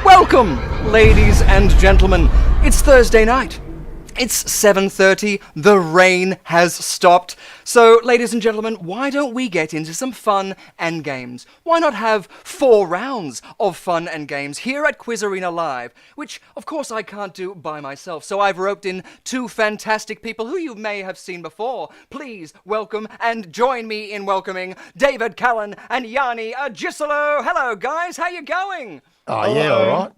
Welcome, ladies and gentlemen. It's Thursday night. It's 7:30. The rain has stopped. So, ladies and gentlemen, why don't we get into some fun and games? Why not have 4 rounds of fun and games here at Quiz Arena Live, which, of course, I can't do by myself. So I've roped in 2 fantastic people who you may have seen before. Please welcome and join me in welcoming David Callan and Yanni Agisolo. Hello, guys. How you going? Oh, yeah, all right.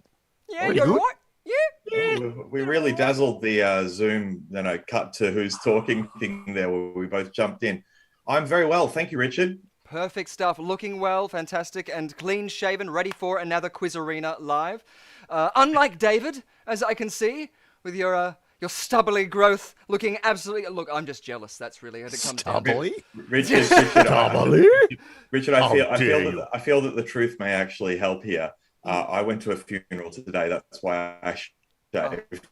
Yeah, you're right. Yeah. We really dazzled the Zoom, cut to who's talking thing there where we both jumped in. I'm very well. Thank you, Richard. Perfect stuff. Looking well, fantastic, and clean shaven, ready for another Quiz Arena Live. Unlike David, as I can see, with your stubbly growth looking absolutely... Look, I'm just jealous. That's really what it comes down to. Stubbly? Richard, Richard, I feel that the truth may actually help here. I went to a funeral today. That's why I shaved.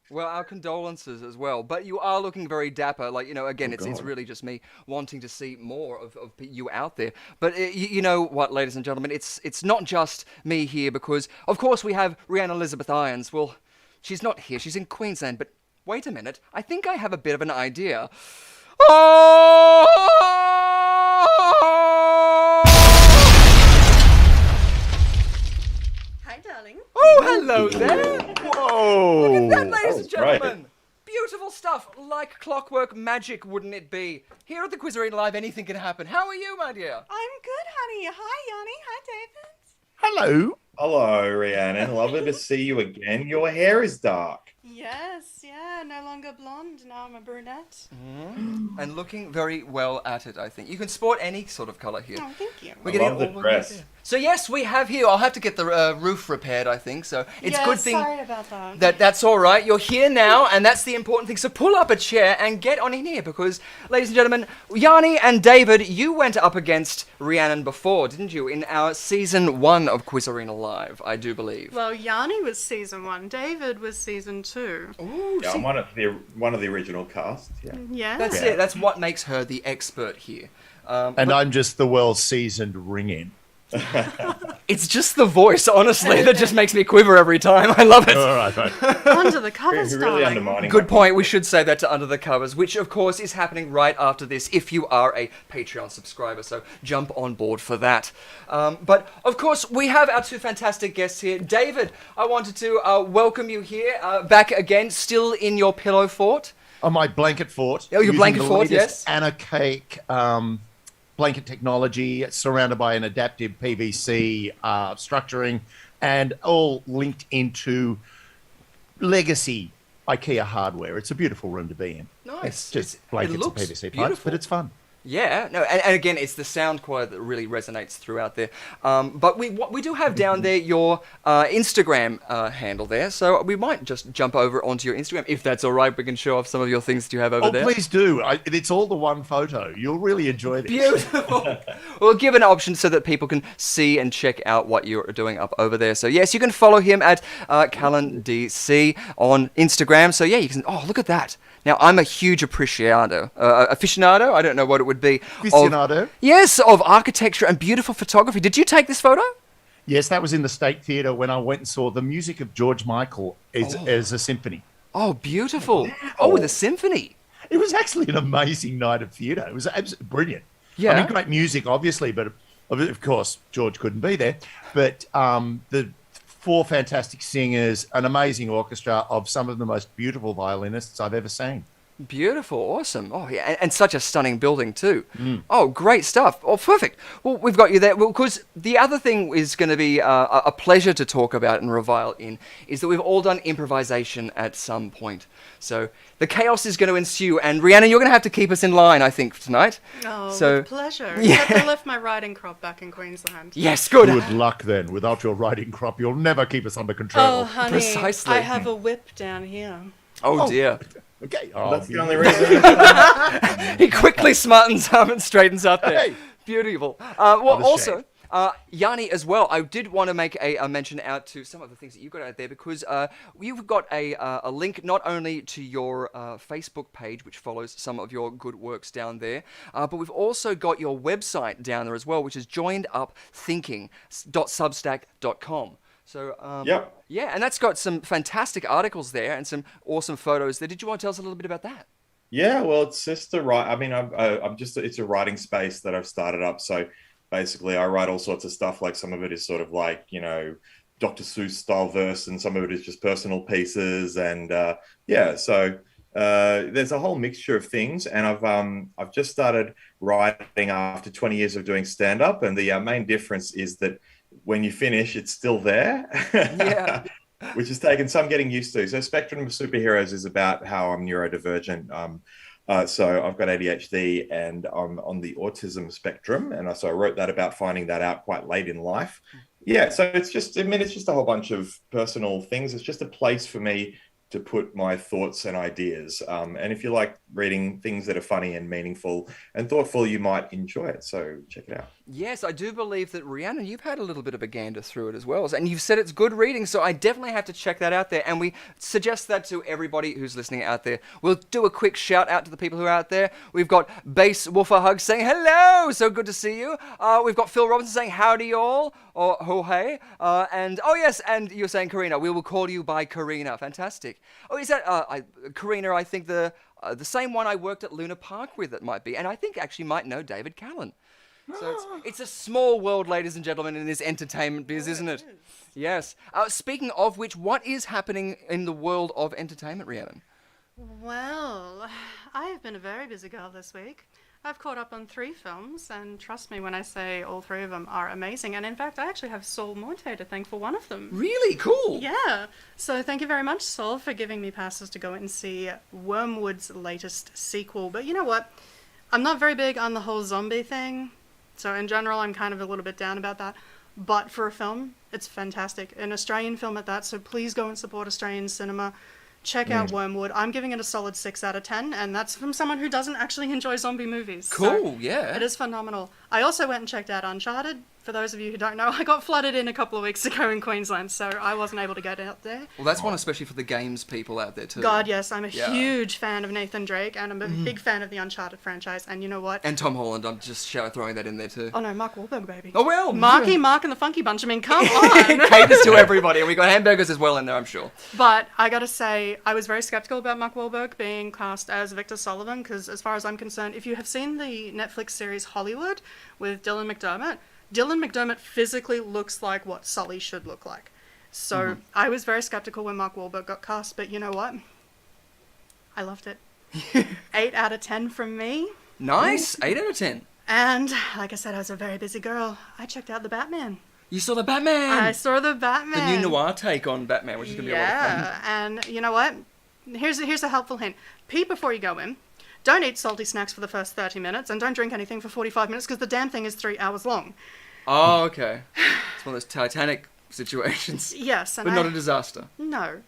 Well, our condolences as well. But you are looking very dapper. Like, again, it's really just me wanting to see more of you out there. But you know what, ladies and gentlemen, it's not just me here because, of course, we have Rhiannon Elizabeth Irons. Well, she's not here. She's in Queensland. But wait a minute. I think I have a bit of an idea. Oh! Oh, hello there! Whoa! Look at that, ladies and gentlemen! Right. Beautiful stuff, like clockwork magic, wouldn't it be? Here at the Quiz Arena Live, anything can happen. How are you, my dear? I'm good, honey. Hi, Yanni. Hi, David. Hello. Hello, Rhiannon. Lovely to see you again. Your hair is dark. Yes, yeah, no longer blonde. Now I'm a brunette. And looking very well at it, I think. You can sport any sort of colour here. Oh, thank you. We're I getting love the all dress. So yes, we have here. I'll have to get the roof repaired, I think. So it's a good thing Sorry about that. that's all right. You're here now, and that's the important thing. So pull up a chair and get on in here, because, ladies and gentlemen, Yanni and David, you went up against Rhiannon before, didn't you? In our season 1 of Quiz Arena Live, I do believe. Well, Yanni was season 1. David was season 2. Ooh, Yeah, I'm one of the original cast. Yeah. Yeah. that's it. That's what makes her the expert here. And I'm just the well-seasoned ring-in. It's just the voice, honestly, that just makes me quiver every time. I love it. All right, mate. Under the covers, Really darling. undermining. Good point. We should say that to Under the Covers, which of course is happening right after this if you are a Patreon subscriber, so jump on board for that. But of course, we have our 2 fantastic guests here. David, I wanted to welcome you here, back again, still in your pillow fort. On my blanket fort. Oh, your using blanket the fort, latest yes. Anarchaic blanket technology, surrounded by an adaptive PVC structuring, and all linked into legacy IKEA hardware. It's a beautiful room to be in. Nice. It's just It blankets and looks PVC pipes, beautiful. but it's fun. Yeah, no, and again, it's the sound quality that really resonates throughout there. But what we do have down there your Instagram handle there, so we might just jump over onto your Instagram, if that's all right. We can show off some of your things that you have over there. Oh, please do. It's all the one photo. You'll really enjoy this. Beautiful. We'll give an option so that people can see and check out what you're doing up over there. So yes, you can follow him at CallanDC on Instagram. So yeah, you can. Oh, look at that. Now, I'm a huge aficionado. I don't know what it would be. Aficionado? Yes, of architecture and beautiful photography. Did you take this photo? Yes, that was in the State Theatre when I went and saw the music of George Michael as a symphony. Oh, beautiful. Oh, the symphony. It was actually an amazing night of theatre. It was absolutely brilliant. Yeah. I mean, great music, obviously, but Of course, George couldn't be there, but the 4 fantastic singers, an amazing orchestra of some of the most beautiful violinists I've ever seen. Beautiful, awesome. Oh, yeah, and such a stunning building too. Oh, great stuff. Oh, perfect. Well, we've got you there. Well, because the other thing is going to be a pleasure to talk about and revile in is that we've all done improvisation at some point. So the chaos is going to ensue, and Rhiannon, you're going to have to keep us in line, I think, tonight. Oh, So- with pleasure. Yeah. Except I left my riding crop back in Queensland. Yes, good. Good luck then. Without your riding crop, you'll never keep us under control. Oh, honey. Precisely. I have a whip down here. Oh, dear. Okay. That's the only reason. He quickly smartens up and straightens up there. Hey. Beautiful. Well, What a also, Yanni as well, I did want to make a mention out to some of the things that you got out there because you've got a link not only to your Facebook page, which follows some of your good works down there, but we've also got your website down there as well, which is joinedupthinking.substack.com. So, Yep. yeah, and that's got some fantastic articles there and some awesome photos there. Did you want to tell us a little bit about that? Yeah, well, it's just a write. I mean, it's a writing space that I've started up. So basically, I write all sorts of stuff. Like some of it is sort of like, Dr. Seuss style verse, and some of it is just personal pieces. And so there's a whole mixture of things. And I've just started writing after 20 years of doing stand up. And the main difference is that when you finish, it's still there. Yeah. Which has taken some getting used to. So Spectrum of Superheroes is about how I'm neurodivergent. So I've got ADHD and I'm on the autism spectrum. And so I wrote that about finding that out quite late in life. Yeah, so it's just a whole bunch of personal things. It's just a place for me to put my thoughts and ideas. And if you like reading things that are funny and meaningful and thoughtful, you might enjoy it. So check it out. Yes, I do believe that, Rhiannon, you've had a little bit of a gander through it as well. And you've said it's good reading, so I definitely have to check that out there. And we suggest that to everybody who's listening out there. We'll do a quick shout out to the people who are out there. We've got Bass Woofer Hug saying, hello, so good to see you. We've got Phil Robinson saying, howdy y'all, or ho hey. And, oh yes, and you're saying Karina. We will call you by Karina. Fantastic. Oh, is that, Karina, I think the same one I worked at Luna Park with, it might be. And I think actually might know David Callan. So it's a small world, ladies and gentlemen, in this entertainment biz, isn't it? Yes. Speaking of which, what is happening in the world of entertainment, Rhiannon? Well, I have been a very busy girl this week. I've caught up on 3 films, and trust me when I say all 3 of them are amazing. And in fact, I actually have Saul Morte to thank for one of them. Really cool. Yeah. So thank you very much, Saul, for giving me passes to go and see Wormwood's latest sequel. But you know what? I'm not very big on the whole zombie thing. So in general, I'm kind of a little bit down about that. But for a film, it's fantastic. An Australian film at that, so please go and support Australian cinema. Check out Wormwood. I'm giving it a solid 6 out of 10, and that's from someone who doesn't actually enjoy zombie movies. Cool, So yeah. it is phenomenal. I also went and checked out Uncharted. For those of you who don't know, I got flooded in a couple of weeks ago in Queensland, so I wasn't able to get out there. Well, that's one especially for the games people out there too. God, yes, I'm a Yeah. huge fan of Nathan Drake, and I'm a big fan of the Uncharted franchise, and you know what? And Tom Holland, I'm just throwing that in there too. Oh no, Mark Wahlberg, baby. Oh, well. Mark and the Funky Bunch, I mean, come on! Caters to everybody, and we got hamburgers as well in there, I'm sure. But I gotta say, I was very skeptical about Mark Wahlberg being cast as Victor Sullivan, because as far as I'm concerned, if you have seen the Netflix series Hollywood with Dylan McDermott physically looks like what Sully should look like. So I was very skeptical when Mark Wahlberg got cast, but you know what? I loved it. 8 out of 10 from me. Nice, 8 out of 10. And like I said, I was a very busy girl. I checked out The Batman. You saw the Batman. I saw The Batman. The new noir take on Batman, which is going to be a lot of fun. Yeah, and you know what? Here's a helpful hint. Pee before you go in. Don't eat salty snacks for the first 30 minutes, and don't drink anything for 45 minutes, because the damn thing is 3 hours long. Oh, okay. It's one of those Titanic situations. Yes. And But not a disaster. No.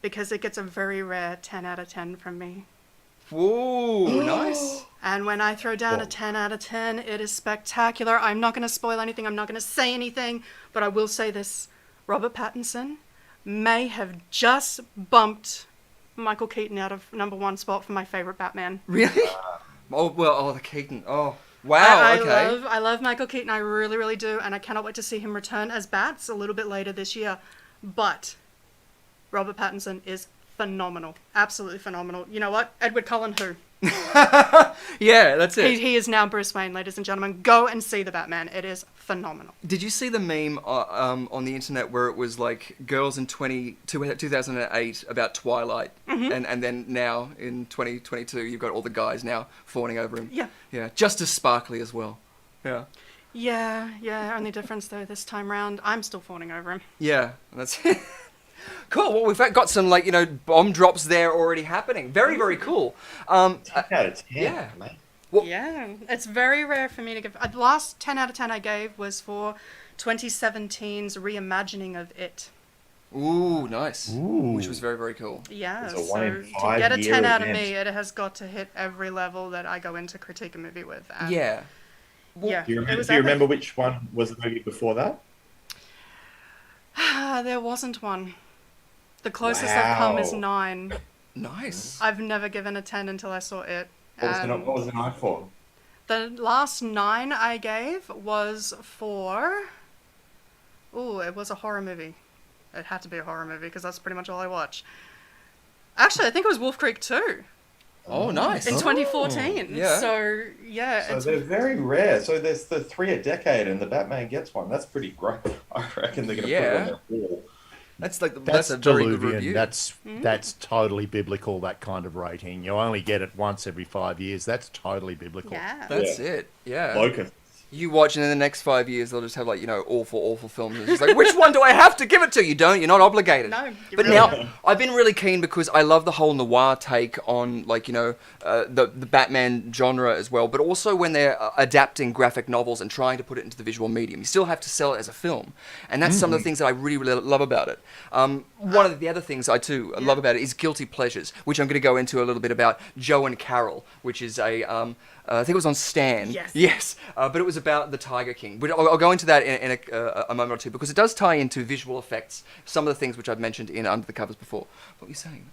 Because it gets a very rare 10 out of 10 from me. Whoa, nice. And when I throw down a 10 out of 10, it is spectacular. I'm not going to spoil anything. I'm not going to say anything. But I will say this. Robert Pattinson may have just bumped Michael Keaton out of #1 spot for my favorite Batman. Really? The Keaton. Oh, wow, okay. I love Michael Keaton. I really, really do. And I cannot wait to see him return as Bats a little bit later this year. But Robert Pattinson is phenomenal. Absolutely phenomenal. You know what? Edward Cullen, who? Yeah, that's it. He is now Bruce Wayne, ladies and gentlemen. Go and see The Batman. It is phenomenal. Did you see the meme on the internet where it was like girls in 2008 about Twilight, and then now in 2022 you've got all the guys now fawning over him. Yeah. Yeah, just as sparkly as well. Yeah. Yeah. Only difference though this time round, I'm still fawning over him. Yeah, that's cool. Well, we've got some bomb drops there already happening. Very, very cool. 10 out of 10. Yeah. Mate. Well, Yeah, it's very rare for me to give. The last 10 out of 10 I gave was for 2017's reimagining of It. Ooh, nice. Ooh. Which was very, very cool. Yeah, It's a so 1 in to 5 get a year 10 out of event. me, it has got to hit every level that I go into critique a movie with. And Yeah. yeah, Do you, it remember, was do you epic. remember which one was the movie before that? There wasn't one. The closest I've come is Wow. 9. Nice. I've never given a 10 until I saw It. What was the night for? The last 9 I gave was for... Ooh, it was a horror movie. It had to be a horror movie because that's pretty much all I watch. Actually, I think it was Wolf Creek 2 Oh, nice. in 2014. yeah. So, yeah. So it's, they're very rare. So there's the 3 a decade, and the Batman gets one. That's pretty great. I reckon they're going to put it on their wall. That's like That's a very good Diluvian. review. That's totally biblical. That kind of rating. You only get it once every 5 years. That's totally biblical. yeah. That's Yeah. it. Yeah. Locust. You watch, and in the next 5 years, they'll just have awful films. And it's just like, which one do I have to give it to? You don't. You're not obligated. No, you But really now, don't. I've been really keen because I love the whole noir take on, the Batman genre as well. But also when they're adapting graphic novels and trying to put it into the visual medium, you still have to sell it as a film, and that's some of the things that I really, really love about it. One of the other things I love about it is guilty pleasures, which I'm going to go into a little bit about. Joe and Carol, which is a I think it was on Stan. Yes. Yes. But it was about the Tiger King. But I'll go into that in a moment or two because it does tie into visual effects. Some of the things which I've mentioned in Under the Covers before. What were you saying?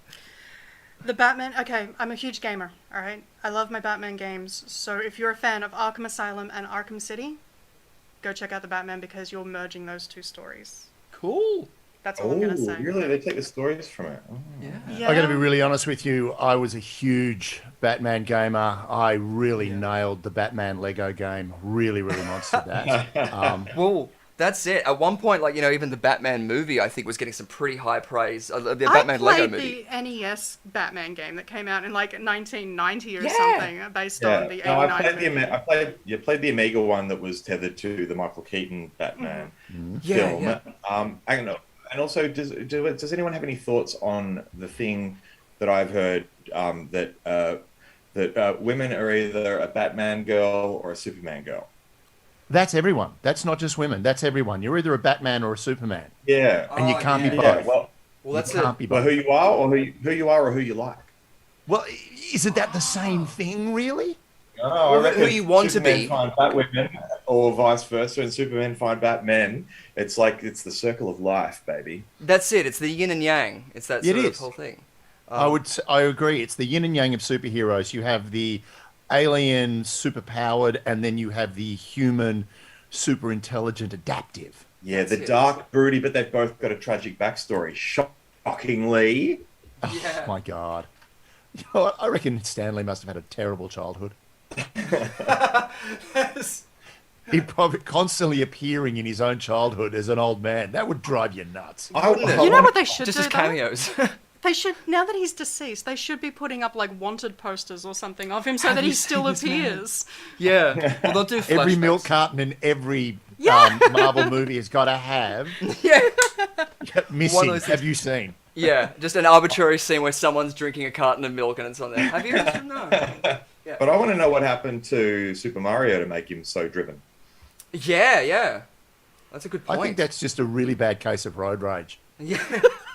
The Batman, okay, I'm a huge gamer, alright? I love my Batman games, so if you're a fan of Arkham Asylum and Arkham City, go check out the Batman because you're merging those two stories. Cool. That's all I'm gonna say. Really? They take the stories from it. Oh. Yeah. Yeah. I got to be really honest with you. I was a huge Batman gamer. I really nailed the Batman Lego game. Really, really monstered that. Well, that's it. At one point, even the Batman movie, I think, was getting some pretty high praise. The Batman Lego movie. I played the NES Batman game that came out in 1990 or Yeah. something, based on the 89 I played movie. you played the Amiga one that was tethered to the Michael Keaton Batman Yeah, film. yeah. I don't know. And also, does anyone have any thoughts on the thing that I've heard that women are either a Batman girl or a Superman girl? That's everyone. That's not just women. That's everyone. You're either a Batman or a Superman. Yeah. And you can't be yeah. both. Well, That's you it. can't be well, both. who you are, or who you are, or who you like. Well, isn't that the same thing, really? No, Well, I reckon who you want to Superman be. find Batwomen, or vice versa, and Superman find Batmen. It's like it's the circle of life, baby. That's it. It's the yin and yang. It's that It sort of is. whole thing. I agree. It's the yin and yang of superheroes. You have the alien, superpowered, and then you have the human, super intelligent, adaptive. Yeah, That's the it. dark, broody, but they've both got a tragic backstory. Shockingly. Yeah. My God. You know what? I reckon Stanley must have had a terrible childhood. He'd probably constantly appearing in his own childhood as an old man. That would drive you nuts. Wouldn't it? You know what they should Just do as though? cameos. They should, now that he's deceased, they should be putting up wanted posters or something of him so that he still appears. Yeah. Well, they'll do flashbacks. Every milk carton in every Marvel movie has got to have Yeah. missing. those Have you seen? Yeah. Just an arbitrary scene where someone's drinking a carton of milk and it's on there. Have you? No. But I want to know what happened to Super Mario to make him so driven. Yeah, yeah. That's a good point. I think that's just a really bad case of road rage. Yeah.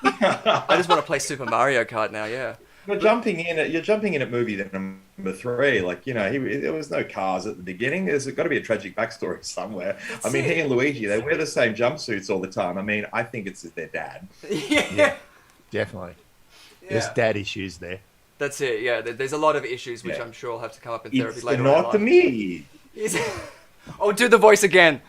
I just want to play Super Mario Kart now, yeah. You're jumping in at movie number 3. There was no cars at the beginning. There's got to be a tragic backstory somewhere. He and Luigi, they wear the same jumpsuits all the time. I think it's their dad. Yeah. Definitely. There's Yeah. dad issues there. That's it, yeah. There's a lot of issues which Yeah. I'm sure will have to come up in therapy It's later not on. to me. Oh, do the voice again.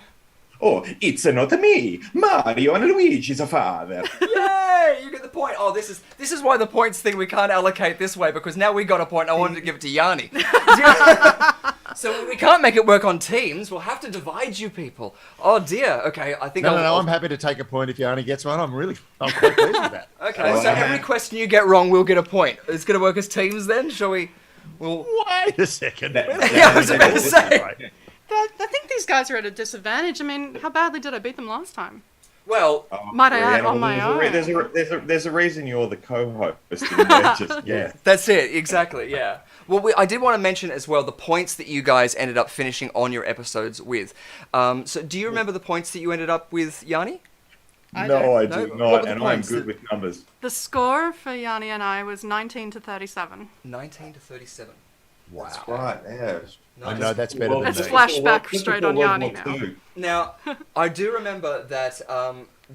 Or it's not me, Mario and Luigi's a father. Yay! You get the point. Oh, this is why the points thing we can't allocate this way, because now we got a point. I wanted to give it to Yanni. So we can't make it work on teams. We'll have to divide you people. Oh dear. Okay, I think No, I'm happy to take a point if Yanni gets one. I'm quite pleased with that. Okay, so every question you get wrong, we'll get a point. It's going to work as teams then, shall we? We'll... Wait a second. Yeah, I was about to say. But I think these guys are at a disadvantage. I mean, how badly did I beat them last time? Well, Might I add, on my own. There's a reason you're the co-host. Yeah. that's it, exactly, yeah. Well, I did want to mention as well the points that you guys ended up finishing on your episodes with. So do you remember the points that you ended up with, Yanni? No, I do What were not, the and I'm points? good with numbers. The score for Yanni and I was 19 to 37. 19 to 37. Wow. That's right, yeah. I know that's better than Let's me. flashback straight on Yanni now. Now, I do remember that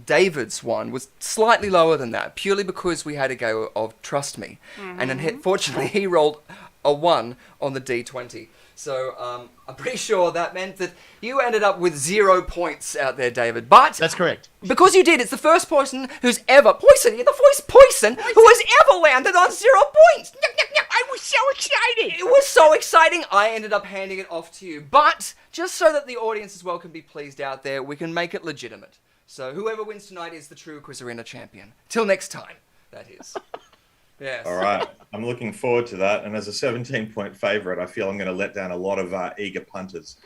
David's one was slightly lower than that, purely because we had a go of Trust Me. And then, fortunately, he rolled a 1 on the D20. So I'm pretty sure that meant that you ended up with 0 points out there, David. But That's correct. because you did, it's the first person who's ever who has ever landed on 0 points. I was so excited. It was so exciting. I ended up handing it off to you. But just so that the audience as well can be pleased out there, we can make it legitimate. So whoever wins tonight is the true QUIZarena champion. Till next time, that is. Yes. All right, I'm looking forward to that. And as a 17-point favourite, I feel I'm going to let down a lot of eager punters.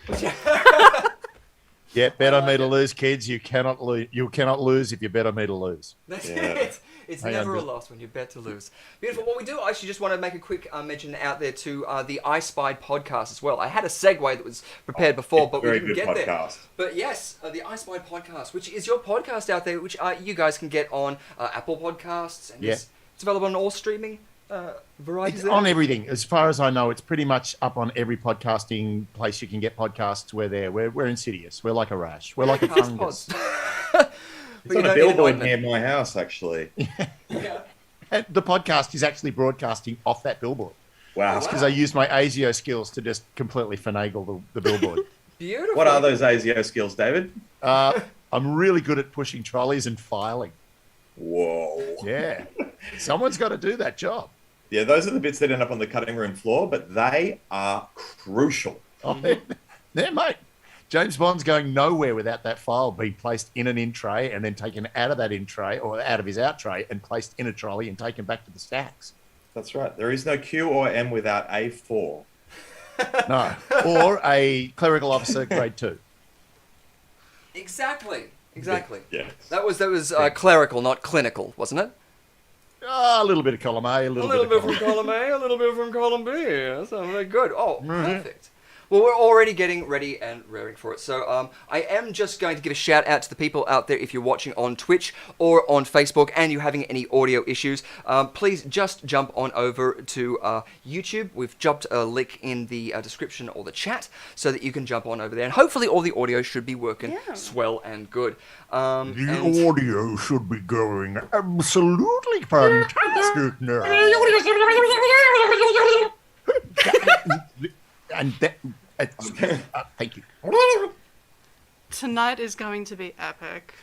Yeah, bet on me to lose, kids. You cannot lose. You cannot lose if you bet on me to lose. That's Yeah. it. It's Hang never on, a Bill. loss when you bet to lose. Beautiful. What we do, I actually just want to make a quick mention out there to the I Spied podcast as well. I had a segue that was prepared before, but we Very didn't good get there. podcast. But yes, the I Spied podcast, which is your podcast out there, which you guys can get on Apple Podcasts. And Yeah. it's available on all streaming varieties. It's there. on everything. As far as I know, it's pretty much up on every podcasting place you can get podcasts. We're there. We're insidious. We're like a rash. We're like a Podcast fungus. pods. It's you on a don't need an billboard ointment. near my house, actually. Yeah. And the podcast is actually broadcasting off that billboard. Wow. Because I used my ASIO skills to just completely finagle the billboard. Beautiful. What are those ASIO skills, David? I'm really good at pushing trolleys and filing. Whoa. Yeah. Someone's got to do that job. Yeah, those are the bits that end up on the cutting room floor, but they are crucial. Oh, there, mate. James Bond's going nowhere without that file being placed in an in tray and then taken out of that in tray or out of his out tray and placed in a trolley and taken back to the stacks. That's right. There is no Q or M without A4. No. Or a clerical officer grade 2. Exactly. Yeah. That was clerical, not clinical, wasn't it? Oh, a little bit of column A, a little bit of from column column A, a little bit from column B. That's very good. Oh, perfect. Well, we're already getting ready and raring for it. So I am just going to give a shout out to the people out there if you're watching on Twitch or on Facebook and you're having any audio issues. Please just jump on over to YouTube. We've dropped a link in the description or the chat so that you can jump on over there. And hopefully all the audio should be working swell and good. The audio should be going absolutely fantastic now. And that, thank you. Tonight is going to be epic.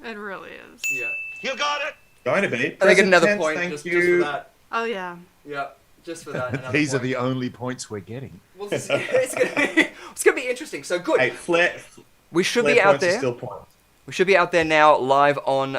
It really is. Yeah. You got it. Going to be. And I get another Present point tense, just thank for you. that. Oh, yeah. Yeah, just for that. another These are point. the only points we're getting. Well, it's gonna be interesting. So good. Hey, Flair, We should Flair be out points are there. still points. We should be out there now, live on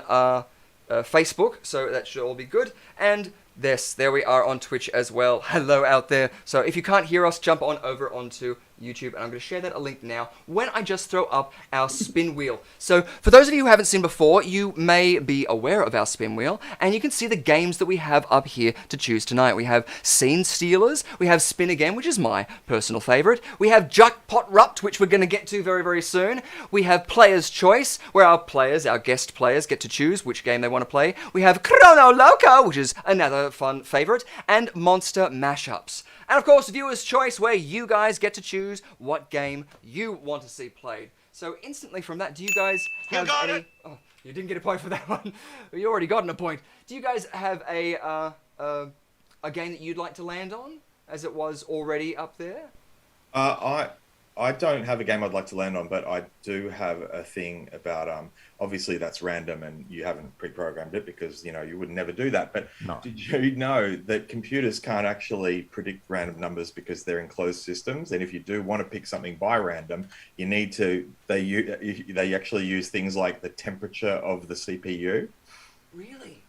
Facebook. So that should all be good. And there we are on Twitch as well. Hello out there. So if you can't hear us, jump on over onto YouTube, and I'm going to share that a link now when I just throw up our spin wheel. So for those of you who haven't seen before, you may be aware of our spin wheel, and you can see the games that we have up here to choose tonight. We have Scene Stealers, we have Spin Again, which is my personal favorite. We have Jackpot Rupt, which we're going to get to very, very soon. We have Player's Choice, where our guest players, get to choose which game they want to play. We have Chrono Loco, which is another fun favorite, and Monster Mashups. And of course, Viewer's Choice, where you guys get to choose what game you want to see played. So instantly from that, do you guys have any... Oh, you didn't get a point for that one. You already gotten a point. Do you guys have a game that you'd like to land on, as it was already up there? I I don't have a game I'd like to land on, but I do have a thing about obviously that's random and you haven't pre-programmed it because you would never do that. But No. did you know that computers can't actually predict random numbers because they're enclosed systems? And if you do want to pick something by random, you need to. They actually use things like the temperature of the CPU. Really?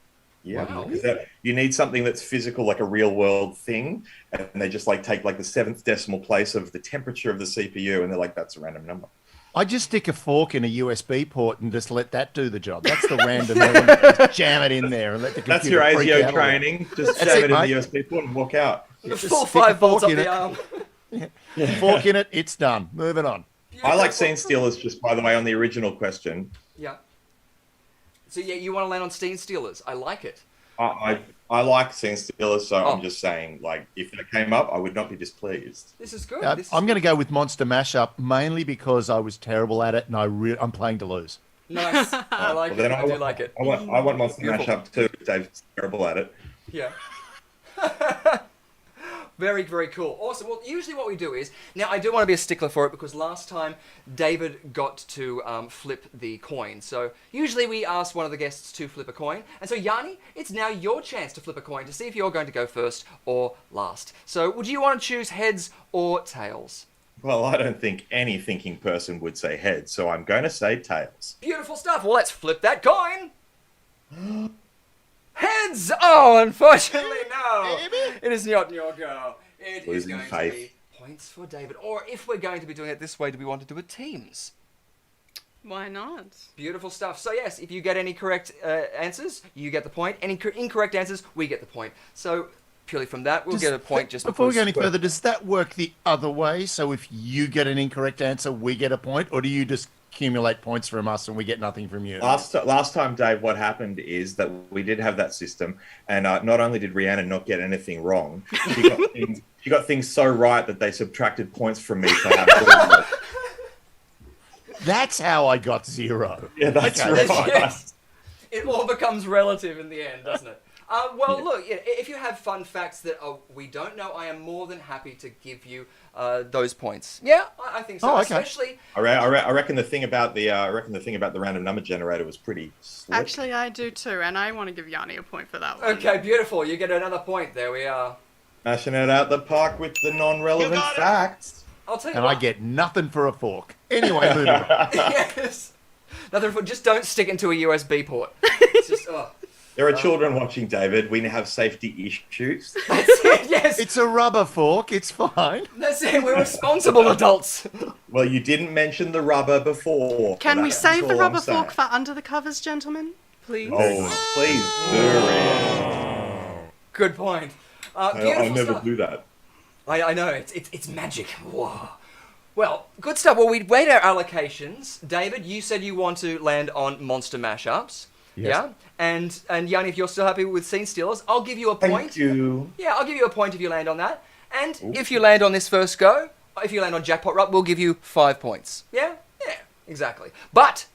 Yeah, Wow. because you need something that's physical, like a real world thing, and they just take the 7th decimal place of the temperature of the CPU, and they're like, that's a random number. I just stick a fork in a USB port and just let that do the job. That's the random element. Jam it in there and let the computer That's your freak ASIO out. training. Just That's jam it, it in mate. the USB port and walk out. The Just full stick a 5 volts fork up in the it. arm. Fork in it, it's done. Moving on. I like scene stealers, just by the way, on the original question. Yeah. So yeah, you want to land on scene stealers. I like it. I like scene stealers, so Oh. I'm just saying, if that came up, I would not be displeased. This is good. I'm going to go with Monster Mashup mainly because I was terrible at it and I'm playing to lose. Nice. I like Well, then it. I do like it. I want Monster Beautiful. Mashup too. Dave's terrible at it. Yeah. Very, very cool. Awesome. Well, usually what we do is, now I do want to be a stickler for it because last time David got to flip the coin. So usually we ask one of the guests to flip a coin. And so Yanni, it's now your chance to flip a coin to see if you're going to go first or last. So would you want to choose heads or tails? Well, I don't think any thinking person would say heads, so I'm going to say tails. Beautiful stuff. Well, let's flip that coin. Heads! Oh, unfortunately, no. It is not your go. It is Losing going to faith. be points for David. Or if we're going to be doing it this way, do we want to do it teams? Why not? Beautiful stuff. So yes, if you get any correct answers, you get the point. Any incorrect answers, we get the point. So purely from that, we'll get a point just Before we go because... any further, does that work the other way? So if you get an incorrect answer, we get a point? Or do you just accumulate points from us and we get nothing from you? Last time, Dave, what happened is that we did have that system, and not only did Rhiannon not get anything wrong, she got things so right that they subtracted points from me for having That's how I got 0. Yeah, that's Okay. right. Yes. It all becomes relative in the end, doesn't it? Well, look, if you have fun facts that we don't know, I am more than happy to give you those points. Yeah, I think so. Oh, okay. Especially, I reckon the thing about the random number generator was pretty slick. Actually, I do too, and I want to give Yanni a point for that one. okay, beautiful. You get another point. There we are. Mashing it out the park with the non-relevant facts. I'll tell you And what. I get nothing for a fork. Anyway, moving on. Yes. Nothing for. Just don't stick into a USB port. It's just. Oh. There are children watching, David. We have safety issues. That's it. Yes. It's a rubber fork. It's fine. That's it. We're responsible adults. Well, you didn't mention the rubber before. Can we That's save the all rubber I'm saying. fork for under the covers, gentlemen? Please. Oh, please do, Rhiannon. Good point. I'll Beautiful never stuff. do that. I know, it's magic. Whoa. Well, good stuff. Well, we weighed our allocations. David, you said you want to land on monster mashups. Yes. Yeah? And Yanni, if you're still happy with scene stealers, I'll give you a point. Thank you. Yeah, I'll give you a point if you land on that. And if you land on this first go, if you land on Jackpot Rup, we'll give you 5 points. Yeah? Yeah, exactly. But,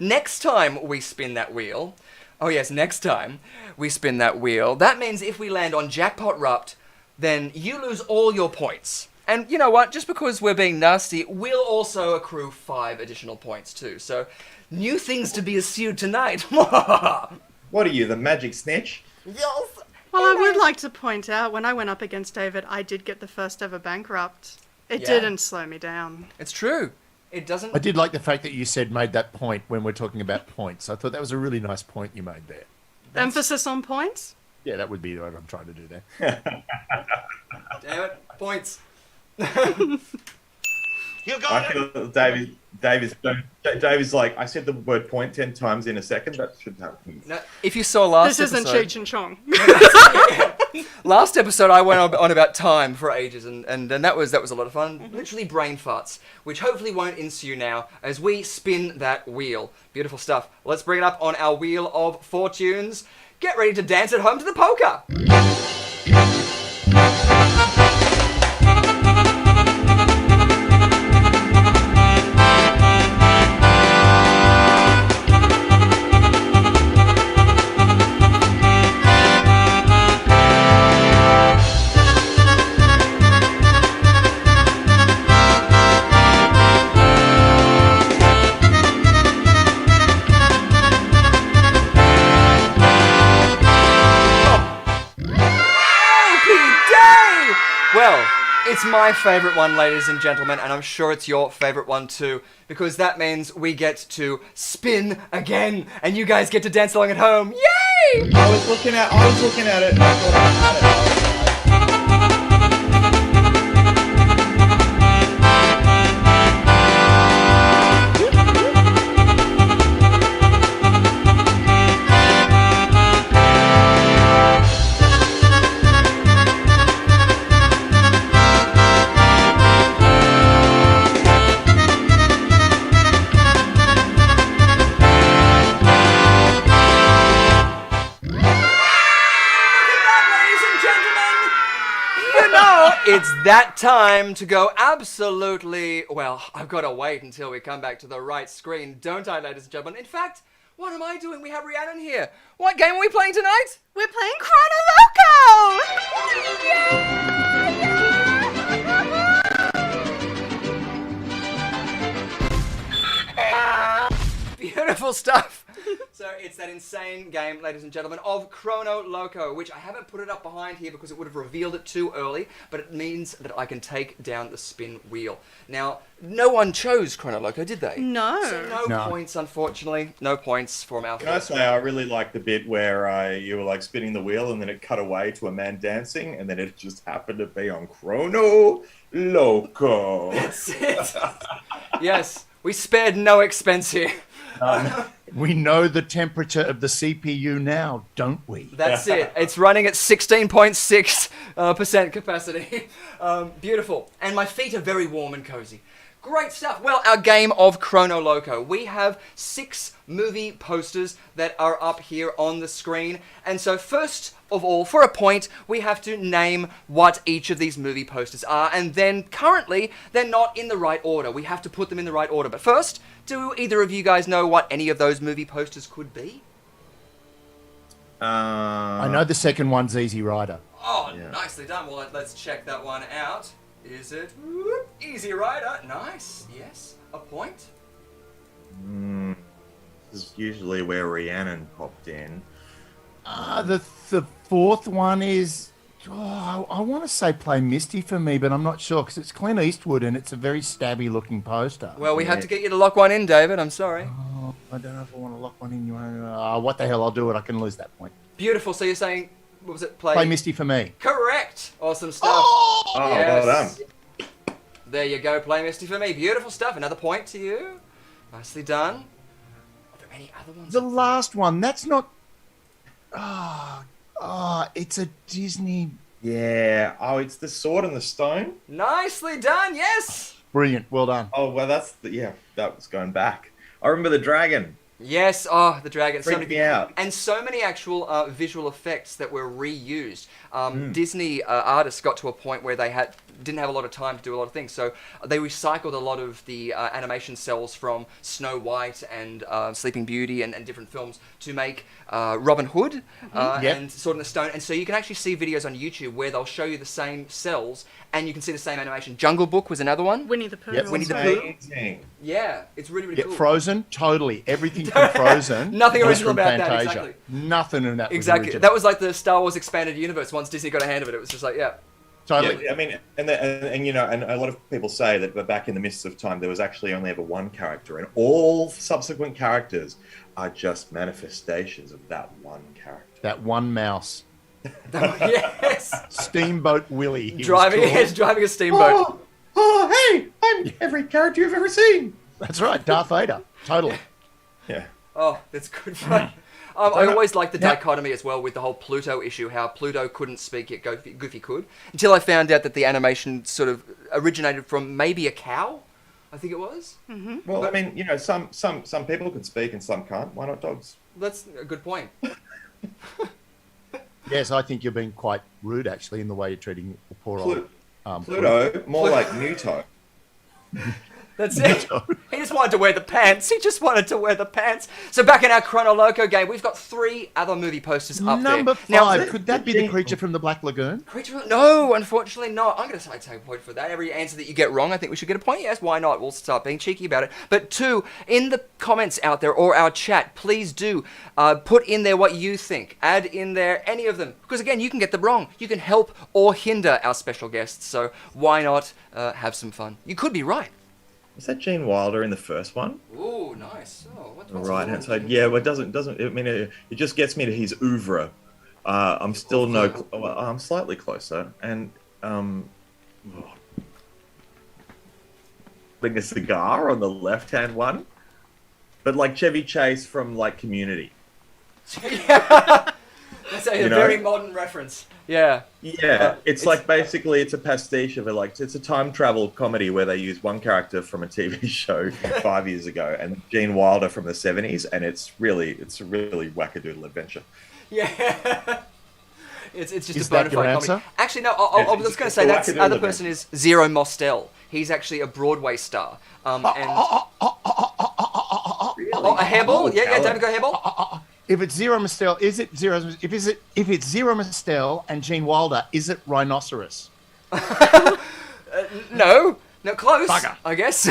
next time we spin that wheel, oh yes, next time we spin that wheel, that means if we land on Jackpot Rupt, then you lose all your points. And you know what? Just because we're being nasty, we'll also accrue 5 additional points too. So, new things to be eschewed tonight. What are you, the magic snitch? Yes. Well, I would like to point out, when I went up against David, I did get the first ever bankrupt. It Yeah. didn't slow me down. It's true. It doesn't... I did like the fact that you said made that point when we're talking about points. I thought that was a really nice point you made there. Emphasis on points? Yeah, that would be what I'm trying to do there. Damn it. Points. You I got it. feel Dave is like, I said the word point 10 times in a second. That should happen. No, if you saw last This isn't episode... Cheech and Chong. Last episode, I went on about time for ages, and that was a lot of fun. Literally brain farts, which hopefully won't ensue now as we spin that wheel. Beautiful stuff. Let's bring it up on our wheel of fortunes. Get ready to dance at home to the polka. It's my favourite one, ladies and gentlemen, and I'm sure it's your favourite one too, because that means we get to spin again, and you guys get to dance along at home. Yay! I was looking at it. And I thought I had it. It's that time to go absolutely... Well, I've got to wait until we come back to the right screen, don't I, ladies and gentlemen? In fact, what am I doing? We have Rhiannon here. What game are we playing tonight? We're playing Chrono Loco! Beautiful stuff. So it's that insane game, ladies and gentlemen, of Chrono Loco, which I haven't put it up behind here because it would have revealed it too early, but it means that I can take down the spin wheel. Now, no one chose Chrono Loco, did they? No. So no points, unfortunately. No points for Malcolm. Can I say, I really like the bit where you were like spinning the wheel and then it cut away to a man dancing and then it just happened to be on Chrono Loco. That's it. Yes, we spared no expense here. We know the temperature of the CPU now, don't we? That's it. It's running at 16.6% capacity. Beautiful. And my feet are very warm and cozy. Great stuff. Well, our game of Chrono Loco. We have 6 movie posters that are up here on the screen. And so first of all, for a point, we have to name what each of these movie posters are. And then currently, they're not in the right order. We have to put them in the right order. But first, do either of you guys know what any of those movie posters could be? I know the second one's Easy Rider. Oh, yeah. Nicely done. Well, let's check that one out. Is it Easy Rider? Nice. Yes. A point. This is usually where Rhiannon popped in. The fourth one is... Oh, I want to say Play Misty for me, but I'm not sure because it's Clint Eastwood and it's a very stabby looking poster. Well, we have to get you to lock one in, David. I'm sorry. Oh, I don't know if I want to lock one in. What the hell? I'll do it. I can lose that point. Beautiful. So you're saying, what was it? Play Misty for me. Correct. Awesome stuff. Oh, well done. There you go. Play Misty for me. Beautiful stuff. Another point to you. Nicely done. Are there any other ones? The last one. That's not... it's a Disney... Yeah. Oh, it's The Sword and the Stone? Nicely done. Yes. Brilliant. Well done. Oh, well, that's... that was going back. I remember the dragon. Yes, the dragon. Freaked me out. And so many actual visual effects that were reused. Disney artists got to a point where they didn't have a lot of time to do a lot of things, so they recycled a lot of the animation cells from Snow White and Sleeping Beauty and different films to make Robin Hood and Sword in the Stone. And so you can actually see videos on YouTube where they'll show you the same cells and you can see the same animation. Jungle Book was another one. Winnie the Pooh. Yep. Winnie the Pooh. Yeah, it's really, really cool. Frozen, totally. Everything from Frozen. Nothing was original from about Fantasia. that, exactly. Nothing in that Exactly. was original. That was like the Star Wars expanded universe. Once Disney got a hand of it, it was just like, yeah. Totally. Yeah, I mean, and you know, and a lot of people say that back in the mists of time, there was actually only ever one character, and all subsequent characters are just manifestations of that one character. That one mouse. Yes. Steamboat Willie. Driving a steamboat. Hey, I'm every character you've ever seen. That's right, Darth Vader. Totally. Yeah. Oh, that's good fun. I always liked the dichotomy as well with the whole Pluto issue, how Pluto couldn't speak yet Goofy could, until I found out that the animation sort of originated from maybe a cow, I think it was. Mm-hmm. Well, I mean, you know, some people can speak and some can't. Why not dogs? That's a good point. Yes, I think you're being quite rude, actually, in the way you're treating poor old... Pluto, more like Muto. That's it. He just wanted to wear the pants. He just wanted to wear the pants. So back in our Chronoloco game, we've got 3 other movie posters up there. Number 5. Could that be the creature from the Black Lagoon? No, unfortunately not. I'm going to take a point for that. Every answer that you get wrong, I think we should get a point. Yes, why not? We'll start being cheeky about it. But 2, in the comments out there or our chat, please do put in there what you think. Add in there any of them. Because again, you can get them wrong. You can help or hinder our special guests. So why not have some fun? You could be right. Is that Gene Wilder in the first one? Ooh, nice. Oh, what's Right hand side. Yeah, well, it doesn't. I mean, it just gets me to his oeuvre. I'm still I'm slightly closer, and like a cigar on the left-hand one, but like Chevy Chase from like Community. Yeah. That's a very modern reference. Yeah. Yeah, it's like basically it's a pastiche of it's a time travel comedy where they use one character from a TV show 5 years ago and Gene Wilder from the 70s, and it's a really wackadoodle adventure. Yeah. It's just Is a bona that your fide answer? comedy. Actually, no, I was going to say that other person is Zero Mostel. He's actually a Broadway star. And Really? a hairball? Yeah, David, go hairball. If it's Zero Mostel, is it Zero? If it's Zero Mostel and Gene Wilder, is it Rhinoceros? No, close. Bugger. I guess.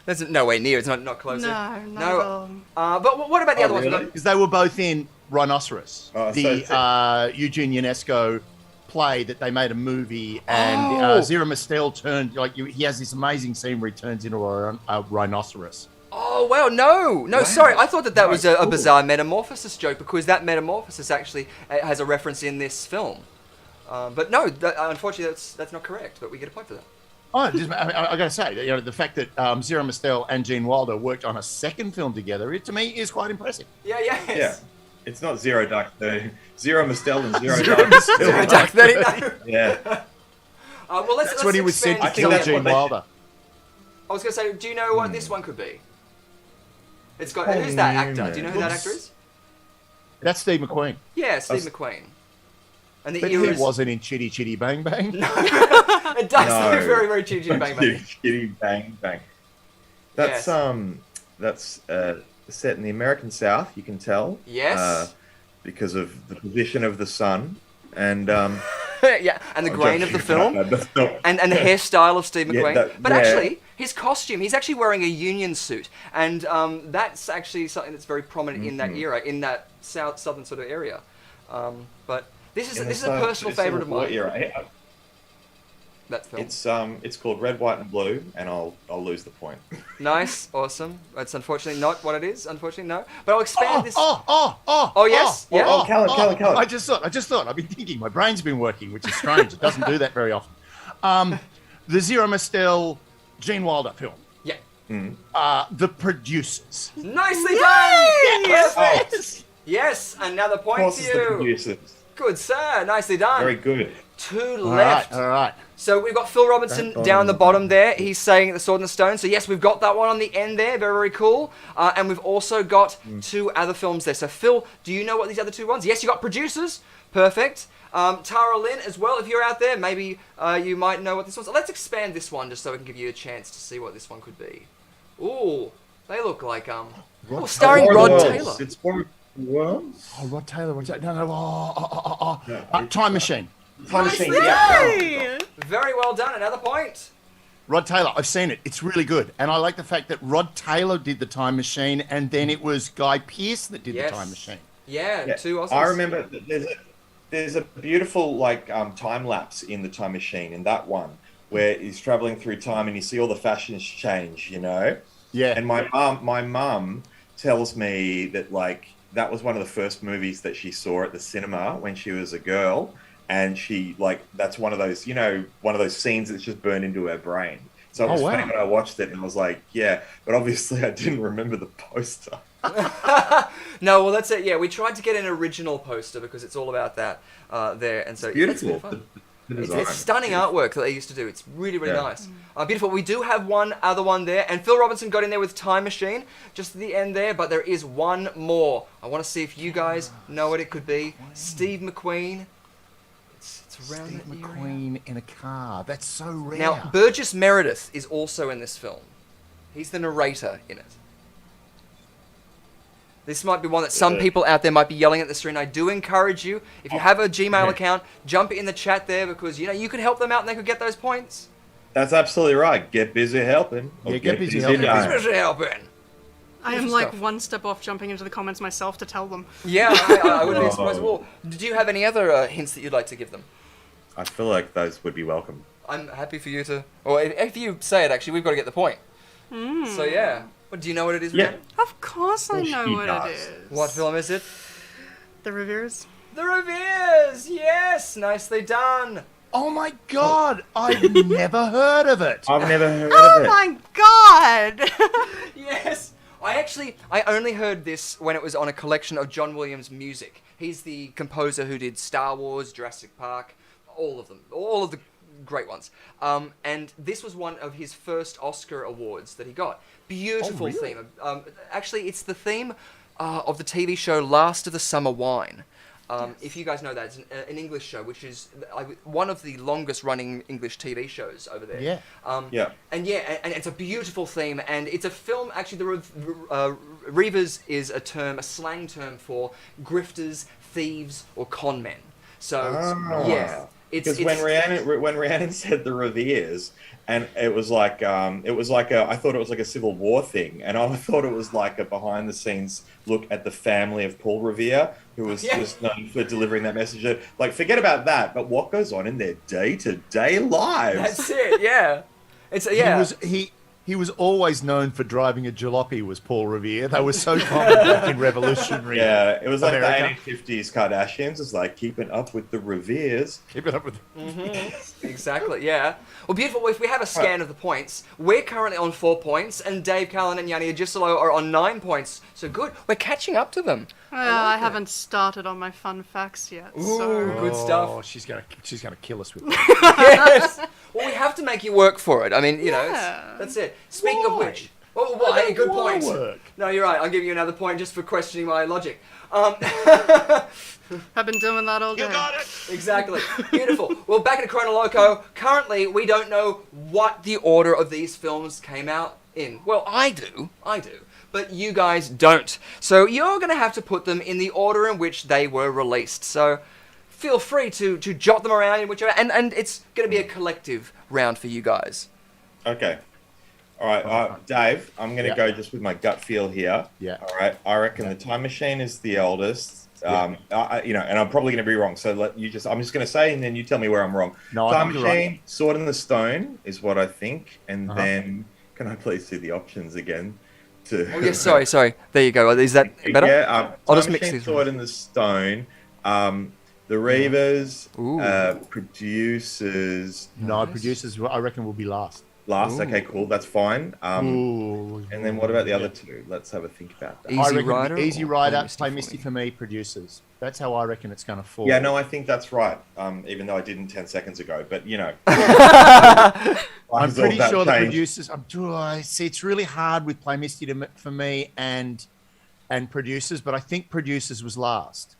That's nowhere near. It's not close. No, not at all. But what about the other really? ones? Because they were both in Rhinoceros, Oh, the Eugene Ionesco play that they made a movie, and Zero Mostel turned he has this amazing scene where he turns into a rhinoceros. Oh, wow, no, sorry. I thought that was a bizarre metamorphosis joke because that metamorphosis actually has a reference in this film. But no, unfortunately, that's not correct, but we get a point for that. I got to say, the fact that Zero Mostel and Gene Wilder worked on a second film together, to me, is quite impressive. Yeah. Yeah. It's not Zero Dark 30. Zero Mostel and Zero Zero Dark Mostel. Zero Dark 30, no. Yeah. Well, That's what he was said to I think kill that's Gene what they- Wilder. I was going to say, do you know what this one could be? It's got who's that actor? Do you know who that actor is? That's Steve McQueen. Yeah, Steve McQueen. And the But era he is... wasn't in Chitty Chitty Bang Bang. It does No. look very, very chitty bang bang. Kitty bang bang. That's set in the American South. You can tell. Yes. Because of the position of the sun and Yeah, and the grain of the film. And the hairstyle of Steve McQueen. But actually, his costume, he's actually wearing a union suit. And that's actually something that's very prominent in that era, in that southern sort of area. But this is a personal favourite of mine. Era. That film. It's called Red, White, and Blue, and I'll lose the point. Nice, awesome. That's unfortunately not what it is. Unfortunately, no. But I'll expand this. Oh, yes? Yeah? Oh, Callum. I just thought. I've been thinking. My brain's been working, which is strange. It doesn't do that very often. The Zero Mostel Gene Wilder film. Yeah. The Producers. Nicely done! Perfect! Yes. Yes, another Of point course, to it's the you. producers. Good, sir. Nicely done. Very good. 2 All left. right. So we've got Phil Robinson down the bottom there. He's saying the Sword and the Stone. So yes, we've got that one on the end there. Very, very cool. And we've also got 2 other films there. So Phil, do you know what these other 2 ones? Yes, you got Producers. Perfect. Tara Lynn as well, if you're out there, maybe you might know what this one's. Let's expand this one just so we can give you a chance to see what this one could be. Ooh, they look like starring Rod Taylor. It's for Worlds. Oh, Rod Taylor. No. Time Machine. Time Machine. Nicely Yeah. done. Very well done. Another point. Rod Taylor. I've seen it. It's really good, and I like the fact that Rod Taylor did the Time Machine, and then it was Guy Pearce that did the Time Machine. Yeah, 2 Oscars. I remember there's a beautiful time lapse in the Time Machine in that one where he's traveling through time and you see all the fashions change, Yeah. And my mum tells me that that was one of the first movies that she saw at the cinema when she was a girl, and she that's one of those one of those scenes that's just burned into her brain. So it was funny when I watched it and I was like, yeah, but obviously I didn't remember the poster. No, well that's it. Yeah, we tried to get an original poster because it's all about that there, and so Beautiful. It's fun. It's stunning artwork that they used to do. It's really, really nice. Beautiful. We do have one other one there, and Phil Robinson got in there with Time Machine, just at the end there, but there is one more. I want to see if you guys know what it could be. Steve McQueen. It's around Steve that McQueen in a car. That's so rare. Now, Burgess Meredith is also in this film. He's the narrator in it. This might be one that some people out there might be yelling at the screen. I do encourage you, if you have a Gmail account, jump in the chat there because, you could help them out and they could get those points. That's absolutely right. Get busy helping. Yeah, get busy helping. dying. Especially helping. I am Good like stuff. one step off jumping into the comments myself to tell them. Yeah, I wouldn't be surprised at all. Do you have any other hints that you'd like to give them? I feel like those would be welcome. I'm happy for you to... Or if you say it, actually, we've got to get the point. So, yeah. Well, do you know what it is, Yeah. Rhiannon? Of course I Well, know she what does. it is. What film is it? The Reveres. The Reveres! Yes! Nicely done! Oh my God! I've never heard of it. I've never heard Oh of it. my god! Yes! I only heard this when it was on a collection of John Williams music. He's the composer who did Star Wars, Jurassic Park, all of them. All of the great ones. And this was one of his first Oscar awards that he got. Beautiful theme. Actually, it's the theme of the TV show Last of the Summer Wine. If you guys know that, it's an English show, which is one of the longest running English TV shows over there. Yeah. Yeah. And it's a beautiful theme, and it's a film. Actually, the Reavers is a slang term for grifters, thieves, or con men. So yeah, Because when Rhiannon said the Reveres, and it was like I thought it was like a Civil War thing, and I thought it was like a behind the scenes look at the family of Paul Revere, who was just known for delivering that message. Like, forget about that, but what goes on in their day-to-day lives? That's it. Yeah, He was always known for driving a jalopy. Was Paul Revere? They were so common back in Revolutionary. Yeah, it was like America. the 1850s Kardashians. It's like keeping up with the Reveres. Keep it up with. exactly. Yeah. Well, beautiful. If we have a scan of the points, we're currently on 4 points, and Dave, Callan, and Yanni Agisolo are on 9 points. So good. We're catching up to them. I haven't started on my fun facts yet. Ooh, good stuff. Oh, she's gonna kill us with that. Yes. Well, we have to make you work for it. I mean, that's it. Speaking of Why? which, why? Good Why point. work? No, you're right. I'll give you another point just for questioning my logic. I've been doing that all day. You got it. Exactly. Beautiful. Well, back at Chronoloco, currently we don't know what the order of these films came out in. Well, I do. But you guys don't. So you're going to have to put them in the order in which they were released. So feel free to jot them around in whichever... And it's going to be a collective round for you guys. Okay. All right, Dave, I'm going to go just with my gut feel here. Yeah. All right. I reckon the Time Machine is the oldest. And I'm probably going to be wrong. So I'm just going to say, and then you tell me where I'm wrong. No, I Time think you're Machine, right. Sword in the Stone is what I think. And then, can I please see the options again? Oh, yes, sorry. There you go. Is that better? Yeah. I'll just Time mix Machine, these. Sword in the Stone. The Reavers, producers. No, producers. I reckon will be last. Last, okay, cool, that's fine. Ooh. And then what about the other two? Let's have a think about that. Easy I reckon Rider Easy or Rider, Play Misty Play for Misty Me? for me, producers. That's how I reckon it's going to fall. Yeah, no, I think that's right. Even though I didn't 10 seconds ago, but I'm pretty sure the producers. See, it's really hard with Play Misty for me and producers, but I think producers was last.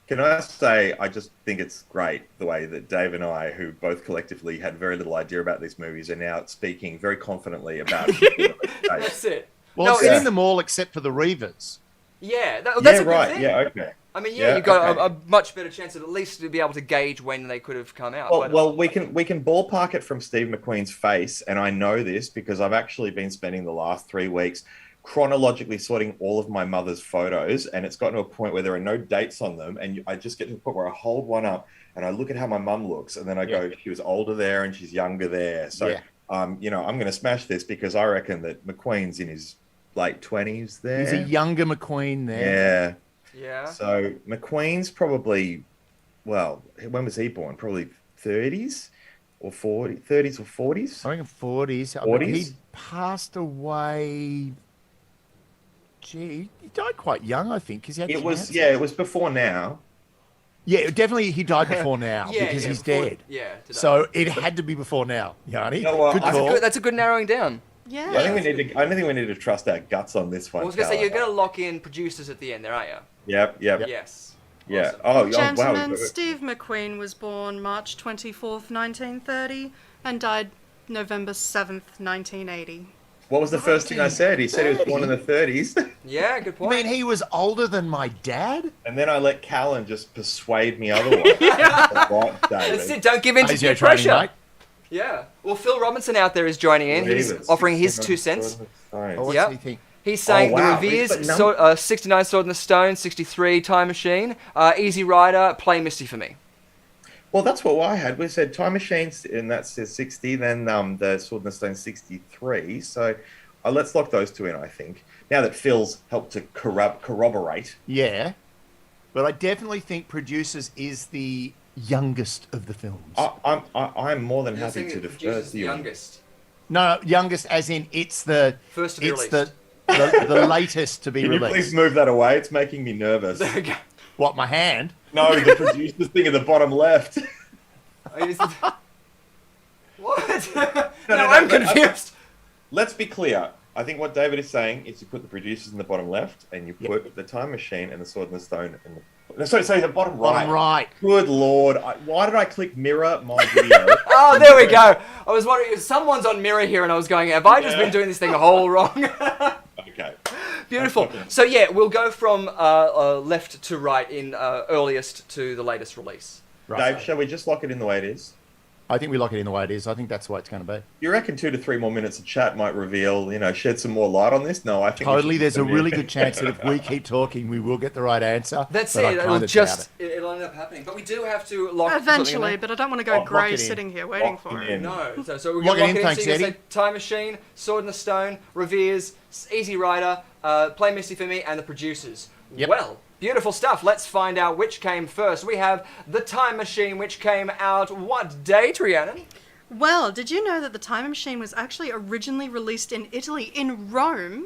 Can I say, I just think it's great the way that Dave and I, who both collectively had very little idea about these movies, are now speaking very confidently about it. That's it. Well, No, I've it's- seen them all except for the Reavers. Yeah, that's Yeah, a good right. thing. Yeah, okay. I mean, Yeah, you've got okay. a much better chance of at least to be able to gauge when they could have come out. Well, we can ballpark it from Steve McQueen's face, and I know this because I've actually been spending the last 3 weeks chronologically sorting all of my mother's photos, and it's gotten to a point where there are no dates on them, and I just get to the point where I hold one up and I look at how my mum looks, and then I go, she was older there and she's younger there. So, I'm going to smash this because I reckon that McQueen's in his late 20s there. He's a younger McQueen there. yeah. So McQueen's probably, well, when was he born? Probably 30s or 30s or 40s. I reckon 40s. 40s? He passed away. Gee, he died quite young, I think, because he had It was, cancer. it was before now. Yeah, definitely he died before now because he's before- dead. Yeah. today. So it had to be before now, Yanni. You know what, Good I call. that's a good narrowing down. Yeah. I don't think we need to trust our guts on this one. I was going to say, Callum. you're going to lock in producers at the end there, aren't you? Yep. Yes. Yeah. Awesome. Gentlemen, wow. Steve McQueen was born March 24th, 1930, and died November 7th, 1980. What was the first thing I said? He said he was born in the 30s. Yeah, good I point. mean, he was older than my dad? And then I let Callan just persuade me otherwise. What, That's it. David? Don't give in to Physio peer training, pressure. mate. Yeah. Well, Phil Robinson out there is joining in. He's Believe it. offering his 2 69 cents. Oh, what's Yep. he think? He's saying wow. the He's Revere's put 69 Sword in the Stone, 63 Time Machine, Easy Rider, Play Misty for me. Well, that's what I had. We said Time Machines, and that says 60. Then the Sword in the Stone 63. So let's lock those two in, I think. Now that Phil's helped to corroborate. Yeah. But I definitely think Producers is the youngest of the films. I'm more than happy to defer to you. youngest. No, youngest as in it's the... First to be it's released. the latest to be Can you released. please move that away? It's making me nervous. There we go. What, my hand? No, the Producers thing at the bottom left. What? No, I'm confused. Let's be clear. I think what David is saying is you put the Producers in the bottom left, and you put the Time Machine and the Sword in the Stone in the... No, sorry, the bottom right. Bottom right. Good Lord. Why did I click mirror my video? Oh, there we go. I was wondering if someone's on mirror here, and I was going, have I just been doing this thing all wrong? Okay. Beautiful. So yeah, we'll go from left to right in earliest to the latest release. Right. Dave, shall we just lock it in the way it is? I think we lock it in the way it is. I think that's the way it's going to be. You reckon 2 to 3 more minutes of chat mimight reveal, shed some more light on this? No, I think... Totally, there's a really good chance that if we keep talking, we will get the right answer. That's but I it. kinda doubt it. It'll end up happening. But we do have to lock something Eventually, in but I don't want to go Lock grey it in. sitting here waiting Lock for it it. in. No. So we're Lock going it to in, lock it in. thanks, So you Eddie. say Time Machine, Sword in the Stone, Revere's, Easy Rider, Play Misty for Me, and the Producers. Yep. Well, beautiful stuff. Let's find out which came first. We have the Time Machine, which came out what date, Rhiannon? Well, did you know that the Time Machine was actually originally released in Italy, in Rome,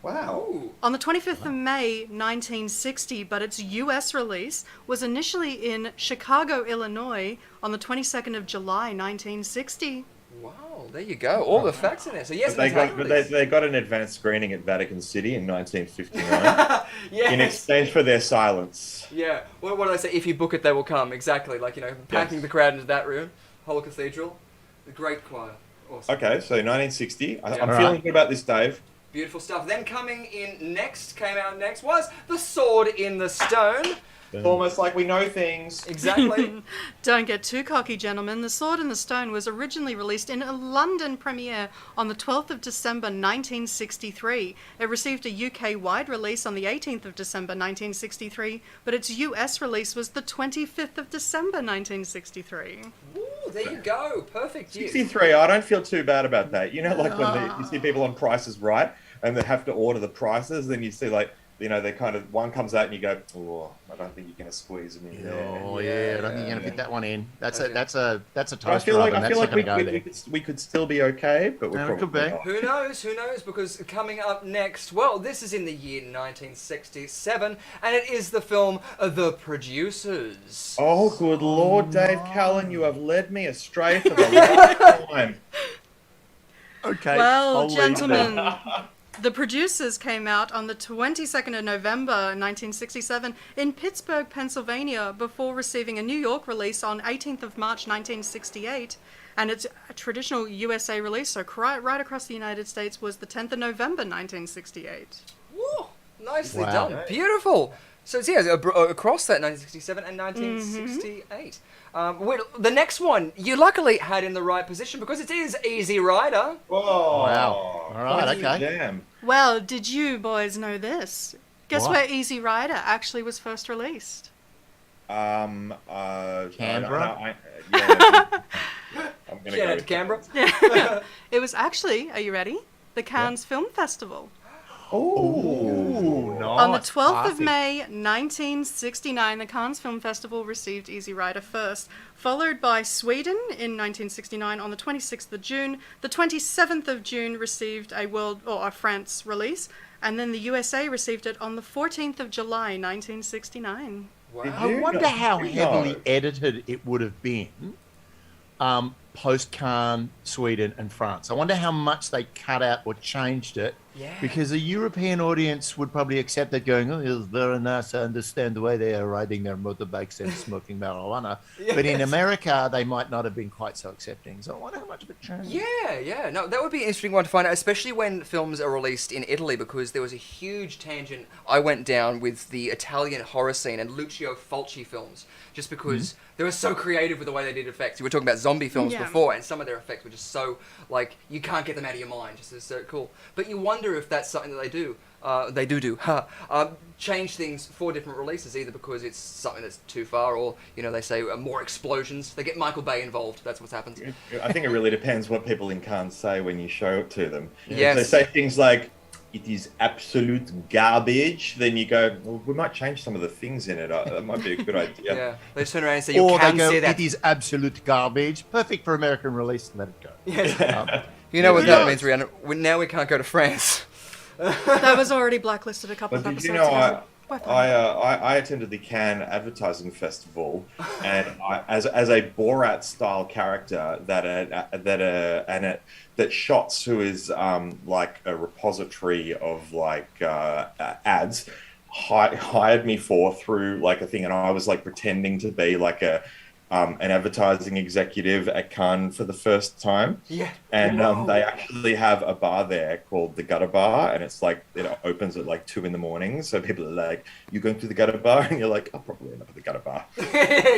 Wow. Ooh. on the 25th of May 1960, but its US release was initially in Chicago, Illinois, on the 22nd of July 1960. Wow, there you go. All the facts in there. So yes, They it's got, they got an advanced screening at Vatican City in 1959 yes. in exchange for their silence. Yeah. What do I say? If you book it, they will come. Exactly. Like, packing the crowd into that room. Whole cathedral. The great choir. Awesome. Okay, so 1960. I'm Alright. feeling good about this, Dave. Beautiful stuff. Then came out next, was The Sword in the Stone. Almost like we know things. Exactly. Don't get too cocky, gentlemen. The Sword in the Stone was originally released in a London premiere on the 12th of December 1963. It received a UK-wide release on the 18th of December 1963, but its US release was the 25th of December 1963. Ooh, there you go. Perfect. 63, I don't feel too bad about that. Like when you see people on Price is Right and they have to order the prices, then you see they kind of, one comes out and you go, oh, I don't think you're going to squeeze them in there. Oh yeah, I don't think you're going to fit that one in. That's a I toaster feel like, oven. I feel That's like not going to go there. we could still be okay, but we're No, it could probably be. not. Who knows? Who knows? Because coming up next, well, this is in the year 1967, and it is the film The Producers. Oh, good Lord, Dave Callan, you have led me astray for the last time. Okay. Well, I'll leave gentlemen, The Producers came out on the 22nd of November 1967 in Pittsburgh, Pennsylvania, before receiving a New York release on 18th of March 1968. And its traditional USA release, so right across the United States, was the 10th of November 1968. Woo, nicely Wow. done. Beautiful. So it's across that 1967 and 1968. The next one you luckily had in the right position because it is Easy Rider. Oh, Wow. All right, that's a okay. Jam. Well, did you boys know this? Guess What? where Easy Rider actually was first released? Canberra? I'm gonna Shout go out to Canberra. It was actually, are you ready? The Cannes Film Festival. Ooh, nice. On the 12th of Classy. May 1969, the Cannes Film Festival received Easy Rider first, followed by Sweden in 1969 on the 26th of June. The 27th of June received a France release, and then the USA received it on the 14th of July 1969. Wow. I wonder how heavily edited it would have been post Cannes, Sweden and France. I wonder how much they cut out or changed it Yeah. Because a European audience would probably accept that, going, "Oh, it's very nice. I understand the way they are riding their motorbikes and smoking marijuana." But in Yes. America, they might not have been quite so accepting. So I wonder how much of it changed. Yeah. No, that would be an interesting one to find out, especially when films are released in Italy, because there was a huge tangent I went down with the Italian horror scene and Lucio Fulci films, just because they were so creative with the way they did effects. We were talking about zombie films before, and some of their effects were just so, like, you can't get them out of your mind. Just it's so cool. But you wonder if that's something that they do. Change things for different releases, either because it's something that's too far, or they say more explosions. They get Michael Bay involved. That's what happens. I think it really depends what people in Cannes say when you show it to them. Yes. If they say things like, "It is absolute garbage," then you go, "Well, we might change some of the things in it. That might be a good idea." Yeah, they just turn around and say, "You Or they can go, see that." "It is absolute garbage. Perfect for American release. Let it go." Yes. You know what that means, Rihanna? Now we can't go to France. That was already blacklisted a couple But of did episodes you know ago. Weapon. I attended the Cannes Advertising Festival, and as a Borat style character that Shots, who is like a repository of like ads, hired me through like a thing, and I was like pretending to be like an advertising executive at Cannes for the first time. Yeah. And they actually have a bar there called the Gutter Bar, and it's like it opens at like 2 a.m. So people are like, "You going to the Gutter Bar?" And you're like, "I'll probably end up at the Gutter Bar."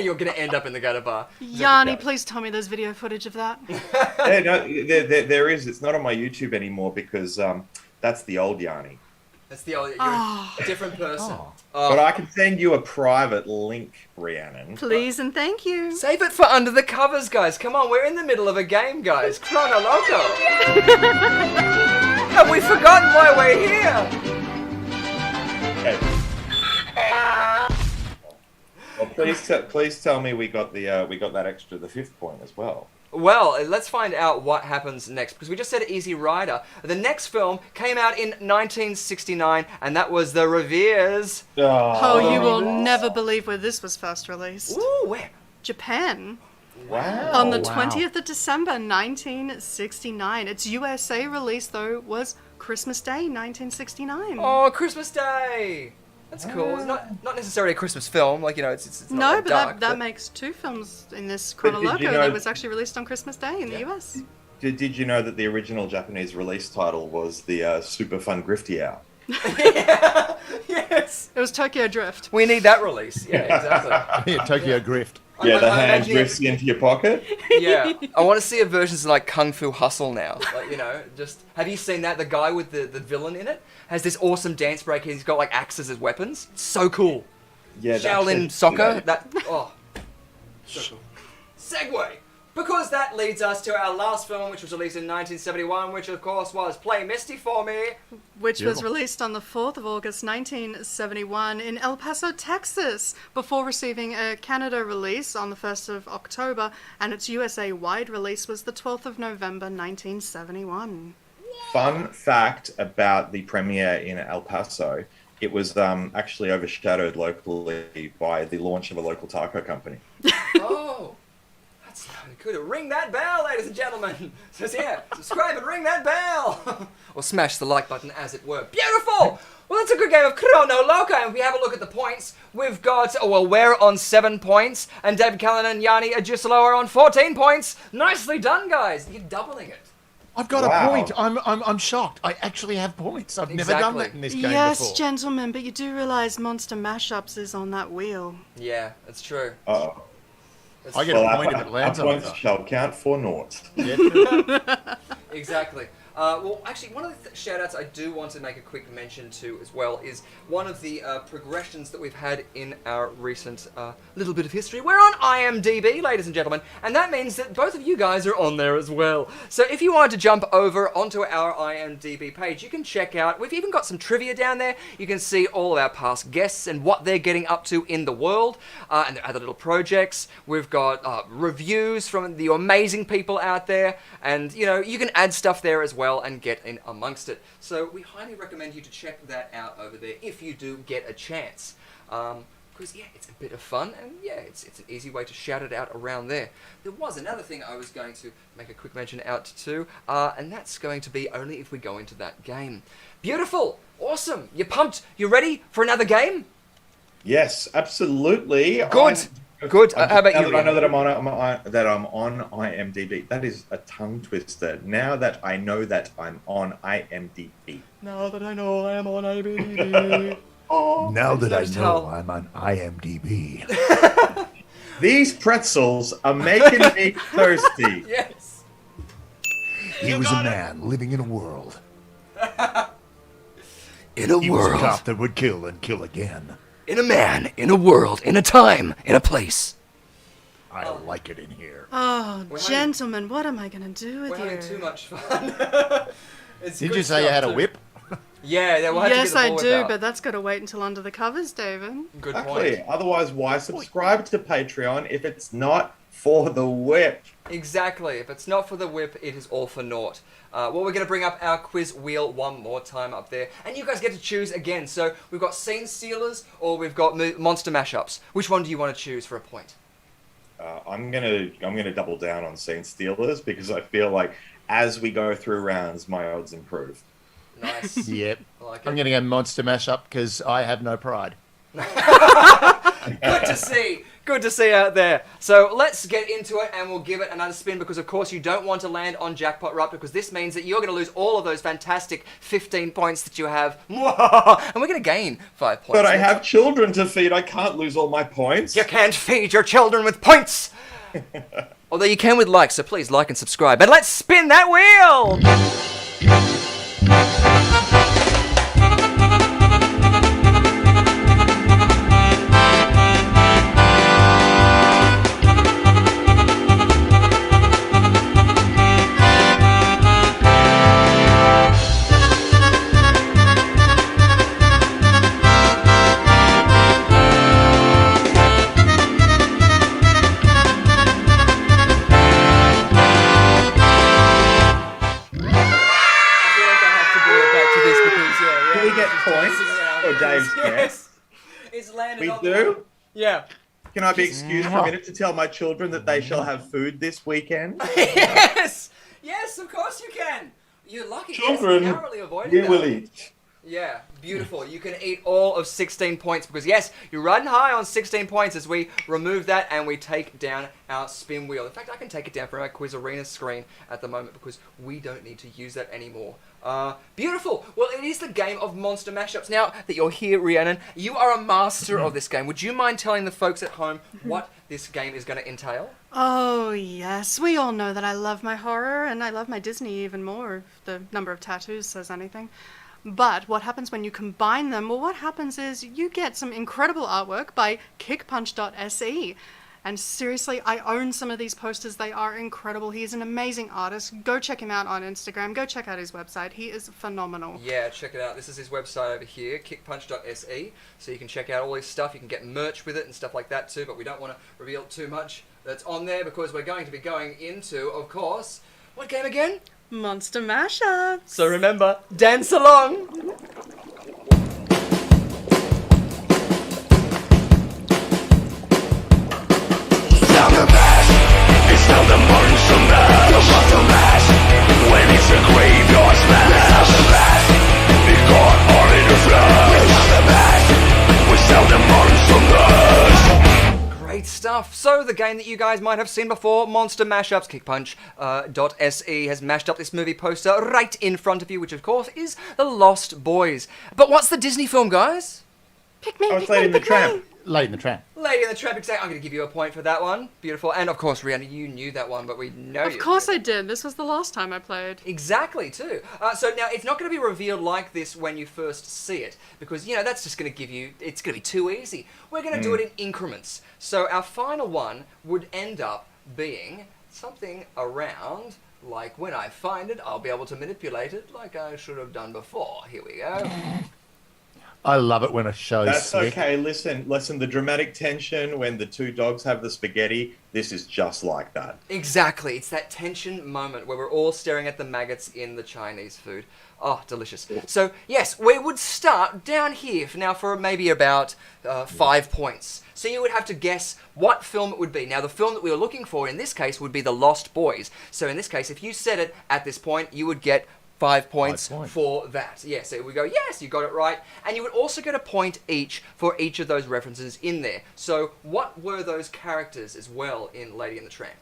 You're gonna end up in the gutter bar. Yanni, please tell me there's video footage of that. Yeah, no, there is. It's not on my YouTube anymore because that's the old Yanni. That's the old. You're a different person. But I can send you a private link, Rhiannon. Please and thank you. Save it for under the covers, guys. Come on, we're in the middle of a game, guys. Chrono Loco. Have we forgotten why we're here? Okay. Well, please tell me we got that extra, the 5th point as well. Well, let's find out what happens next, because we just said Easy Rider. The next film came out in 1969, and that was The Reveres. Oh, you will never believe where this was first released. Ooh, where? Japan. Wow. On the 20th of December, 1969. Its USA release, though, was Christmas Day, 1969. Oh, Christmas Day. That's cool. It's not necessarily a Christmas film, like it's No, not but dark, that makes 2 films in this But did Chrono you Loco know- that was actually released on Christmas Day in the US. Did you know that the original Japanese release title was the Super Fun Grifty Hour? Yeah. Yes. It was Tokyo Drift. We need that release. Yeah, exactly. Yeah, Tokyo Grift. Yeah, the I'm hand imagining drifts into your pocket. Yeah, I want to see a version of like Kung Fu Hustle now. Like, just have you seen that? The guy with the villain in it has this awesome dance break. He's got like axes as weapons. It's so cool. Yeah, Shaolin soccer. So cool. Segue. Because that leads us to our last film, which was released in 1971, which of course was Play Misty for Me. Which was released on the 4th of August 1971 in El Paso, Texas, before receiving a Canada release on the 1st of October, and its USA-wide release was the 12th of November 1971. Fun fact about the premiere in El Paso: it was actually overshadowed locally by the launch of a local taco company. Oh. That's good. Ring that bell, ladies and gentlemen. Says here, subscribe and ring that bell. Or smash the like button, as it were. Beautiful! Well, that's a good game of Chrono Loco, and if we have a look at the points, we've got, we're on 7 points, and David Callan and Yanni Ajusalo are on 14 points. Nicely done, guys. You're doubling it. I've got a point. I'm shocked. I actually have points. I've never done that in this game Yes, before. gentlemen, but you do realise Monster Mashups is on that wheel. Yeah, that's true. Uh-oh. I get a point if it lands our on points it. shall count for naught. Yeah. Exactly. Well, actually, one of the shout-outs I do want to make a quick mention to as well is one of the progressions that we've had in our recent little bit of history. We're on IMDb, ladies and gentlemen, and that means that both of you guys are on there as well. So if you wanted to jump over onto our IMDb page, you can check out, we've even got some trivia down there. You can see all of our past guests and what they're getting up to in the world, and their other little projects. We've got reviews from the amazing people out there, and, you can add stuff there as well and get in amongst it. So we highly recommend you to check that out over there if you do get a chance. Because because, yeah, it's a bit of fun, and, yeah, it's an easy way to shout it out around there. There was another thing I was going to make a quick mention out to, and that's going to be only if we go into that game. Beautiful! Awesome! You're pumped? You ready for another game? Yes, absolutely. Good. Good. How about you? I know that I'm on IMDb. That is a tongue twister. Now that I know that I'm on IMDb. Now that I know I am on IMDb. Now that I Just know how- I'm on IMDb. These pretzels are making me thirsty. Yes. He was a man living in a world. In a He was a cop that would kill and kill again. In a man, in a world, in a time, in a place. I like it in here. Oh, We're gentlemen, what am I going to do with We're you? having too much fun. It's Did good you say you stuff had a too. whip? Yeah, yeah, we'll have Yes, to get the I ball do, whip out. but that's got to wait until under the covers, David. Good Exactly. point. Otherwise, why subscribe to Patreon if it's not for the whip? Exactly. If it's not for the whip, it is all for naught. Well, we're going to bring up our quiz wheel one more time up there, and you guys get to choose again. So we've got scene stealers, or we've got monster mashups. Which one do you want to choose for a point? I'm gonna double down on scene stealers because I feel like as we go through rounds, my odds improve. Nice. Yep. I like I'm it. going to go monster mashup because I have no pride. Good to see. Good to see out there. So let's get into it, and we'll give it another spin because, of course, you don't want to land on Jackpot Right, because this means that you're going to lose all of those fantastic 15 points that you have. And we're going to gain 5 points. But I have children to feed. I can't lose all my points. You can't feed your children with points! Although you can with likes, so please like and subscribe. And let's spin that wheel! I feel like I have to bring it back to this because, yeah. Do we get it's points dancing around. for Dave's Yes. It's landed We on do? Yeah. Can I be excused for a minute to tell my children that they shall have food this weekend? Yes! Yes, of course you can! You're lucky. Children, yes, narrowly avoided we that. will eat. Yeah, beautiful. You can eat all of 16 points because, yes, you're riding high on 16 points as we remove that and we take down our spin wheel. In fact, I can take it down from our Quiz Arena screen at the moment because we don't need to use that anymore. Beautiful. Well, it is the game of monster mashups. Now that you're here, Rhiannon, you are a master of this game. Would you mind telling the folks at home what this game is going to entail? Oh, yes. We all know that I love my horror, and I love my Disney even more, if the number of tattoos says anything. But what happens when you combine them? Well, what happens is you get some incredible artwork by kickpunch.se. And seriously, I own some of these posters. They are incredible. He's an amazing artist. Go check him out on Instagram. Go check out his website. He is phenomenal. Yeah, check it out. This is his website over here, kickpunch.se. So you can check out all his stuff. You can get merch with it and stuff like that too, but we don't want to reveal too much that's on there because we're going to be going into, of course, what game again? Monster Mashups. So remember, dance along! Sound the mash, it's now the monster mash. The monster mash, when it's a graveyard smash. Sound the mash, it got all in a flash. Sound the mash, we sound the monster mash. Great stuff. So the game that you guys might have seen before, Monster Mashups, kickpunch.se has mashed up this movie poster right in front of you, which of course is The Lost Boys. But what's the Disney film, guys? Pick me, I was pick Lady me, in the pick me. Tramp. Late in the tramp. Lady in the Tramp, exactly. I'm going to give you a point for that one. Beautiful. And of course, Rihanna, you knew that one, but we know you Of course did. I did. This was the last time I played. Exactly, too. So now, it's not going to be revealed like this when you first see it, because, you know, that's just going to give you, it's going to be too easy. We're going to do it in increments. So our final one would end up being something around, like when I find it, I'll be able to manipulate it like I should have done before. Here we go. I love it when a show's That's slick. okay. Listen. The dramatic tension when the two dogs have the spaghetti. This is just like that. Exactly. It's that tension moment where we're all staring at the maggots in the Chinese food. Oh, delicious. So, yes, we would start down here for maybe about 5 points. So you would have to guess what film it would be. Now, the film that we were looking for in this case would be The Lost Boys. So in this case, if you said it at this point, you would get 5 points for that. Yeah, so we go, yes, you got it right. And you would also get a point each for each of those references in there. So what were those characters as well in Lady and the Tramp?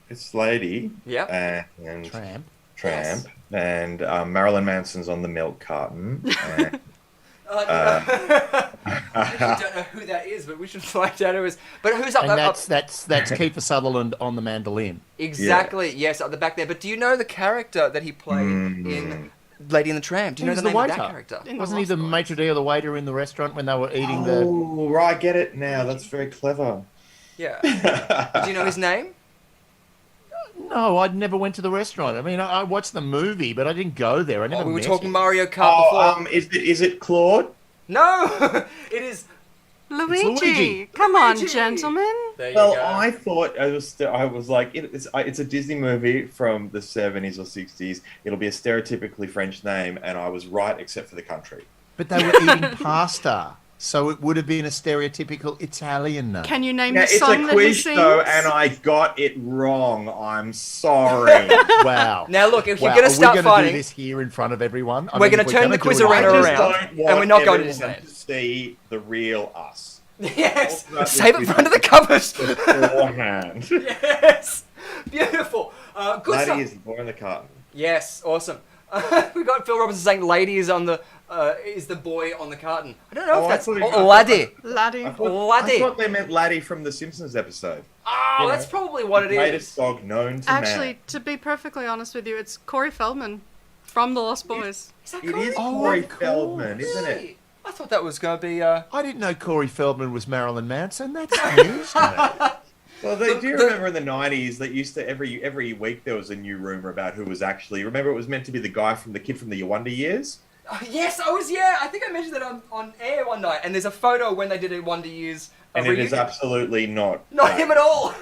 It's Lady. Yeah. And Tramp. Tramp. And Marilyn Manson's on the milk carton. And, I don't know who that is, but we should find out who is. But who's up? And that's Kiefer Sutherland on the mandolin. Exactly. Yes, at the back there. But do you know the character that he played in Lady and the Tramp? Do you know the name of that character? Wasn't he the maitre d' or the waiter in the restaurant when they were eating the... Oh, right, I get it now. That's very clever. Yeah. Do you know his name? No, I never went to the restaurant. I mean, I watched the movie, but I didn't go there. I never We were met talking him. Mario Kart before. Is it Claude? No, it is. Luigi. Luigi. Come on, Luigi. gentlemen. There you Well, go. I thought I was like, it's a Disney movie from the 70s or 60s. It'll be a stereotypically French name, and I was right, except for the country. But they were eating pasta, so it would have been a stereotypical Italian name. Can you name Now, the it's song a that he quiz sings? though, and I got it wrong. I'm sorry. Wow. Now look, if you're Wow. going to start Are we going to fighting, do this here in front of everyone? We're gonna turn the quiz arena I just around, don't and want we're not going to everyone Disneyland. see the real us. Yes, Talk about save this it for under the covers. beforehand. Yes, beautiful. Good stuff. Lady is the boy in the carton. Yes, awesome. We got Phil Robinson saying "lady" is on the is the boy on the carton. I don't know Oh, if I that's thought he- or laddie. Laddie. I Laddie. thought they meant Laddie from the Simpsons episode. Oh, that's probably what it Greatest is. dog known to Actually, man. to be perfectly honest with you, it's Corey Feldman from The Lost Boys. Is that It is Corey? Corey of course. Feldman, isn't it? Really? I thought that was going to be. I didn't know Corey Feldman was Marilyn Manson. That's news to me. Well, do you remember in the 90s that used to every week there was a new rumor about who was actually... Remember it was meant to be the guy from the kid from the Your Wonder Years? Yes, I think I mentioned that on air one night, and there's a photo when they did a Wonder Years And it is absolutely not... not him at all.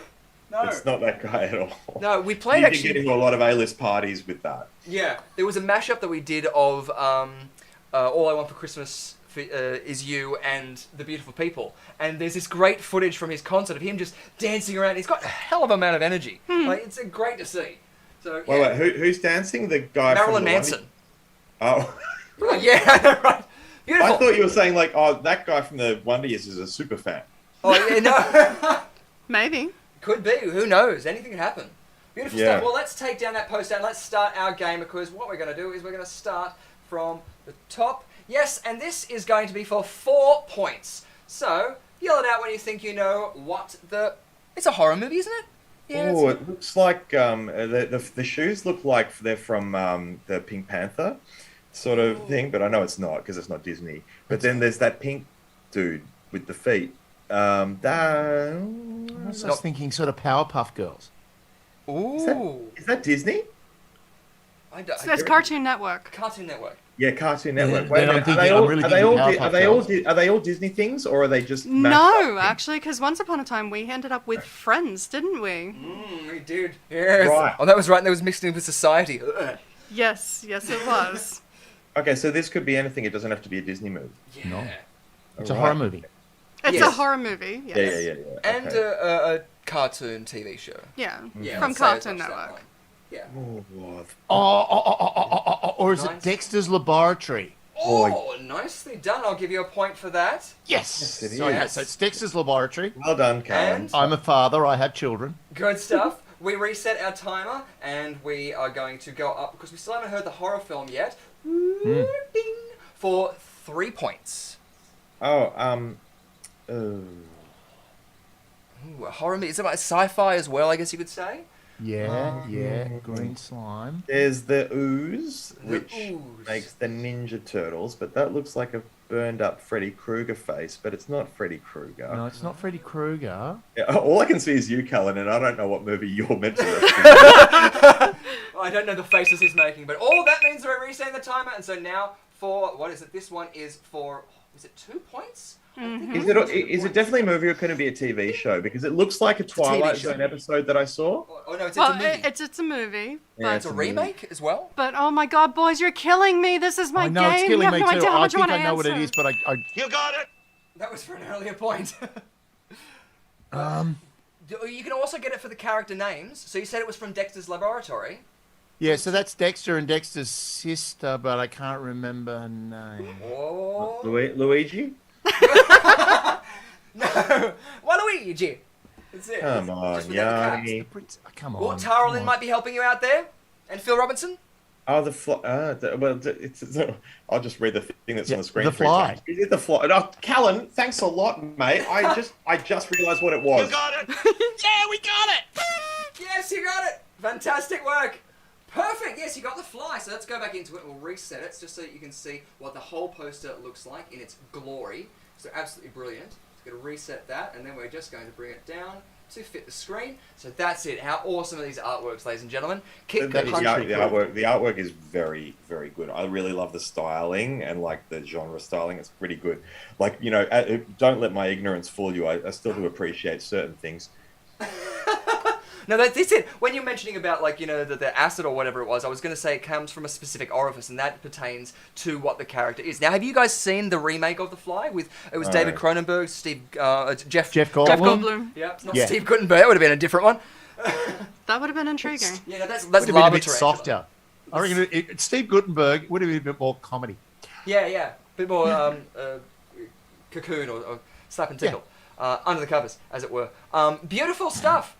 No, It's not that guy at all. no, we You played did get actually. into a lot of A-list parties with that. Yeah, there was a mashup that we did of All I Want for Christmas Is You and The Beautiful People, and there's this great footage from his concert of him just dancing around. He's got a hell of an amount of energy. Like, it's great to see. So yeah. Wait, who's dancing? The guy Marilyn from the Manson. Oh, Oh, yeah, right. Beautiful. I thought you were saying like, oh, that guy from the Wonder Years is a super fan. Oh yeah, no. Maybe. Could be. Who knows? Anything can happen. Beautiful Yeah. stuff. Well, let's take down that poster and let's start our game, because what we're going to do is we're going to start from the top. Yes, and this is going to be for 4 points. So, yell it out when you think you know what the... It's a horror movie, isn't it? Yeah, Oh, it looks like the shoes look like they're from the Pink Panther sort of thing, but I know it's not because it's not Disney. But then there's that pink dude with the feet. I was just thinking sort of Powerpuff Girls. Ooh. Is that Disney? I don't, So that's Cartoon Network. Cartoon Network. Yeah, Cartoon Network. Then Wait a I'm minute. thinking- I'm really thinking Powerpuff Are they all Disney things, or are they just mashed No, up? actually, because once upon a time we ended up with Friends, didn't we? We did. Yes. Right. Oh, that was right. That was mixed in with Society. Ugh. Yes, yes, it was. Okay, so this could be anything. It doesn't have to be a Disney movie. Yeah. No. It's a Alright. horror movie. It's Yes. a horror movie. Yes. Yeah. And okay. a cartoon TV show. Yeah. Yeah, From let's say it's Cartoon up to that Network. point. Yeah. Or is it Nice. Dexter's Laboratory? Oh, nicely done. I'll give you a point for that. Yes. Yes, it So, yeah, is. so it's Dexter's Laboratory. Well done, Callum. And- I'm a father. I have children. Good stuff. We reset our timer, and we are going to go up, because we still haven't heard the horror film yet, Ding, for 3 points. Oh, Ooh, a horror movie. Is it like sci-fi as well, I guess you could say? Yeah, green slime. there's the ooze, which ooze. makes the Ninja Turtles, but that looks like a burned up Freddy Krueger face, but it's not Freddy Krueger. No, it's not Freddy Krueger. Yeah, all I can see is you, Callan, and I don't know what movie you're meant to reference. I don't know the faces he's making, but all that means we're resetting the timer, and so now for, what is it? This one is for, is it 2 points? Is it definitely a movie or can it be a TV show? Because it looks like a Twilight show. Zone episode that I saw. Oh no, it's Well, a movie. it's a movie. Yeah, It's a remake as well. But oh my God, boys, you're killing me. This is my I know game. it's You killing have me no too. idea how I much you think want I to know what it answer. is, but I You got it. That was for an earlier point. You can also get it for the character names. So you said it was from Dexter's Laboratory. yeah. So that's Dexter and Dexter's sister, but I can't remember her name. Oh. Luigi? No. Waluigi. That's it. Come Just on, without the Yanni. Prince, come caps. Well, on. Tarlin come might on. be helping you out there. And Phil Robinson. Oh, I'll just read the thing that's on the screen. The three Fly. times. Is it the fly? Oh, Callan, thanks a lot, mate. I just realised what it was. You got it. Yeah, we got it. Yes, you got it. Fantastic work. Perfect. Yes, you got the fly. So let's go back into it. We'll reset it just so that you can see what the whole poster looks like in its glory. So absolutely brilliant. Just going to reset that, and then we're just going to bring it down to fit the screen. So that's it. How awesome are these artworks, ladies and gentlemen? Keep The punching. artwork is very, very good. I really love the styling and like the genre styling. It's pretty good. Like, you know, don't let my ignorance fool you. I still do appreciate certain things. No, that's it. When you're mentioning about, like, you know, the acid or whatever it was, I was going to say it comes from a specific orifice, and that pertains to what the character is. Now, have you guys seen the remake of The Fly? It was David Cronenberg, Jeff Goldblum. Yeah, it's not Yeah. Steve Guttenberg. That would have been a different one. That would have been intriguing. Yeah, no, that's Would have been a lava bit tarantula. softer. I reckon Steve Guttenberg would have been a bit more comedy. Yeah, a bit more cocoon or slap and tickle. Under the covers, as it were. Beautiful stuff.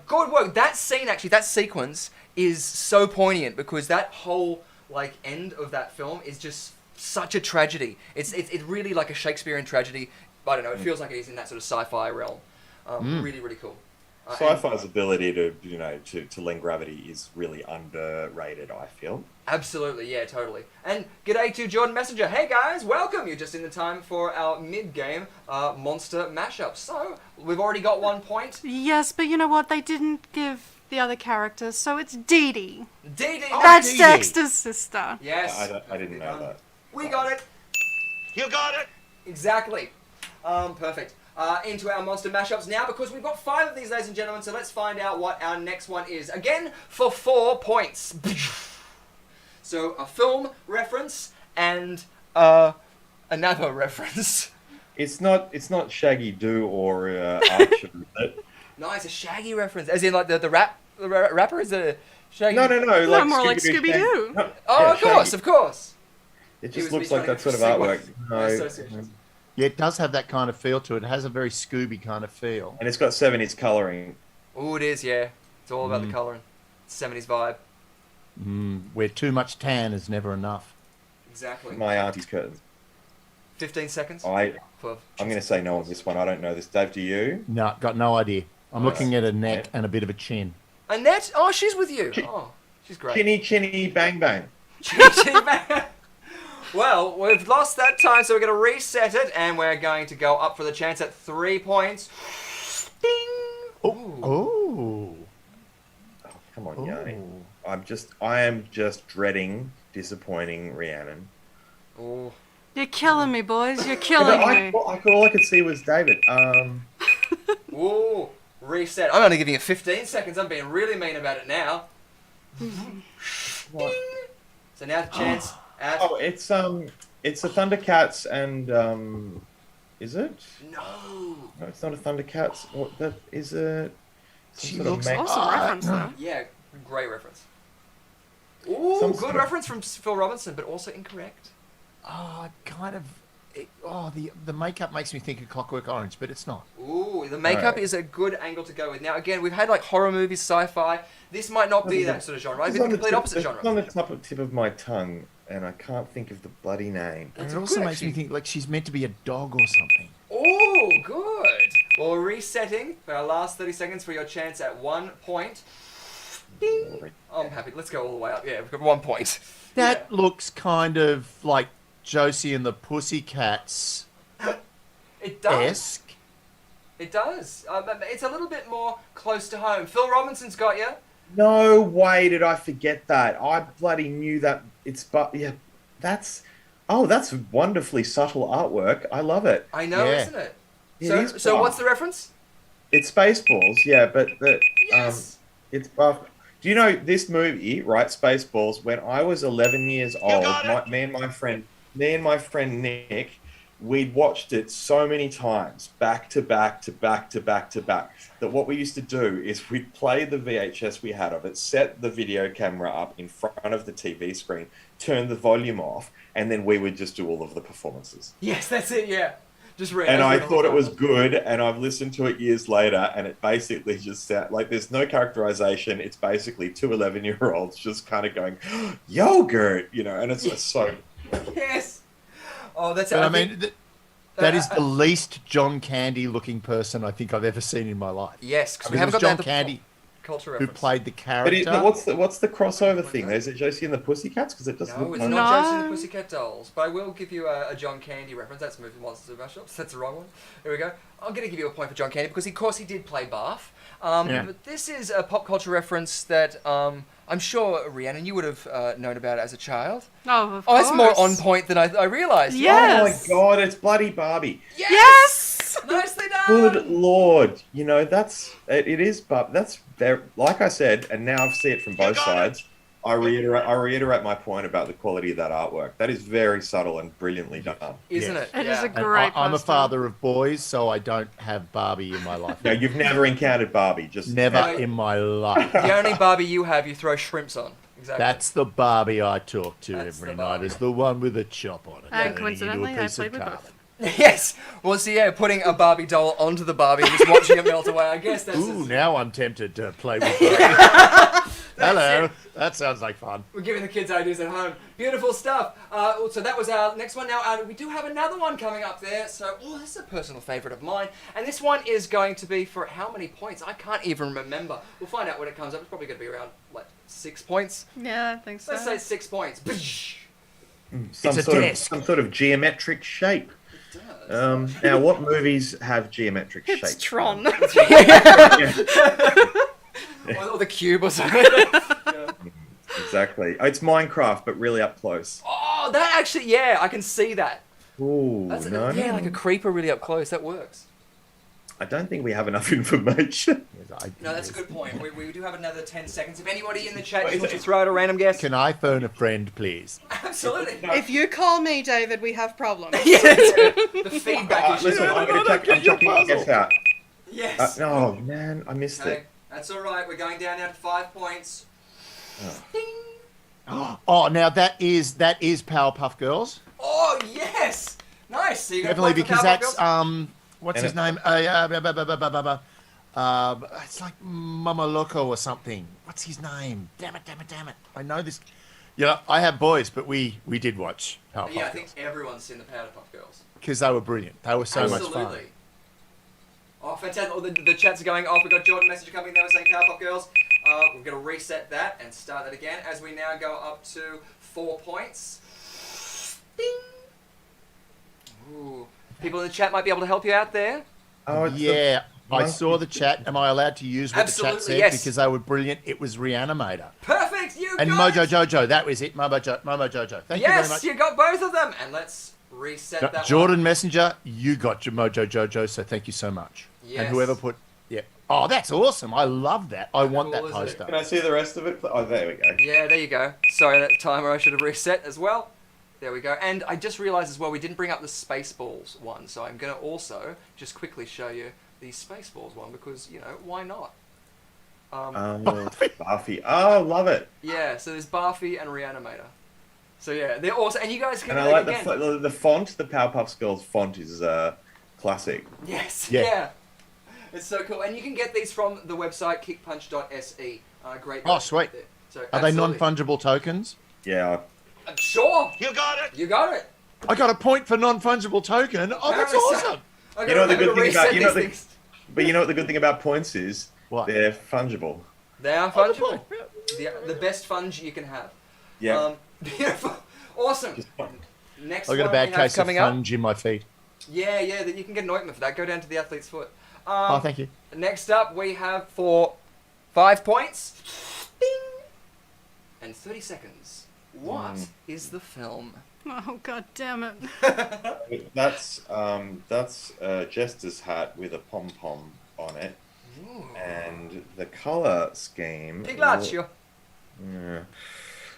Good work. That scene, actually, that sequence is so poignant because that whole like end of that film is just such a tragedy. It's really like a Shakespearean tragedy. I don't know. It feels like it is in that sort of sci-fi realm. Really, really cool. Sci-fi's ability to lend gravity is really underrated, I feel. Absolutely, yeah, totally. And g'day to Jordan Messenger. Hey guys, welcome. You're just in the time for our mid-game monster mashup. So we've already got 1 point. Yes, but you know what? They didn't give the other characters, so it's Dee Dee. Dee Dee. That's Dee Dee. Dexter's sister. Yes. I didn't know that. We got it. You got it. Exactly. Perfect. Into our monster mashups now because we've got 5 of these, ladies and gentlemen. So let's find out what our next one is. Again, for 4 points. So a film reference and another reference. It's not Shaggy Doo or Archer, is it? No, it's a Shaggy reference. As in, like, the rapper is a Shaggy... No. No, Like more like Scooby-Doo. Scooby-Doo. No, Oh, yeah, of course, Shaggy. of course. It He just was looks like trying that to sort of segue. artwork. Association. Yeah, it does have that kind of feel to it. It has a very Scooby kind of feel. And it's got 70s colouring. Oh, it is, yeah. It's all about the colouring. 70s vibe. Where too much tan is never enough. Exactly. My auntie's curtains. 15 seconds. I'm For... going to say no on this one. I don't know this. Dave, do you? No, got no idea. I'm looking at a neck Yeah. and a bit of a chin. Annette? Oh, she's with you. Oh, she's great. Chinny, bang, bang. Well, we've lost that time, so we're going to reset it, and we're going to go up for the chance at 3 points. Ding! Oh. Come on, Yanni. I am just dreading disappointing Rhiannon. Oh. You're killing me, boys. You're But killing me. all I could see was David. Ooh. Reset. I'm only giving you 15 seconds. I'm being really mean about it now. What? So now the chance at... Oh, it's the Thundercats and is it? No. No, it's not a Thundercats. What that is it? She Some sort of looks mech- Awesome reference, though. Yeah, great reference. Ooh, Some good sort of- reference from Phil Robinson, but also incorrect. Kind of. The makeup makes me think of Clockwork Orange, but it's not. Ooh, the makeup Right. is a good angle to go with. Now, again, we've had like horror movies, sci-fi. This might not be that sort of genre. It's the complete opposite genre. It's on the tip of my tongue, and I can't think of the bloody name. And It's it also good, makes me actually. think like she's meant to be a dog or something. Oh, good. Well, we're resetting for our last 30 seconds for your chance at 1 point. Ding. Oh, I'm happy. Let's go all the way up. Yeah, we've got 1 point. That looks kind of like Josie and the Pussycats It does. esque. It does. It's a little bit more close to home. Phil Robinson's got you. No way did I forget that. I bloody knew that. That's Oh, that's wonderfully subtle artwork. I love it. I know, Yeah. isn't it? It So, is so buff. what's the reference? It's Spaceballs, yeah, but Yes. it's buff. Do you know this movie, right? Spaceballs. When I was 11 years old, me and my friend Nick, we'd watched it so many times, back to back to back to back to back, that what we used to do is we'd play the VHS we had of it, set the video camera up in front of the TV screen, turn the volume off, and then we would just do all of the performances. Yes, that's it. Yeah. Just read. And I thought it was good, and I've listened to it years later, and it basically just sounds like there's no characterization. It's basically two 11-year-olds just kind of going, yogurt, and it's just so. Yes. Oh, that's. But I mean, that is the least John Candy looking person I think I've ever seen in my life. Yes, because I we mean, it haven't was got John that Candy culture who reference. played the character. But what's the crossover thing? Is it Josie and the Pussycats? Because it doesn't No, look it's like not No. Josie and the Pussycat Dolls. But I will give you a John Candy reference. That's Movie Monsters Mashups. That's the wrong one. Here we go. I'm going to give you a point for John Candy because, of course, he did play Barf. Yeah. But this is a pop culture reference that I'm sure, Rhiannon, you would have known about it as a child. Oh, of Oh, course. that's more on point than I realised. Yes. Oh my god, it's bloody Barbie. Yes! Nicely done! Good lord. It is, but that's very, like I said, and now I see it from both sides. I reiterate my point about the quality of that artwork. That is very subtle and brilliantly done. Isn't Yes. it? It is a And great I'm a poster. father of boys, so I don't have Barbie in my life. No, you've never encountered Barbie. Just Never No. in my life. The only Barbie you have, you throw shrimps on. Exactly. That's the Barbie I talk to That's every the night. Barbie. Is the one with a chop on it. And turning into a coincidentally, I piece of played with carbon. both. Yes. Well, so yeah, putting a Barbie doll onto the Barbie and just watching it melt away. I guess that's. Ooh, now I'm tempted to play with Barbie. Hello. That sounds like fun. We're giving the kids ideas at home. Beautiful stuff. So that was our next one. Now we do have another one coming up there. So, this is a personal favourite of mine, and this one is going to be for how many points? I can't even remember. We'll find out when it comes up. It's probably going to be around 6 points. Yeah, I think so. Let's say 6 points. some a sort of disc. some sort of geometric shape. It does. Now, what movies have geometric It's shapes? Tron. Or the cube or something. Exactly. It's Minecraft, but really up close. Oh, that actually, yeah, I can see that. Ooh, That's no. yeah, like a creeper really up close. That works. I don't think we have enough information. No, that's a good point. We do have another 10 seconds. If anybody in the chat Wait, just wants is to throw out a random guess. Can I phone a friend, please? Absolutely. If you call me, David, we have problems. Yes. The feedback issue. Listen, I'm chucking a guess out. Yes. Oh, man, I missed Okay, it. that's all right. We're going down now to 5 points. Ding. Oh, now that is Powerpuff Girls. Oh yes. Nice. So you got Definitely, a point for because Powerpuff that's Girls? what's And his name? It's like Mama Loco or something. What's his name? Damn it! I know this. Yeah, I have boys, but we did watch Powerpuff Yeah, I Girls think everyone's seen the Powerpuff Girls. because they were brilliant. They were so much fun. Absolutely. Oh, fantastic. Oh, the chats are going off. We've got Jordan message coming there saying Powerpuff Girls. We're going to reset that and start that again as we now go up to 4 points. Ding! Ooh. People in the chat might be able to help you out there. Oh, it's Yeah, I Monkey. saw the chat. Am I allowed to use what the Absolutely, chat said? yes. Because they were brilliant. It was Reanimator. Perfect! You And got Mojo it! Jojo. That was it. Mojo Jojo. Thank you very Yes, much. you got both of them. And let's reset that Jordan one. Messenger, you got your Mojo Jojo, so thank you so much. Yes. And whoever put, yeah. Oh, that's awesome. I love that. I want that cool, isn't it? poster. Can I see the rest of it? Oh, there we go. Yeah, there you go. Sorry, that timer I should have reset as well. There we go. And I just realised as well we didn't bring up the Spaceballs one, so I'm going to also just quickly show you the Spaceballs one because, why not? Buffy. Oh, love it. Yeah, so there's Barfy and Reanimator. So yeah, they're awesome. And you guys can And I like again. the font. The Powerpuff Girls font is classic. Yes, Yeah. yeah. It's so cool. And you can get these from the website kickpunch.se. Great. Oh, website sweet. there. So, Are they absolutely. non-fungible tokens? Yeah. Sure. You got it! You got it. I got a point for non-fungible token. Oh, that's Apparently so. awesome. I You know what the gotta good thing reset about these things. But you know what the good thing about points is? What? They're fungible. They are fungible. The best funge you can have. Yeah. Beautiful. Awesome. Just fun. Next I got a one bad we have case of coming up. funge in my feet. Yeah, that you can get an ointment for that. Go down to the athlete's foot. Oh, thank you. Next up, we have for 5 points. Bing! And 30 seconds. What is the film? Oh, god damn it. That's Jester's hat with a pom-pom on it. Ooh. And the color scheme... Piglaccio. Yeah.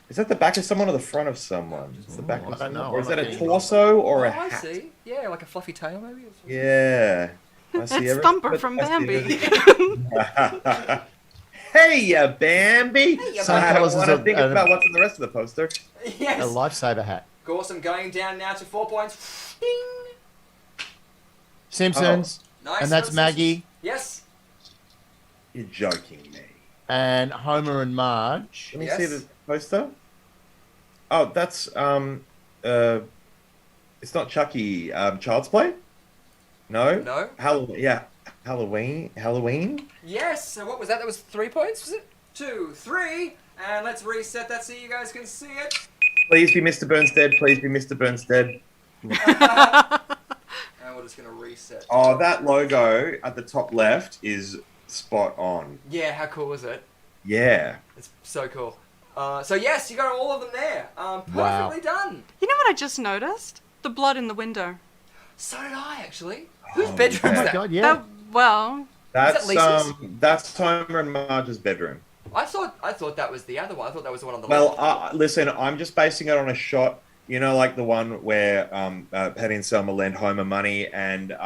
Is that the back of someone or the front of someone? It's the back I of don't someone. know. Or is I'm that not a getting torso or Oh, a I hat? see. Yeah, like a fluffy tail, maybe. Yeah. I see It's everything. Thumper from Bambi. Hey, ya Bambi! ya So I Bambi. don't want to Colours think as a- about what's in the rest of the poster. A Yes. lifesaver hat. Of course, I'm going down now to 4 points. Ding. Simpsons. Nice. And that's Simpsons. Maggie. Yes. You're joking me. And Homer and Marge. Let me Yes. see the poster. Oh, that's it's not Chucky. Child's Play. No. No. Halloween. Yes. So what was that? That was 3 points, was it? 2, 3. And let's reset that so you guys can see it. Please be Mr. Burnstead. Please be Mr. Burnstead. And we're just going to reset. Oh, that logo at the top left is spot on. Yeah, how cool was it? Yeah. It's so cool. So yes, you got all of them there. Perfectly Wow. done. You know what I just noticed? The blood in the window. So did I, actually. Whose Oh, bedroom's Oh my that? god, yeah. That, well, That's Lisa's? that's Homer and Marge's bedroom. I thought that was the other one. I thought that was the one on the Well, left. listen, I'm just basing it on a shot. You know, like the one where Patty and Selma lend Homer money, and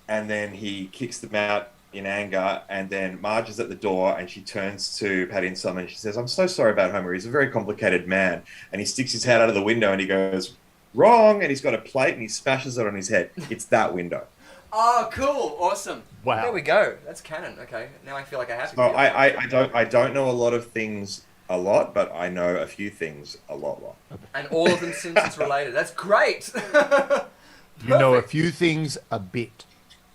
then he kicks them out in anger, and then Marge is at the door, and she turns to Patty and Selma, and she says, "I'm so sorry about Homer. He's a very complicated man." And he sticks his head out of the window, and he goes, "Wrong!" And he's got a plate, and he smashes it on his head. It's that window. Oh, cool. Awesome. Wow. There we go. That's canon. Okay. Now I feel like I have to. So be I don't know a lot of things a lot, but I know a few things a lot. And all of them Simpsons related. That's great. You know a Perfect. few things a bit.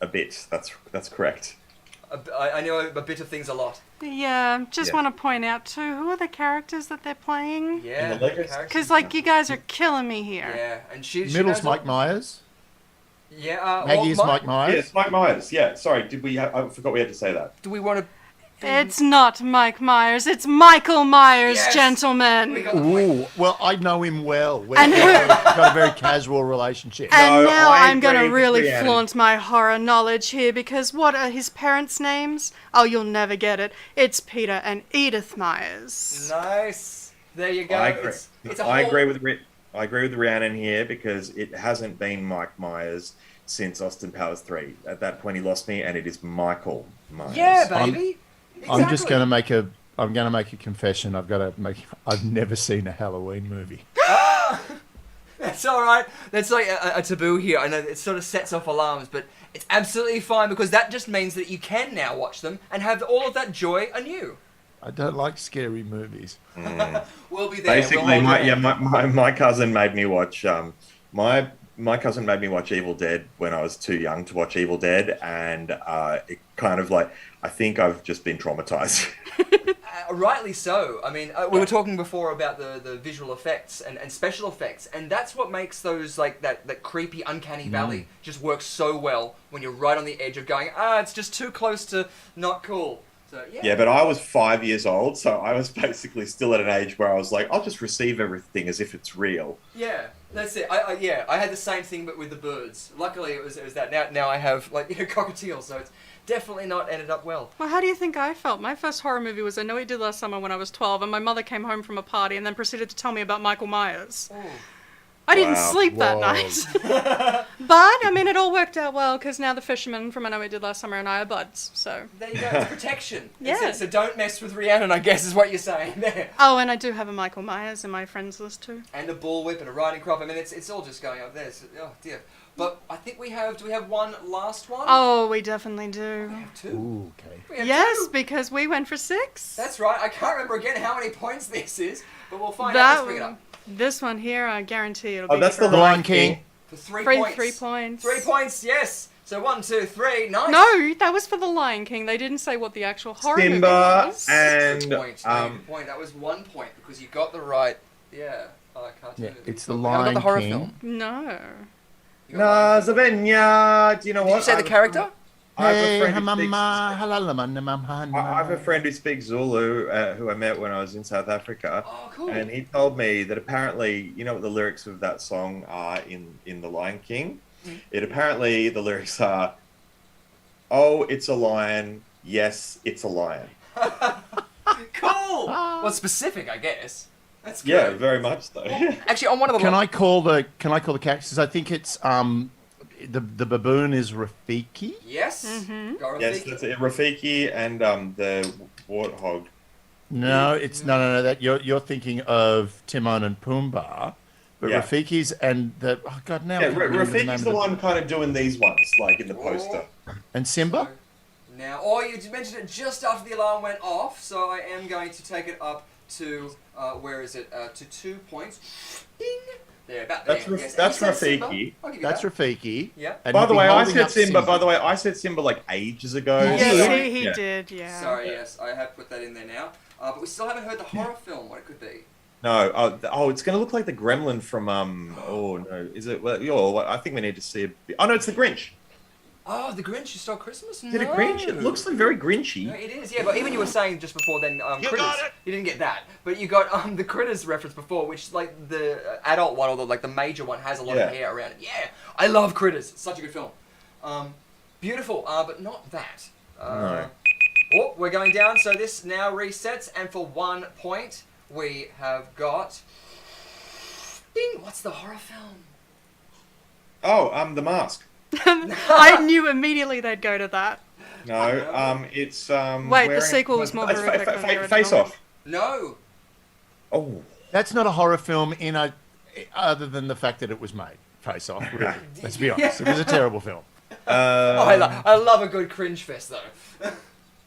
A bit. That's correct. I know a bit of things a lot. yeah, just Yeah. want to point out too, who are the characters that they're playing? Yeah. And the Lego- characters. Because, like, you guys are killing me here. Yeah, and she Middle's knows Mike all- Myers. Yeah. Maggie's well, Mike Myers. Yes, Mike Myers. Yeah, sorry. Did we? I forgot we had to say that. Do we want to? It's not Mike Myers, it's Michael Myers, Yes! gentlemen. We got the point. Ooh, well, I know him well. We've And who- got a very casual relationship. And No, now I I'm going to agree with really Rhiannon. flaunt my horror knowledge here, because what are his parents' names? Oh, you'll never get it. It's Peter and Edith Myers. Nice. There you go. I agree. It's a I whole- agree with Rhiannon here because it hasn't been Mike Myers since Austin Powers 3. At that point, he lost me, and it is Michael Myers. Yeah, baby. I'm just Exactly. going to make a confession. I've never seen a Halloween movie. That's all right. That's like a taboo here. I know it sort of sets off alarms, but it's absolutely fine because that just means that you can now watch them and have all of that joy anew. I don't like scary movies. We'll be there. Basically, We'll hold your hand. my cousin made me watch my cousin made me watch Evil Dead when I was too young to watch Evil Dead, and it kind of like I think I've just been traumatized. Rightly so. I mean, we were talking before about the visual effects and special effects, and that's what makes those, like, that creepy, uncanny valley just work so well when you're right on the edge of going, it's just too close to not cool. So, yeah. Yeah, but I was 5 years old, so I was basically still at an age where I was like, I'll just receive everything as if it's real. Yeah, that's it. I had the same thing, but with the birds. Luckily, it was that. Now I have, like, cockatiels, so it's definitely not ended up well. Well, how do you think I felt? My first horror movie was I Know What You Did Last Summer when I was 12, and my mother came home from a party and then proceeded to tell me about Michael Myers. Ooh. I didn't Wow. sleep that Whoa. night. But, I mean, it all worked out well, because now the fisherman from I Know What You Did Last Summer and I are buds, so... There you go. It's protection. That's Yeah. it. So don't mess with Rhiannon, I guess, is what you're saying there. Oh, and I do have a Michael Myers in my friends list, too. And a bullwhip and a riding crop. I mean, it's all just going up there. So, oh, dear. But I think we have... Do we have one last one? Oh, we definitely do. We have two. Ooh, okay. We have Yes, two. because we went for 6. That's right. I can't remember again how many points this is, but we'll find out. Let's bring it up. This one here, I guarantee it'll be Oh, that's the correct. Lion King. For 3 For points. 3 points. 3 points, yes. So 1, 2, 3. Nice. No, that was for the Lion King. They didn't say what the actual horror Simba movie was. and Point. Point. That was 1 point because you got the right. Yeah. Cartoon. Yeah, it's the You haven't got Lion the horror King. film. No. You got Lion King. Nazavenya. Do you know Did what? you say the character? I have a Hey, friend who speaks- mama, halala, I have a friend who speaks Zulu who I met when I was in South Africa. Oh, cool. And he told me that apparently, you know what the lyrics of that song are in The Lion King? It apparently, the lyrics are, "Oh, it's a lion. Yes, it's a lion." Cool. Well, specific, I guess. That's good. Yeah, very much so. Actually, on one of the Can I call the characters? I think it's the baboon is Rafiki. Yes. Go Yes, Rafiki. that's it. Rafiki and the warthog. No, it's no. That you're thinking of Timon and Pumbaa, but Yeah. Rafiki's and the God now. I Yeah, can't remember the name Rafiki's of the one kind of doing these ones, like in the poster. And Simba. Now, you mentioned it just after the alarm went off, so I am going to take it up to where is it? To 2 points. Ding. There, about there. That's And you said Simba. Rafiki. I'll give you That's that. Rafiki. Yeah. And By he'd the be way, I holding said up Simba. By the way, I said Simba like ages ago. Yeah, Yes, he Yeah. did, yeah. Sorry, yes, I have put that in there now. But we still haven't heard the horror film, what it could be. No, it's going to look like the Gremlin from Oh no, is it? Well, I think we need to see a bit. Oh no, it's the Grinch. Oh, The Grinch Who Stole Christmas? Is it a Grinch? It looks like very Grinchy. No, it is, yeah, but even you were saying just before then, You Critters. got it. You didn't get that. But you got the Critters reference before, which, like, the adult one, or the major one, has a lot of Yeah. hair around it. Yeah, I love Critters. It's such a good film. Beautiful, but not that. No. Oh, we're going down, so this now resets, and for 1 point, we have got... Ding! What's the horror film? Oh, The Mask. I knew immediately they'd go to that. No, it's Wait, the sequel was more it's horrific than the original. Face Off. No. Oh, That's not a horror film other than the fact that it was made. Face Off, really. Let's be honest. It was a terrible film. I love a good cringe fest, though.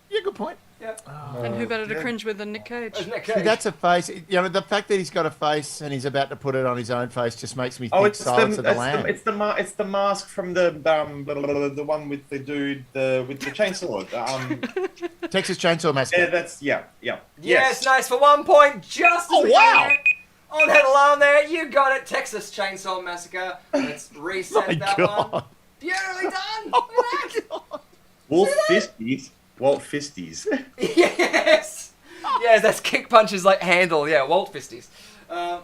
Yeah, good point. Yeah. And who better to cringe with than Nick Cage? Isn't that See, Cage? that's a face. You know, the fact that he's got a face and he's about to put it on his own face just makes me think oh, it's Silence of the Lambs. it's the mask from the one with the dude with the chainsaw. Texas Chainsaw Massacre. Yeah, that's yeah. Yes, nice for 1 point. Just as Oh, we wow. got it. On that alarm there, you got it. Texas Chainsaw Massacre. Let's reset My that God. one. Beautifully done. Look at that. Walt Fisties. Yes. Yes, that's Kick Punch's like handle. Yeah, Walt Fisties.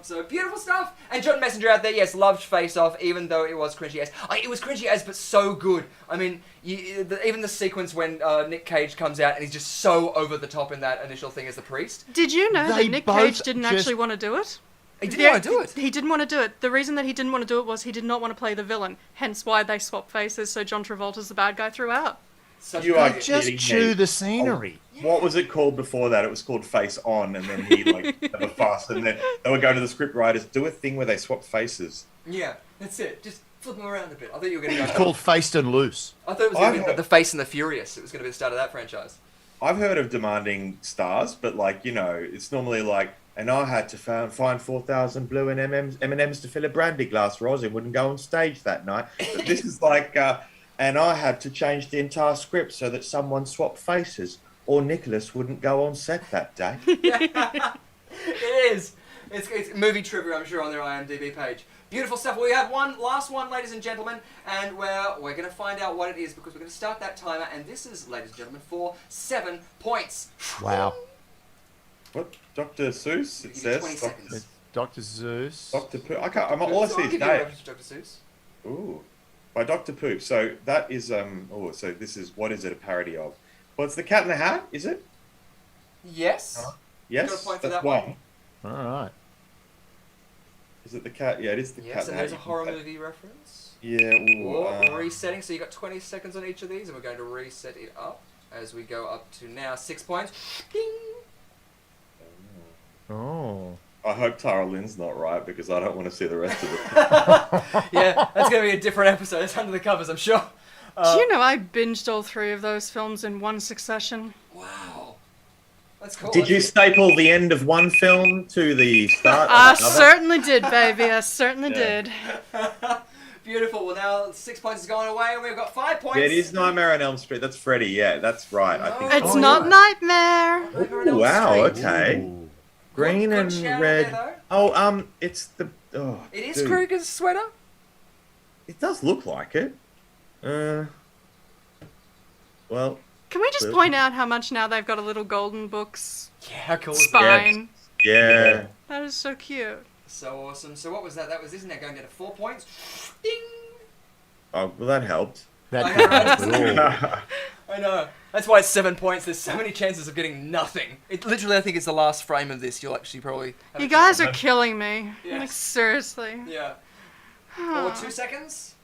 So beautiful stuff. And John Messenger out there, yes, loved Face Off, even though it was cringy as. It was cringy as, but so good. I mean, even the sequence when Nick Cage comes out and he's just so over the top in that initial thing as the priest. Did you know They that Nick both Cage didn't just- actually want to do it? He didn't want to do it. He didn't want to do it. The reason that he didn't want to do it was he did not want to play the villain. Hence why they swapped faces, so John Travolta's the bad guy throughout. Such You a are good- Just kidding chew me. the scenery. What was it called before that? It was called Face On, and then he like have a fuss, and then they would go to the script writers, do a thing where they swap faces. Yeah, that's it. Just flip them around a bit. I thought you were going to go. It's called Faced and Loose. I thought it was going to be the Face and the Furious. It was going to be the start of that franchise. I've heard of demanding stars, but like it's normally like, and I had to find 4,000 blue and M&Ms to fill a brandy glass. Rosie wouldn't go on stage that night. But this is like, and I had to change the entire script so that someone swapped faces, or Nicholas wouldn't go on set that day. It is. It's movie trivia, I'm sure, on their IMDb page. Beautiful stuff. We have one last one, ladies and gentlemen, and we're going to find out what it is because we're going to start that timer, and this is, ladies and gentlemen, for 7 points. Wow. What? Dr. Seuss? Give It you says. 20 seconds. Dr. Zeus. Dr. Poop. I can't. All I So see I'll is give you a Dave. reference to Dr. Seuss. Ooh, by Dr. Poop. So that is so this is what is it a parody of? Well, it's the Cat in the Hat, is it? Yes. Yes, Got a point for that's that one. All right. Is it the cat? Yeah, it is the Yes, Cat in and the there's Hat. a horror movie reference. Yeah. Ooh, We're resetting, so you got 20 seconds on each of these, and we're going to reset it up as we go up to now 6 points. Ding! Oh. I hope Tara Lynn's not right because I don't want to see the rest of it. Yeah, that's going to be a different episode. It's under the covers, I'm sure. Do you know I binged all 3 of those films in one succession? Wow. That's cool. Did you staple the end of one film to the start I of another? certainly did, baby. I certainly did. Beautiful. Well, now 6 points is going away, and we've got 5 points. Yeah, it is Nightmare on Elm Street. That's Freddy. Yeah, that's right. I think. It's Oh, not yeah. Nightmare. Nightmare on Ooh, Elm wow. Street. Okay. Ooh. Green Good and shout red. there, Oh, it's the. Oh, It is dude. Kruger's sweater? It does look like it. Well, Can we just point out how much now they've got a little golden books Yeah, how cool is that? spine? yeah. That is so cute. So awesome. So what was that? That was, isn't that going down to 4 points? Ding! Oh, well, that helped. That I know, right? Ooh. I know. That's why it's 7 points. There's so many chances of getting nothing. It literally, I think it's the last frame of this. You'll actually probably. Have You a guys chance. are killing me. Yes. Like, seriously. Yeah. Or 2 seconds.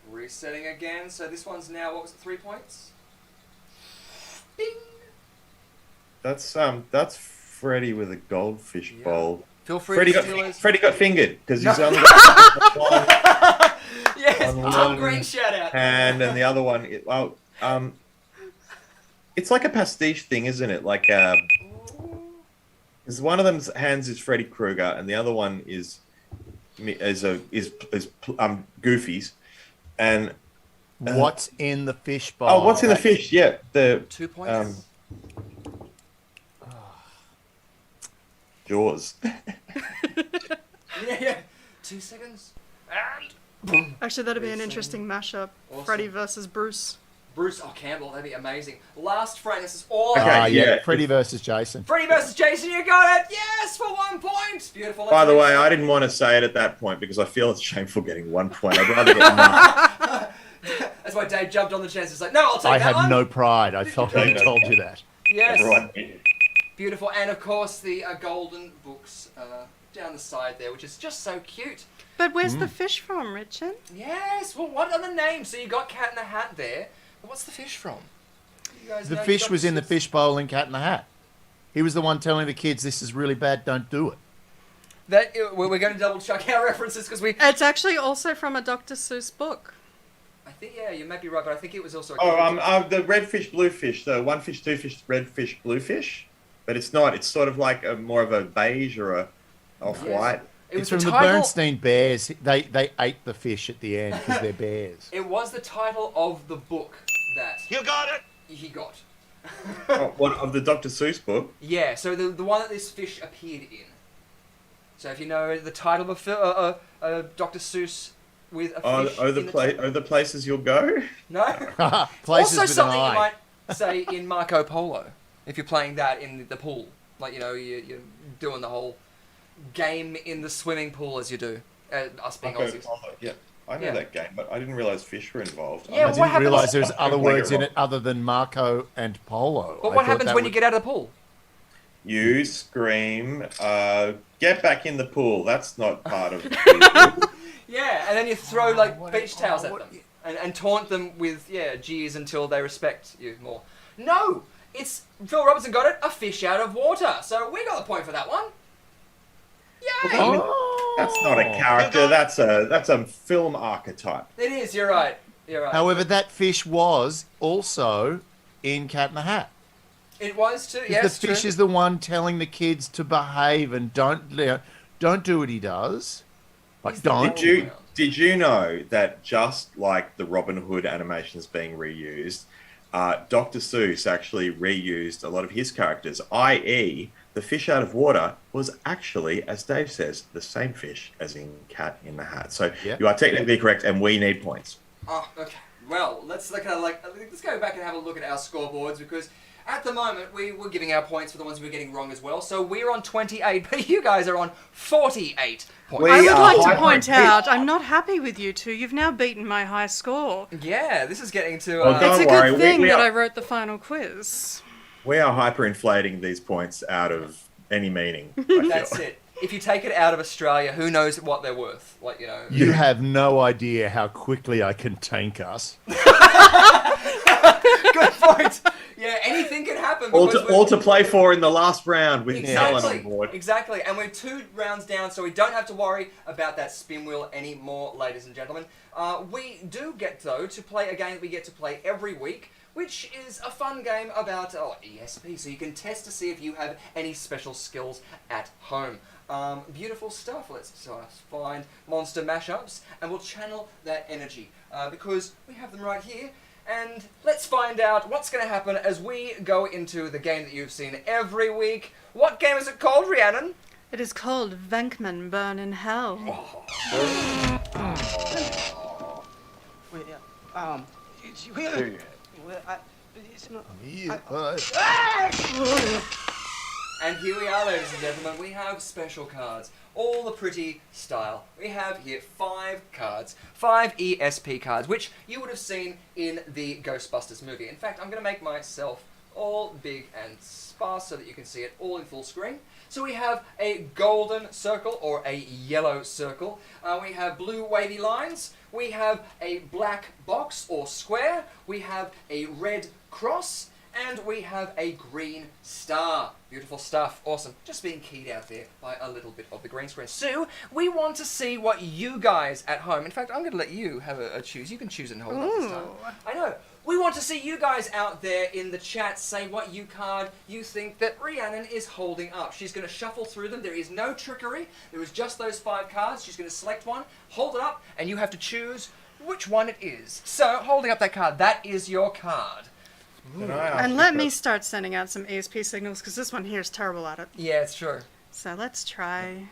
Resetting again. So this one's now, what was it, 3 points? Bing! That's Freddy with a goldfish Yeah. bowl. Feel free Freddy to got, steal his... Freddy got fingered because he's only got one Yes! on Tom one Green shout out! hand, and the other one. It's like a pastiche thing, isn't it? Like, because one of them's hands is Freddy Krueger, and the other one is Goofy's, and What's in the fish bowl? oh, what's in the fish? Yeah, the 2 points. Jaws. Yeah. 2 seconds. And... Actually, that'd be an Awesome. interesting mashup. Awesome. Freddy versus Bruce. Bruce, oh, Campbell, that'd be amazing. Last frame, this is all Okay, Ah, yeah. yeah. Freddy versus Jason. Freddy versus Jason, you got it! Yes, for 1 point! Beautiful. By the way, I didn't want to say it at that point because I feel it's shameful getting 1 point. I'd rather get none. That's why Dave jumped on the chance. He's like, no, I'll take I that had one. no pride. I told you that. Yes. Everyone. Beautiful. And of course, the golden books down the side there, which is just so cute. But where's the fish from, Richard? Yes, well, what are the names? So you got Cat in the Hat there. But what's the fish from? You guys The know you fish got was in the fish. fish bowl in Cat in the Hat. He was the one telling the kids, "This is really bad. Don't do it." We're going to double check our references because we... It's actually also from a Dr. Seuss book. I think, yeah, you might be right, but I think it was also... The red fish, blue fish. The 1 fish, 2 fish, red fish, blue fish. But it's not. It's sort of like more of a beige or a off-white. It It's was from the title... Bernstein Bears. They ate the fish at the end because they're bears. It was the title of the book that You got it! he got. One of the Dr. Seuss book. Yeah, so the one that this fish appeared in. So if you know the title of Dr. Seuss with a fish in the title. The places you'll go. No? Places Also with something an you eye. might say in Marco Polo, if you're playing that in the pool. Like, you know, you're doing the whole game in the swimming pool as you do. Us being Aussies. Yeah, I know Yeah. that game, but I didn't realise fish were involved. Yeah, I what didn't happens- realise there was other Play it words in wrong. it other than Marco and Polo. But I what thought happens that when was- you get out of the pool? You scream, get back in the pool. That's not part of Yeah, and then you throw like what- beach towels oh, at what- them and taunt them with jeers until they respect you more. No, it's Phil Robertson got it. A fish out of water. So we got the point for that one. Yay! Oh. That's not a character. That's a film archetype. It is. You're right. You're right. However, that fish was also in Cat in the Hat. It was too. Yes, the fish true. is the one telling the kids to behave and don't do what he does. Like, He's the don't. Did you know that just like the Robin Hood animations being reused, Dr. Seuss actually reused a lot of his characters, i.e. the fish out of water was actually, as Dave says, the same fish as in Cat in the Hat. So Yeah. you are technically correct, and we need points. Oh, okay. Well, let's go back and have a look at our scoreboards because at the moment we were giving our points for the ones we were getting wrong as well. So we're on 28, but you guys are on 48 points. I would like to hyper- point out, I'm not happy with you two. You've now beaten my high score. Yeah, this is getting to. Well, It's a Don't worry, good thing we that are- I wrote the final quiz. We are hyperinflating these points out of any meaning. I feel. That's it. If you take it out of Australia, who knows what they're worth? Like, you know. You have no idea how quickly I can tank us. Good point. Yeah, anything can happen. All because to, we're- all to play for in the last round with Helen Exactly. on board. Exactly. And we're 2 rounds down, so we don't have to worry about that spin wheel anymore, ladies and gentlemen. We do get, though, to play a game that we get to play every week, which is a fun game about ESP, so you can test to see if you have any special skills at home. Beautiful stuff. Let's find monster mashups, and we'll channel that energy, because we have them right here. And let's find out what's going to happen as we go into the game that you've seen every week. What game is it called, Rhiannon? It is called Venkman Burn in Hell. Well, it's not. Yeah, And here we are, ladies and gentlemen. We have special cards. All the pretty style. We have here 5 cards. 5 ESP cards, which you would have seen in the Ghostbusters movie. In fact, I'm going to make myself all big and sparse so that you can see it all in full screen. So we have a golden circle or a yellow circle. We have blue wavy lines. We have a black box or square. We have a red cross. And we have a green star. Beautiful stuff. Awesome. Just being keyed out there by a little bit of the green screen. So, we want to see what you guys at home... In fact, I'm going to let you have a choose. You can choose and hold up this time. I know. We want to see you guys out there in the chat say what you card you think that Rhiannon is holding up. She's going to shuffle through them. There is no trickery. There is just those 5 cards. She's going to select one, hold it up, and you have to choose which one it is. So, holding up that card, that is your card. And let me start sending out some ESP signals, because this one here is terrible at it. Yeah, it's true. So let's try.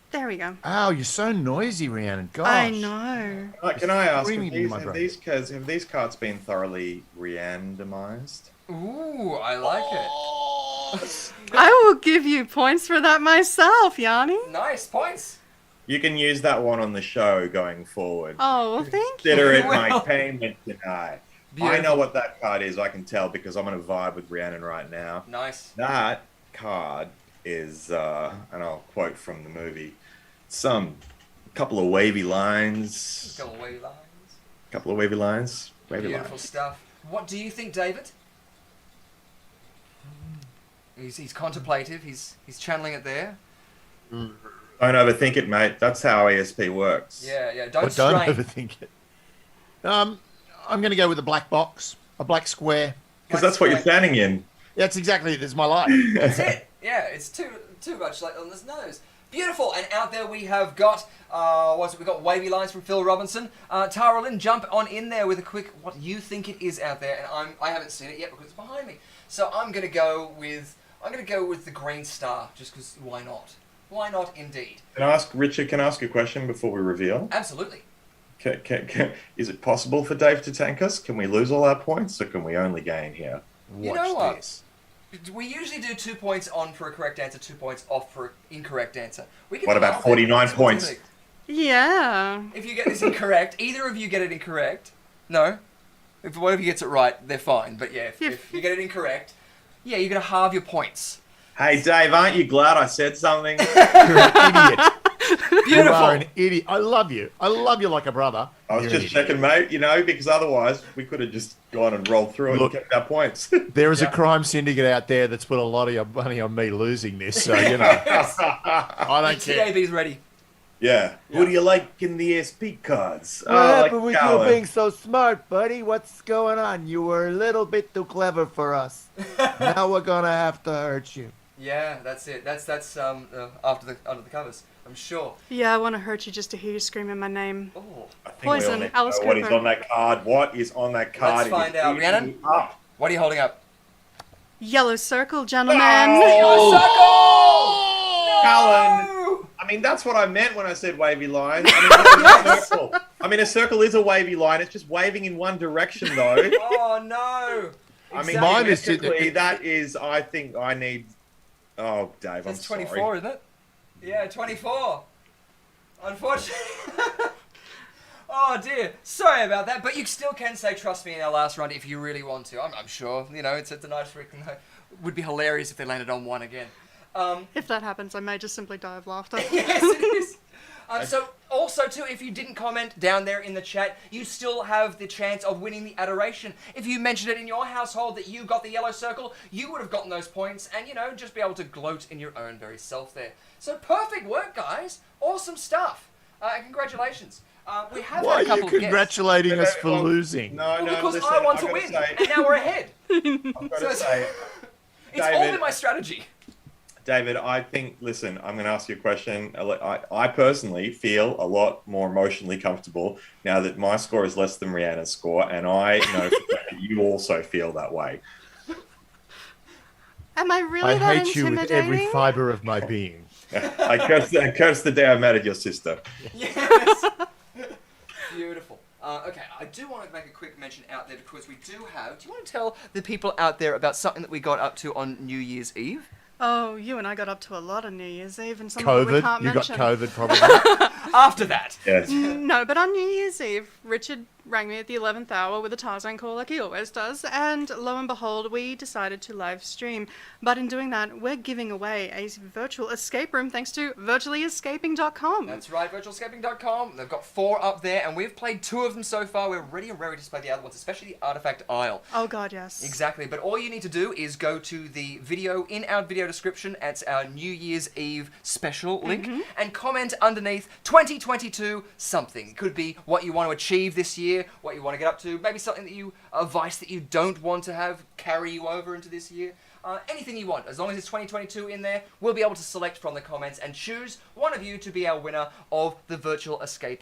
There we go. Oh, you're so noisy, Rhiannon. Gosh. I know. Can I ask, Screaming into my have these cards been thoroughly randomized? Ooh, I like it. I will give you points for that myself, Yanni. Nice points. You can use that one on the show going forward. Oh, well, thank you. Consider it Well. my payment tonight. I Beautiful. know what that card is. I can tell because I'm going to vibe with Rhiannon right now. Nice. That card is, and I'll quote from the movie, some couple of wavy lines. Couple of wavy lines. Couple of wavy lines. Wavy Beautiful lines. stuff. What do you think, David? He's contemplative. He's channeling it there. Don't overthink it, mate. That's how ESP works. Yeah. But Don't don't strain. overthink it. I'm going to go with a black box, a black square. Because that's what you're standing in. That's exactly it. That's my life. That's it. Yeah, it's too much like on his nose. Beautiful. And out there we have got we got wavy lines from Phil Robinson. Tara Lynn, jump on in there with a quick what you think it is out there, and I haven't seen it yet because it's behind me. So I'm gonna go with the green star just because why not? Why not indeed? Richard, can I ask a question before we reveal? Absolutely. Is it possible for Dave to tank us? Can we lose all our points or can we only gain here? You Watch know what? this. We usually do 2 points on for a correct answer, 2 points off for an incorrect answer. We can What about half it. 49 That's points? specific. Yeah. If you get this incorrect, either of you get it incorrect. No. If one of you gets it right, they're fine. But yeah, if you get it incorrect, yeah, you're going to halve your points. Hey, Dave, aren't you glad I said something? You're an idiot. You Beautiful. are an idiot. I love you. I love you like a brother. I was You're just an idiot. checking, mate, because otherwise we could have just gone and rolled through it Look. and kept our points. There is a crime syndicate out there that's put a lot of your money on me losing this, so, you know. I don't care. TAB's ready. Yeah. Who do you like in the ESP cards? What like happened with you Callan. being so smart, buddy? What's going on? You were a little bit too clever for us. Now we're gonna have to hurt you. Yeah, that's it. That's under the covers, I'm sure. Yeah, I want to hurt you just to hear you screaming my name. Oh, I think we all Poison, need to Alice know what is Cooper. on that card. What is on that card? Let's It find is out. eating Rhiannon? me up. what are you holding up? Yellow circle, gentlemen. Oh! Callan. I mean, that's what I meant when I said wavy line. A circle. I mean, a circle is a wavy line. It's just waving in one direction, though. Oh no! I mean, Mine is geometrically, that is. I think I need. Oh, Dave, I'm That's 24, sorry. isn't it? Yeah, 24. Unfortunately. Oh dear, sorry about that, but you still can say trust me in our last round if you really want to. I'm sure, it's a nice trick. It would be hilarious if they landed on 1 again. If that happens, I may just simply die of laughter. Yes, it is. So, also, too, if you didn't comment down there in the chat, you still have the chance of winning the adoration. If you mentioned it in your household that you got the yellow circle, you would have gotten those points and, just be able to gloat in your own very self there. So, perfect work, guys. Awesome stuff. And congratulations. We have Why had a are you couple of guests. congratulating us for Well, losing? No, Well, because listen, I want I've to gotta win, say- and now we're ahead. I've got to say, It's all David- in my strategy. David, I think, listen, I'm going to ask you a question. I personally feel a lot more emotionally comfortable now that my score is less than Rhiannon's score, and I know that you also feel that way. Am I really I that hate you with intimidating? every fiber of my being. I curse the day I married your sister. Yes. Beautiful. Okay, I do want to make a quick mention out there because we do have... Do you want to tell the people out there about something that we got up to on New Year's Eve? Oh, you and I got up to a lot on New Year's Eve and something that we can't COVID. You got mention. COVID, probably. After that. Yes. No, but on New Year's Eve, Richard rang me at the 11th hour with a Tarzan call like he always does, and lo and behold, we decided to live stream. But in doing that, we're giving away a virtual escape room thanks to virtuallyescaping.com. That's right, virtualescaping.com. They've got 4 up there, and we've played 2 of them so far. We're ready and raring to play the other ones, especially the Artifact Isle. Oh god, yes. Exactly, but all you need to do is go to the video in our video description. It's our New Year's Eve special link, and comment underneath 2022 something. It could be what you want to achieve this year, what you want to get up to, maybe something that you, a vice that you don't want to have carry you over into this year. Anything you want, as long as it's 2022 in there, we'll be able to select from the comments and choose one of you to be our winner of the virtual escape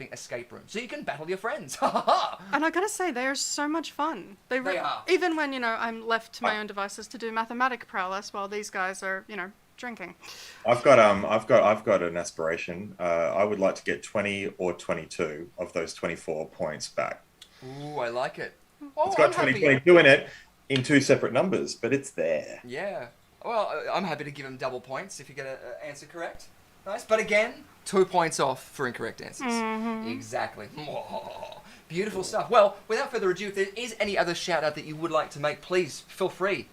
room. So you can battle your friends. Ha ha ha! And I gotta say, they are so much fun. They are. Even when, you know, I'm left to my own devices to do mathematic prowess while these guys are, you know, drinking. I've got an aspiration. I would like to get 20 or 22 of those 24 points back. Ooh, I like it. Well, It's got I'm happy. 2022 in it in 2 separate numbers, but it's there. Yeah. Well, I'm happy to give him double points if you get an answer correct. Nice. But again, 2 points off for incorrect answers. Exactly. Beautiful stuff. Well, without further ado, if there is any other shout out that you would like to make, please feel free.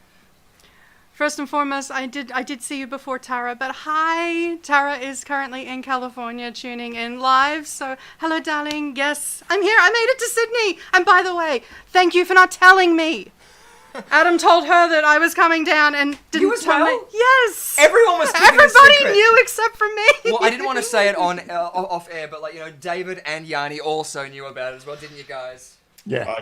First and foremost, I did see you before, Tara, but hi! Tara is currently in California tuning in live, so hello, darling. Yes, I'm here. I made it to Sydney. And by the way, thank you for not telling me. Adam told her that I was coming down and didn't You as tell well? me. Yes! Everyone was keeping it Everybody secret. knew except for me. Well, I didn't want to say it on off air, but like, you know, David and Yanni also knew about it as well, didn't you guys? Yeah,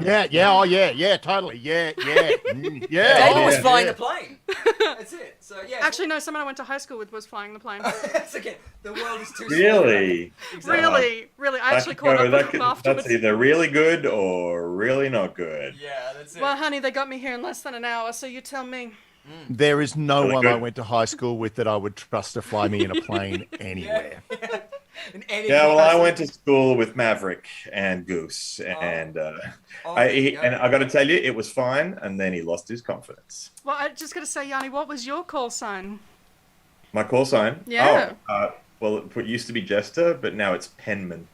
totally. Yeah. David Oh, was yeah. flying the plane. That's it. So yeah. Actually, no, someone I went to high school with was flying the plane. That's again. The world is too small. Really? Really. I actually caught up with them afterwards. That's either really good or really not good. Yeah, that's it. Well, honey, they got me here in less than an hour, so you tell me. There is no Really one good. I went to high school with that I would trust to fly me in a plane anywhere. In any Yeah, well, I capacity. went to school with Maverick and Goose, and there you go. and I got to tell you, it was fine. And then he lost his confidence. Well, I just got to say, Yanni, what was your call sign? My call sign? Yeah. Well, it used to be Jester, but now it's Penman.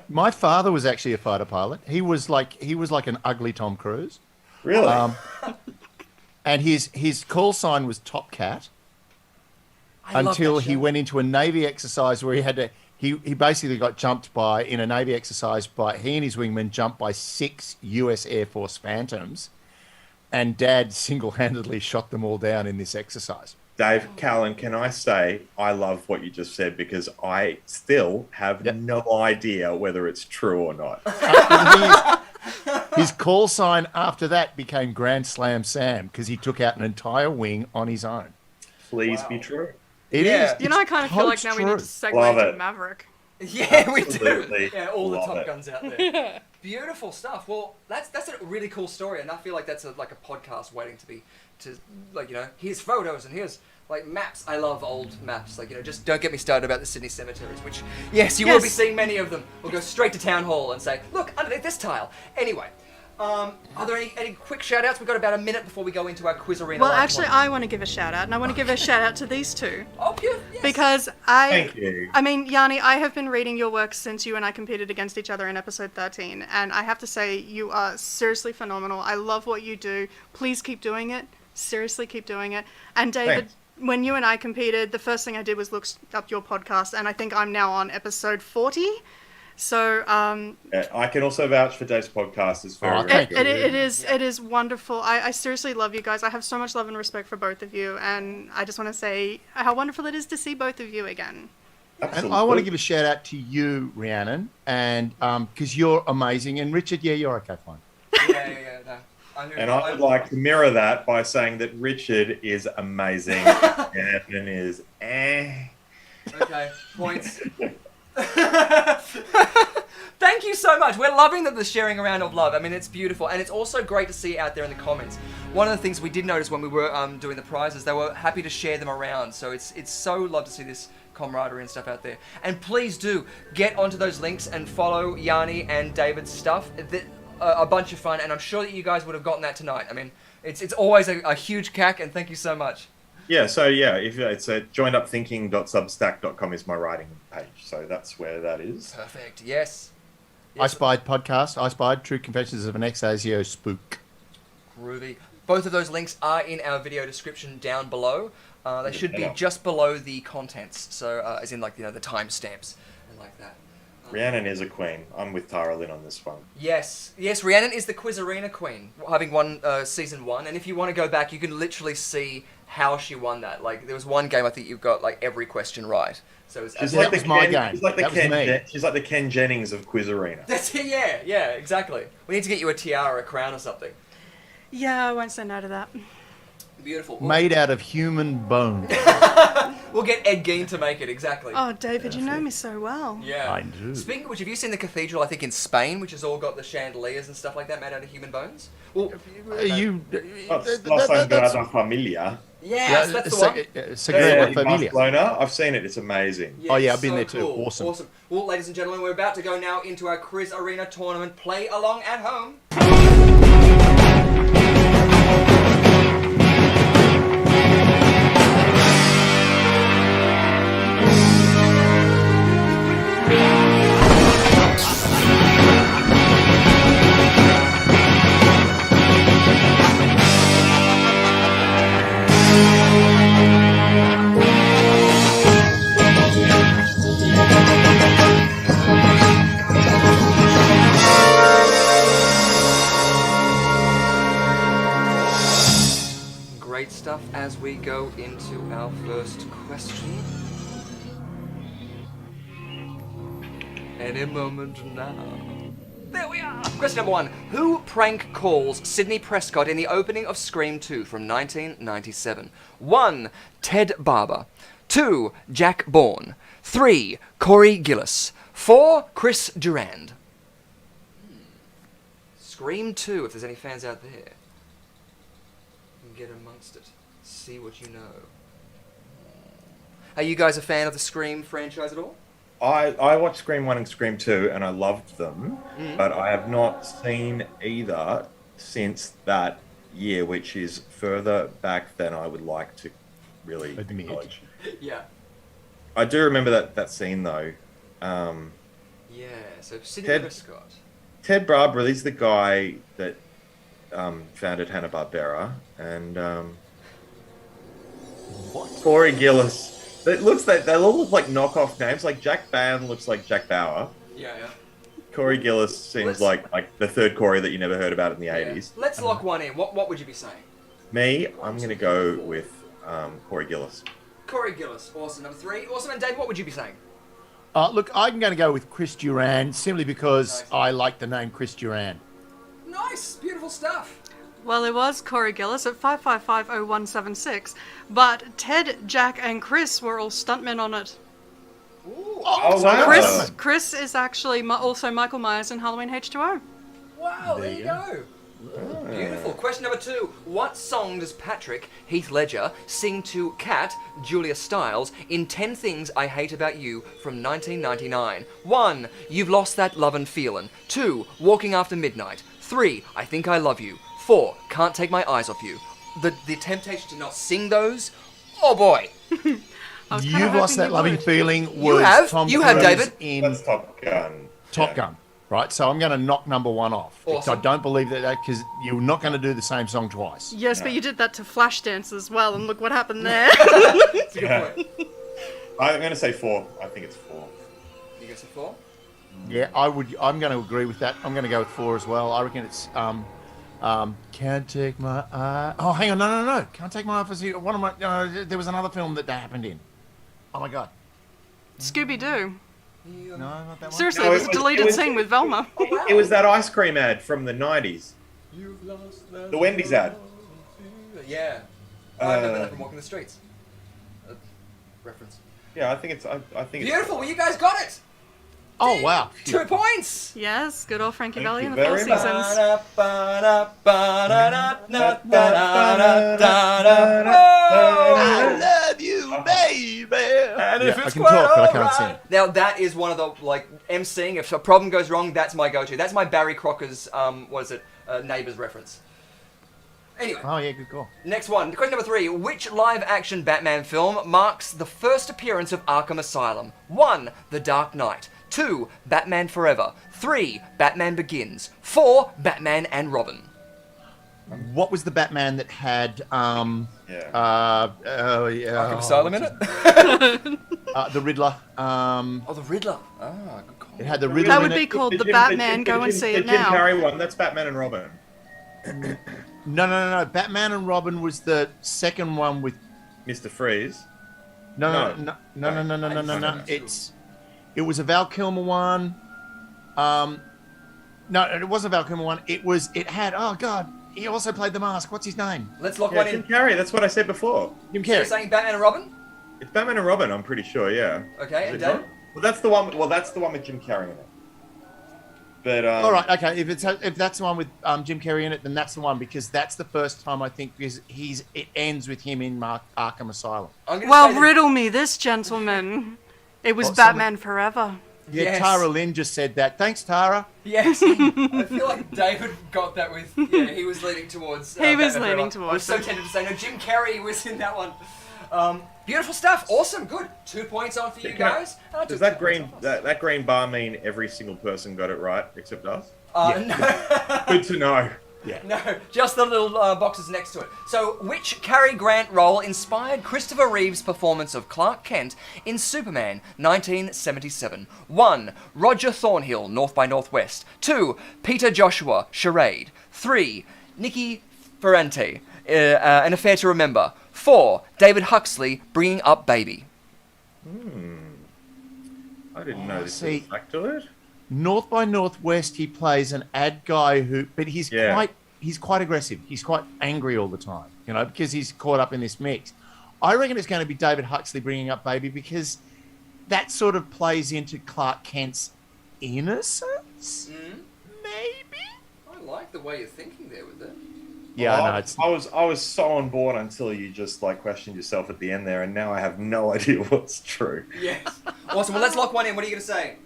My father was actually a fighter pilot. He was like an ugly Tom Cruise. Really? And his call sign was Top Cat I love until that he show. went into a Navy exercise where he basically got jumped by, in a Navy exercise, by he and his wingman jumped by 6 US Air Force Phantoms, and Dad single-handedly shot them all down in this exercise. Dave, Callan, can I say I love what you just said because I still have no idea whether it's true or not. His call sign after that became Grand Slam Sam because he took out an entire wing on his own. Please be true. It is. Yeah. You know, I kind of feel like totes now we need to true. segue Love into it. Maverick. Yeah, we do. Absolutely. Yeah, all the Love Top it. Guns out there. Beautiful stuff. Well, that's a really cool story, and I feel like that's like a podcast waiting to like, you know, here's photos and here's like maps. I love old maps. Like, you know, just don't get me started about the Sydney cemeteries, which yes, you will be Yes. seeing many of them. We'll go straight to town hall and say, look underneath this tile. Anyway. Are there any quick shout outs? We've got about a minute before we go into our quiz arena. Well, live actually, one. I want to give a shout out, and I want to give a shout out to these two. Oh, yes. Because Thank you. I mean, Yanni, I have been reading your work since you and I competed against each other in episode 13, and I have to say, you are seriously phenomenal. I love what you do. Please keep doing it. Seriously, keep doing it. And David, Thanks. when you and I competed, the first thing I did was look up your podcast, and I think I'm now on episode 40. So, I can also vouch for Dave's podcast. It's very, Oh, very thank good. it is wonderful. I seriously love you guys. I have so much love and respect for both of you, and I just want to say how wonderful it is to see both of you again. And Absolutely. I want to give a shout out to you, Rhiannon, and because you're amazing. And Richard, yeah, you're okay, fine. Yeah. No. And I would like to mirror that by saying that Richard is amazing and is Okay, points. Thank you so much. We're loving the sharing around of love. I mean, it's beautiful. And it's also great to see out there in the comments. One of the things we did notice when we were doing the prizes, they were happy to share them around. So it's so love to see this camaraderie and stuff out there. And please do get onto those links and follow Yanni and David's stuff. A bunch of fun, and I'm sure that you guys would have gotten that tonight. I mean, it's always a huge cack, and thank you so much. Yeah, so yeah, if it's joinedupthinking.substack.com is my writing page, so that's where that is. Perfect. Yes. I Spied podcast. I Spied True Confessions of an Ex-Asio Spook. Groovy. Both of those links are in our video description down below. They should be just below the contents, so as in like the timestamps and like that. Rhiannon is a queen. I'm with Tara Lynn on this one. Yes, Rhiannon is the Quiz Arena queen, having won season 1. And if you want to go back, you can literally see how she won that. Like there was one game I think you got like every question right. So it's She's that was my game. She's like That was me. She's like the Ken Jennings of Quiz Arena. That's it. Yeah, exactly. We need to get you a tiara, a crown, or something. Yeah, I won't say no to that. Beautiful. Made out of human bone. We'll get Ed Gein to make it, exactly. Oh, David, you know me so well. Yeah. I do. Speaking of which, have you seen the cathedral, I think, in Spain, which has all got the chandeliers and stuff like that made out of human bones? Well, La Sagrada Familia. yes, that's the one. Sagrada In Familia. Barcelona, I've seen it. It's amazing. Yeah, Oh, yeah, I've so been there too. cool. Awesome. Well, ladies and gentlemen, we're about to go now into our Quiz Arena tournament. Play along at home. Great stuff as we go into our first question. Any moment now. There we are! Question number 1. Who prank calls Sidney Prescott in the opening of Scream 2 from 1997? 1. Ted Barber. 2. Jack Bourne. 3. Corey Gillis. 4. Chris Durand. Scream 2, if there's any fans out there. Get amongst it. See what you know. Are you guys a fan of the Scream franchise at all? I watched Scream 1 and Scream 2 and I loved them, but I have not seen either since that year, which is further back than I would like to really acknowledge. Yeah. I do remember that scene though. Yeah, so Sidney Ted- Prescott. Ted Barber is the guy that founded Hanna-Barbera, and Corey Gillis. It looks like they all look like knockoff names. Like Jack Bauer looks like Jack Bauer. Yeah. Corey Gillis seems like the third Corey that you never heard about in the 80s. Let's lock one in. What would you be saying? Me, I'm gonna go with Corey Gillis. Corey Gillis. Awesome. Number 3. Awesome. And Dave, what would you be saying? Look, I'm going to go with Chris Durand simply because I like the name Chris Durand. Nice. Beautiful stuff. Well, it was Corey Gillis at 5550176, but Ted, Jack, and Chris were all stuntmen on it. Ooh. Oh, wow. Chris is actually also Michael Myers in Halloween H2O. Wow, there you go. Beautiful. Question number 2. What song does Patrick, Heath Ledger, sing to Kat, Julia Stiles, in 10 Things I Hate About You from 1999? 1. You've Lost That Lovin' Feelin'. 2. Walking After Midnight. 3. I Think I Love You. 4. Can't Take My Eyes Off You. The temptation to not sing those? Oh boy. You've Lost That Loving Feeling was You have. Tom You have, Cruise David. in That's Top Gun. Top Gun. Right, so I'm going to knock number 1 off. Awesome. I don't believe that because you're not going to do the same song twice. Yes, but you did that to Flashdance as well, and look what happened there. That's a good point. I'm gonna say 4. I think it's 4. You go say 4? Yeah, I'm going to agree with that. I'm going to go with 4 as well. I reckon it's Can't Take My Eye. Oh, hang on, no. Can't Take My Eye Off You. One of my there was another film that happened in. Oh my god. Scooby-Doo. No, not that one. Seriously, No, there's a deleted scene with Velma. It was that ice cream ad from the 90s. The Wendy's ad. Yeah. I remember that from Walking the Streets. Reference. Yeah, I think it's. I think it's. Beautiful. Well, you guys got it. Oh wow. 2 points. Yes, good old Frankie Thank Valli you in the Four very much. Seasons. I love you, baby. baby. And if Yeah, I it's can quite talk, but I can't alright. Now that is one of the emceeing. If a problem goes wrong, that's my go-to. That's my Barry Crocker's Neighbours reference. Anyway, Oh, yeah, good call. next one. Question number 3. Which live-action Batman film marks the first appearance of Arkham Asylum? 1. The Dark Knight. 2. Batman Forever. 3. Batman Begins. 4. Batman and Robin. What was the Batman that had Arkham Arkham Asylum in it? the Riddler. Oh, the Riddler. Ah, good call. It had the Riddler That in would it. be called The Jim- Batman. Jim- Go and Jim- see the it Jim now. Carrey one. That's Batman and Robin. No. Batman and Robin was the second one with. Mr. Freeze. No. No. It was a Val Kilmer one. No, it wasn't a Val Kilmer one. It had. Oh God, he also played the Mask. What's his name? Let's lock Yeah, one Jim in. Carrey. That's what I said before. Jim So you're Carrey. saying Batman and Robin? It's Batman and Robin. I'm pretty sure. Yeah. Okay, Is and it Dave? not? Well, that's the one. Well, that's the one with Jim Carrey in it. But All right, okay. If that's the one with Jim Carrey in it, then that's the one because that's the first time I think because it ends with him in Arkham Asylum. I'm gonna Well, say that- riddle me this, gentlemen. It was What, Batman Forever. Yeah, Yes. Tara Lynn just said that. Thanks, Tara. Yes, I feel like David got that with. Yeah, he was leaning towards. He was Batman leaning Forever. I was towards so it. tempted to say no. Jim Carrey was in that one. Beautiful stuff. Awesome. Good. 2 points on for you guys. And I took does that 2 points green off us. that green bar mean every single person got it right except us? No, Good to know. no, just the little boxes next to it. So, which Cary Grant role inspired Christopher Reeve's performance of Clark Kent in Superman 1977? 1. Roger Thornhill, North by Northwest. 2. Peter Joshua, Charade. 3. Nikki Ferrante, An Affair to Remember. 4. David Huxley, Bringing Up Baby. I didn't know this see. was a fact to it. North by Northwest, he plays an ad guy but he's Yeah. quite aggressive. He's quite angry all the time, because he's caught up in this mix. I reckon it's going to be David Huxley Bringing Up Baby because that sort of plays into Clark Kent's innocence, maybe. I like the way you're thinking there with it. Yeah, I know. I was so on board until you just questioned yourself at the end there, and now I have no idea what's true. Yes. Awesome. Well, let's lock one in. What are you going to say?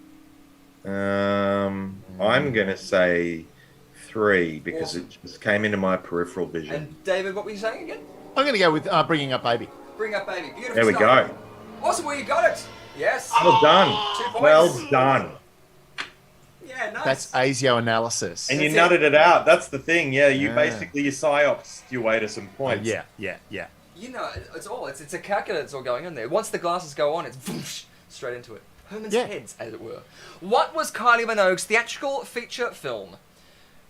I'm gonna say 3 because Awesome. it just came into my peripheral vision. And David, what were you saying again? I'm going to go with Bringing Up Baby. Bring Up Baby. Beautiful There we stuff. go. Awesome. Well, you got it. Yes. Well done. 2 points. Well done. Yeah, nice. That's ASIO analysis. And you That's it. nutted it out. That's the thing. Yeah, you Yeah. basically you psyopsed your way to some points. Yeah. You know, it's a calculator that's all going on there. Once the glasses go on, it's whoosh, straight into it. Herman's Yeah. heads, as it were. What was Kylie Minogue's theatrical feature film?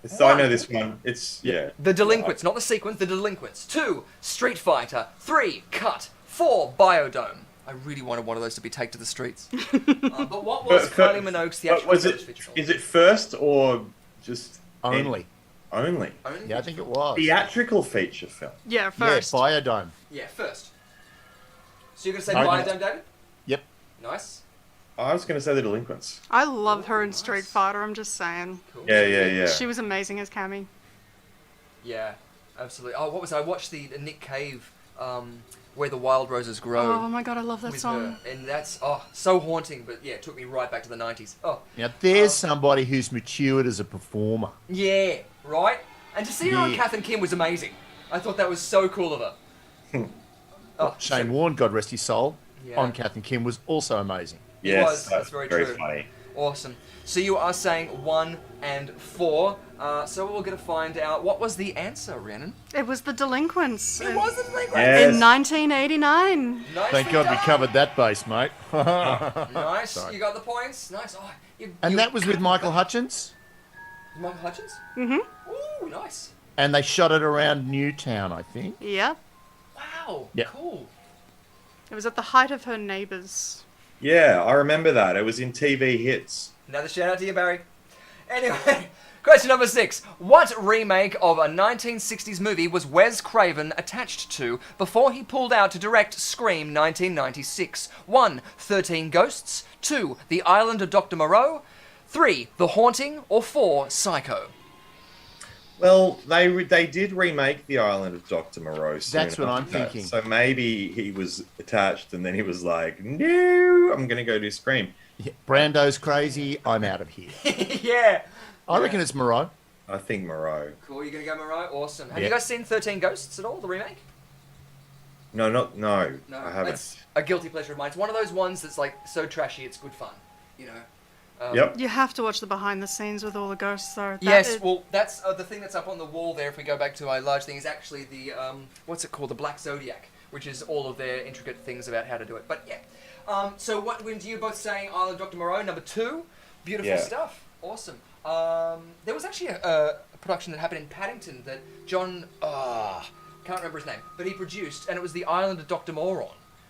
So I know this one. It's yeah. The Delinquents, not the sequence, the Delinquents. 2. Street Fighter. 3. Cut. 4. Biodome. I really wanted one of those to be taken to the streets. But what was Kylie Minogue's theatrical was it? feature film? Is it first or just Only. Only Only Yeah, I think it was. theatrical feature film. Yeah, Yeah, first. Biodome. Yeah, first. So you're going to say Okay. Biodome, David? Yep. Nice. I was going to say The Delinquents. I love her in Street Fighter, I'm just saying. Cool. Yeah. She was amazing as Cammy. Yeah, absolutely. Oh, what was it? I watched the Nick Cave, Where the Wild Roses Grow. Oh my god, I love that with song. her. And that's, so haunting, but yeah, it took me right back to the 90s. Oh, Now, there's somebody who's matured as a performer. yeah, right? And to see her on Yeah. Kath and Kim was amazing. I thought that was so cool of her. Oh, Shane Warne, God rest his soul, Yeah. on Kath and Kim was also amazing. Yes, was. That's very true. funny. Awesome. So you are saying 1 and 4. So we're going to find out what was the answer, Rhiannon. It was The Delinquents. It was the thing. Yes. In 1989. Nice. Thank God we covered that base, mate. Nice. Sorry. You got the points. Nice. Oh, And that was with Michael Hutchins, Michael Hutchins. Mm-hmm. Ooh, nice. and they shot it around Newtown, I think. Yeah. Wow. Yeah. Cool. It was at the height of her neighbours. Yeah, I remember that. It was in TV hits. Another shout out to you, Barry. Anyway, question number 6. What remake of a 1960s movie was Wes Craven attached to before he pulled out to direct Scream 1996? 1. 13 Ghosts. 2. The Island of Dr. Moreau. 3. The Haunting. Or 4. Psycho. Well, they did remake the Island of Dr. Moreau. That's what I'm thinking. So maybe he was attached, and then he was like, "No, I'm going to go do Scream." Yeah, Brando's crazy. I'm out of here. Yeah. I reckon it's Moreau. I think Moreau. Cool, you're going to go Moreau? Awesome. Have Yeah. you guys seen 13 Ghosts at all, the remake? No, no, No, I haven't. It's a guilty pleasure of mine. It's one of those ones that's like so trashy, it's good fun. You know? Yep. You have to watch the behind the scenes with all the ghosts, though. Yes, well, that's the thing that's up on the wall there. If we go back to my large thing, is actually the what's it called, the Black Zodiac, which is all of their intricate things about how to do it. But yeah, so what? When you both saying Island of Dr. Moreau, number 2, beautiful Yeah. stuff, awesome. There was actually a production that happened in Paddington that John, can't remember his name, but he produced, and it was the Island of Dr. Moron.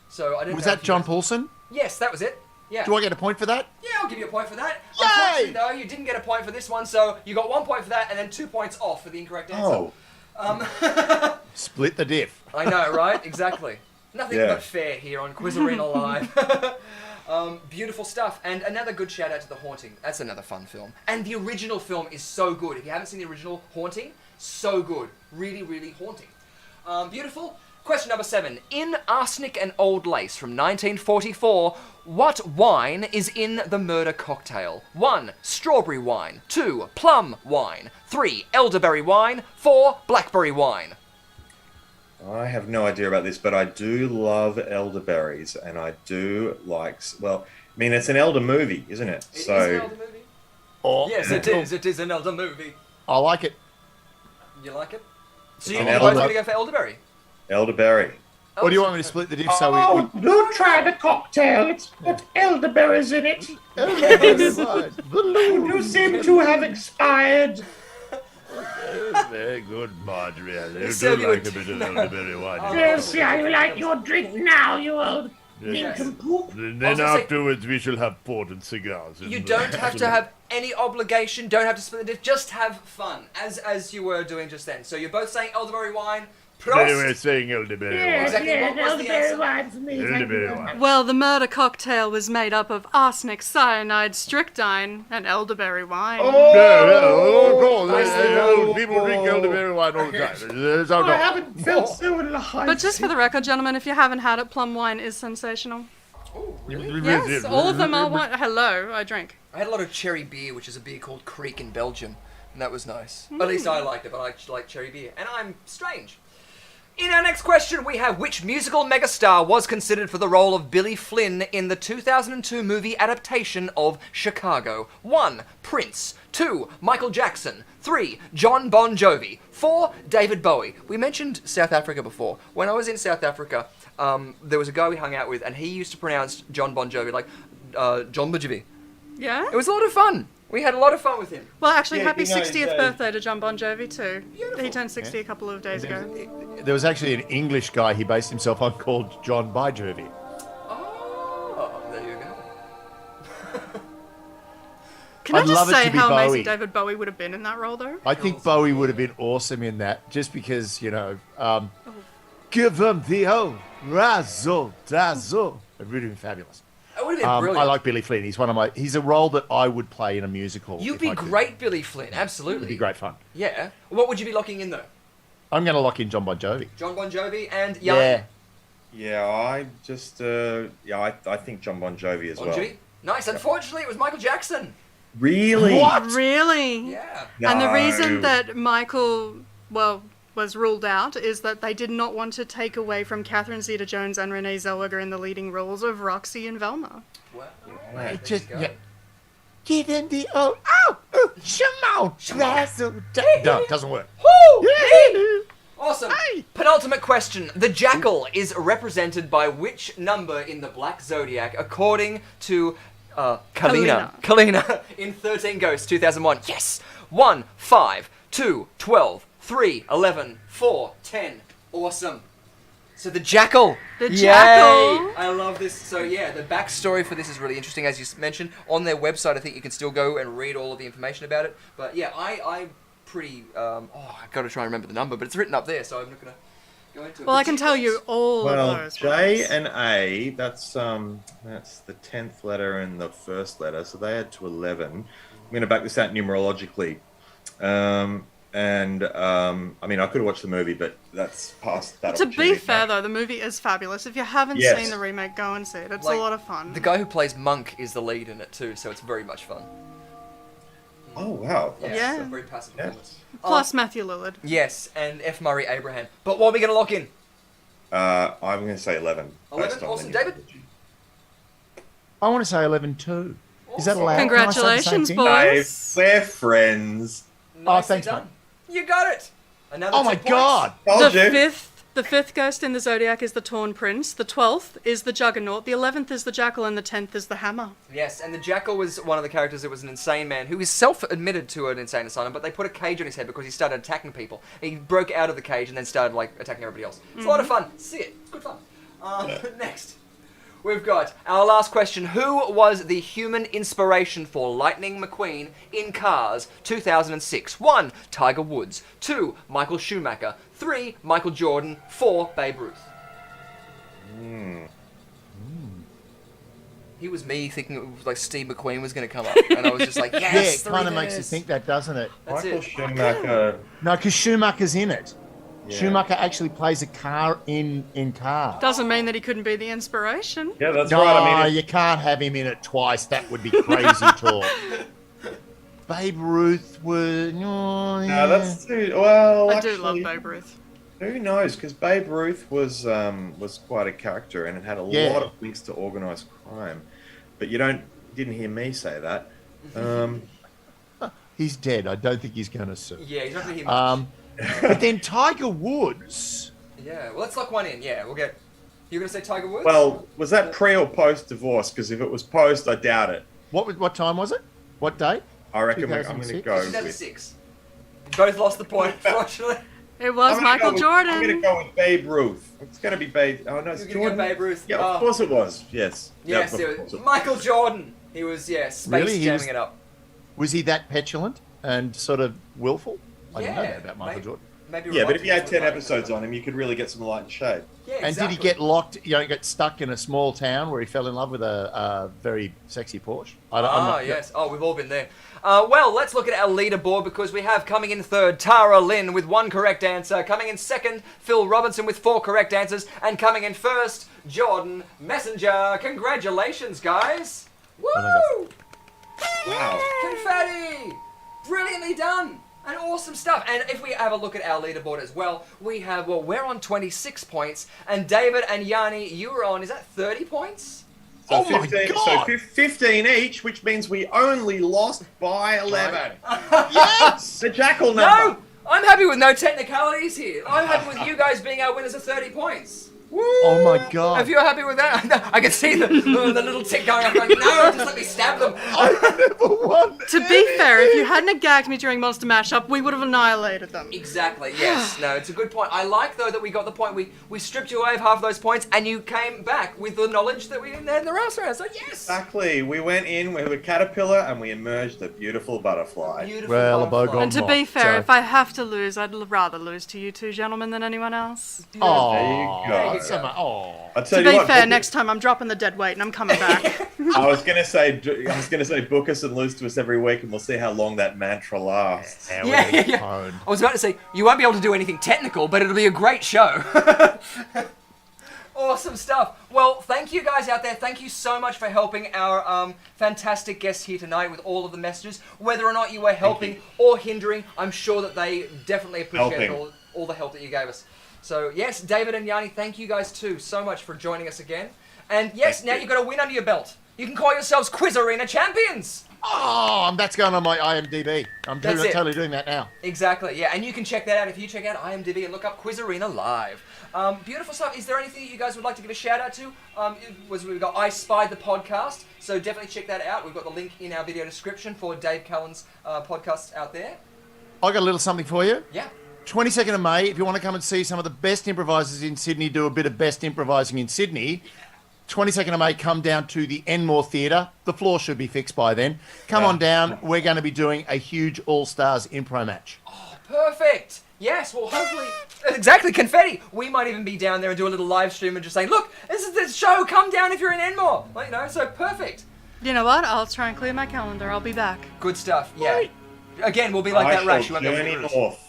So I didn't. Was know that if you John guys- Paulson? Yes, that was it. Yeah. Do I get a point for that? Yeah, I'll give you a point for that. Yay! Unfortunately, though, you didn't get a point for this one, so you got 1 point for that, and then 2 points off for the incorrect answer. Oh, Split the diff. I know, right? Exactly. Nothing Yeah. but fair here on QUIZarenaLIVE. Beautiful stuff. And another good shout out to The Haunting. That's another fun film. And the original film is so good. If you haven't seen the original Haunting, so good. Really, really haunting. Beautiful. Question number 7. In Arsenic and Old Lace from 1944, what wine is in the murder cocktail? 1. Strawberry wine. 2. Plum wine. 3. Elderberry wine. 4. Blackberry wine. I have no idea about this, but I do love elderberries, and I do like. Well, I mean, it's an elder movie, isn't it? It is So an elder movie. Oh, Yes, it is. It is an elder movie. I like it. You like it? So It's you're an both elder- going to go for elderberry? elderberry. What do you want me to split the diff so we... don't try the cocktail. It's got elderberries in it. You seem to have expired. Very good, Marjorie. I do serve you like a a bit of elderberry wine. Yes, yeah, you like your drink now, you old Yes. nincompoop. And I was then gonna say- afterwards we shall have port and cigars. You don't have to have any obligation, don't have to split the diff, just have fun, as you were doing just then. So you're both saying elderberry wine. They were Prost! saying elderberry wine. Exactly, what was the answer? wine's me. Elderberry wine. Well, the murder cocktail was made up of arsenic, cyanide, strychnine, and elderberry wine. Yeah, of course. I People drink elderberry wine all the time. It's alcohol. I haven't felt so alive. But just for the record, gentlemen, if you haven't had it, plum wine is sensational. Oh, really? Yes, all of them are wine. Hello, I drink. I had a lot of cherry beer, which is a beer called Creek in Belgium, and that was nice. At least I liked it, but I actually like cherry beer. And I'm strange. In our next question, we have which musical megastar was considered for the role of Billy Flynn in the 2002 movie adaptation of Chicago? 1. Prince. 2. Michael Jackson. 3. John Bon Jovi. 4. David Bowie. We mentioned South Africa before. When I was in South Africa, there was a guy we hung out with, and he used to pronounce John Bon Jovi like John Bon Jovi. Yeah? It was a lot of fun. We had a lot of fun with him. Well, actually, Yeah, happy you know, 60th birthday to John Bon Jovi, too. Beautiful. He turned 60 a couple of days ago. There was actually an English guy he based himself on called John Bon Jovi. Oh, there you go. Can I I'd just love it say to be how Bowie. amazing David Bowie would have been in that role, though? I think Bowie would have been awesome in that, just because, give him the old razzle dazzle. It would have been fabulous. That would have been brilliant. I like Billy Flynn. He's a role that I would play in a musical. You'd if be I could. great, Billy Flynn. Absolutely. It'd be great fun. Yeah. What would you be locking in though? I'm going to lock in John Bon Jovi. John Bon Jovi and Young. Yeah. Yeah, I just I think John Bon Jovi as Bon well. Jovi. Nice. Unfortunately, it was Michael Jackson. Really? Really? Yeah. And the No. reason that Michael, was ruled out is that they did not want to take away from Catherine Zeta-Jones and Renee Zellweger in the leading roles of Roxy and Velma. Well, Wow. Just, go. yeah. Give him the old, Shimon, razzle dazzle. No, it doesn't work. Woo! Awesome. Hey! Penultimate question. The Jackal is represented by which number in the Black Zodiac according to Kalina in 13 Ghosts 2001? Yes! 1, 5, 2, 12, 3, 11, 4, 10. Awesome. So the Jackal. The Yay! Jackal. I love this. So yeah, the backstory for this is really interesting. As you mentioned, on their website, I think you can still go and read all of the information about it. But yeah, I pretty, I've got to try and remember the number, but it's written up there, so I'm not going to go into it. Well, But I can tell you all Well, of those J ones. and A, that's the 10th letter and the first letter, so they add to 11. I'm going to back this out numerologically. And I mean, I could have watched the movie, but that's past that. To be opportunity fair, now. though, the movie is fabulous. If you haven't Yes. seen the remake, go and see it. It's Like, a lot of fun. The guy who plays Monk is the lead in it too, so it's very much fun. Oh wow. Yes, Yeah. a very passive Yeah. performance. Plus Matthew Lillard. Yes, and F. Murray Abraham. But what are we going to lock in? I'm going to say 11. 11? based on Awesome. the David? numerology. I want to say 11 too. Is that Awesome. allowed? Can I say the same Congratulations, thing? boys. We're friends. Nicely thanks, done. mate. You got it. Another Oh my 2 points. God! Told you. The fifth ghost in the Zodiac is the Torn Prince. The 12th is the Juggernaut. The 11th is the Jackal, and the 10th is the Hammer. Yes, and the Jackal was one of the characters that was an insane man who is self-admitted to an insane asylum, but they put a cage on his head because he started attacking people. He broke out of the cage and then started like attacking everybody else. It's a lot of fun. See it. It's good fun. Next, we've got our last question. Who was the human inspiration for Lightning McQueen in Cars 2006? 1. Tiger Woods. 2. Michael Schumacher. 3. Michael Jordan. 4. Babe Ruth. He was me thinking it was like Steve McQueen was going to come up, and I was just like, Yeah, yes, it kind of three makes you winners. think that, doesn't it? That's Michael it. Schumacher. No, because Schumacher's in it. Yeah. Schumacher actually plays a car in Car. Doesn't mean that he couldn't be the inspiration. Yeah, that's No, right. I mean, you can't have him in it twice. That would be crazy talk. Babe Ruth was. no, that's too. Well, I actually, do love Babe Ruth. Who knows? Because Babe Ruth was quite a character, and it had a Yeah. lot of links to organised crime. But didn't hear me say that. He's dead. I don't think he's going to sue. Yeah, he's not going to hear much. But then Tiger Woods. Yeah, well, let's lock one in. Yeah, we'll get. You're going to say Tiger Woods? Well, was that pre or post divorce? Because if it was post, I doubt it. What time was it? What date? I reckon I'm going to 2006? go with. 2006. Both lost the point, unfortunately. It was I'm gonna Michael go with- Jordan. I'm going to go with Babe Ruth. It's going to be Babe. Oh no, it's You're going to Jordan. go Babe Ruth. Yeah, Oh. of course it was. Yes. Yes, Yeah, it of was course Michael Jordan. He was, space Really? He jamming was- it up. Was he that petulant and sort of willful? I didn't know Yeah, that about Michael maybe- Jordan. Maybe Yeah, but if you had reluctant 10 to like episodes that. on him, you could really get some light and shade. Yeah, And exactly. did he get locked, get stuck in a small town where he fell in love with a very sexy Porsche? I'm not- Yes. Oh, we've all been there. Well, let's look at our leaderboard because we have coming in third, Tara Lynn with 1 correct answer. Coming in second, Phil Robinson with 4 correct answers. And coming in first, Jordan Messenger. Congratulations, guys. Woo! Wow. Confetti! Brilliantly done! And awesome stuff. And if we have a look at our leaderboard as well, we're on 26 points. And David and Yanni, you were on, is that 30 points? So Oh my 15, God. So 15 each, which means we only lost by 11. Yes! The jackal number. No! I'm happy with no technicalities here. I'm happy with you guys being our winners of 30 points. Woo! Oh my God. If you're happy with that, I can see the little tick going up. Like, no, just let me stab them. I never won. To be fair, if you hadn't have gagged me during Monster Mashup, we would have annihilated them. Exactly, yes. No, it's a good point. I like, though, that we got the point. We stripped you away of half those points, and you came back with the knowledge that we had in the race round. So, yes! Exactly. We went in with a caterpillar and we emerged a beautiful butterfly. Beautiful Well, a butterfly. bogon. And to be fair, So- if I have to lose, I'd rather lose to you two gentlemen than anyone else. Oh, There you go. so much. Oh. I'll tell To you be what, fair, book next time I'm dropping the dead weight and I'm coming back. I was gonna say book us and lose to us every week, and we'll see how long that mantra lasts. Yeah. I was about to say, you won't be able to do anything technical, but it'll be a great show. Awesome stuff. Well, thank you guys out there. Thank you so much for helping our fantastic guests here tonight with all of the messages. Whether or not you were helping or hindering, I'm sure that they definitely appreciated Helping. all the help that you gave us. So, yes, David and Yanni, thank you guys too so much for joining us again. And yes, Thank now you. you've got a win under your belt. You can call yourselves Quiz Arena champions. Oh, that's going on my IMDb. I'm That's it. totally doing that now. Exactly, yeah, and you can check that out if you check out IMDb and look up Quiz Arena Live. Beautiful stuff. Is there anything that you guys would like to give a shout out to? We've got I Spied the podcast, so definitely check that out. We've got the link in our video description for Dave Callan's podcasts out there. I got a little something for you. Yeah. 22nd of May, if you want to come and see some of the best improvisers in Sydney do a bit of best improvising in Sydney, 22nd of May, come down to the Enmore Theatre. The floor should be fixed by then. Come on down. We're going to be doing a huge All-Stars impro match. Perfect. Yes, well, hopefully, exactly, confetti. We might even be down there and do a little live stream and just saying, look, this is the show. Come down if you're in Enmore. Like, so perfect. You know what? I'll try and clear my calendar. I'll be back. Good stuff. Yeah. Again, we'll be like I that rash. You shall won't be able to journey hear us. north.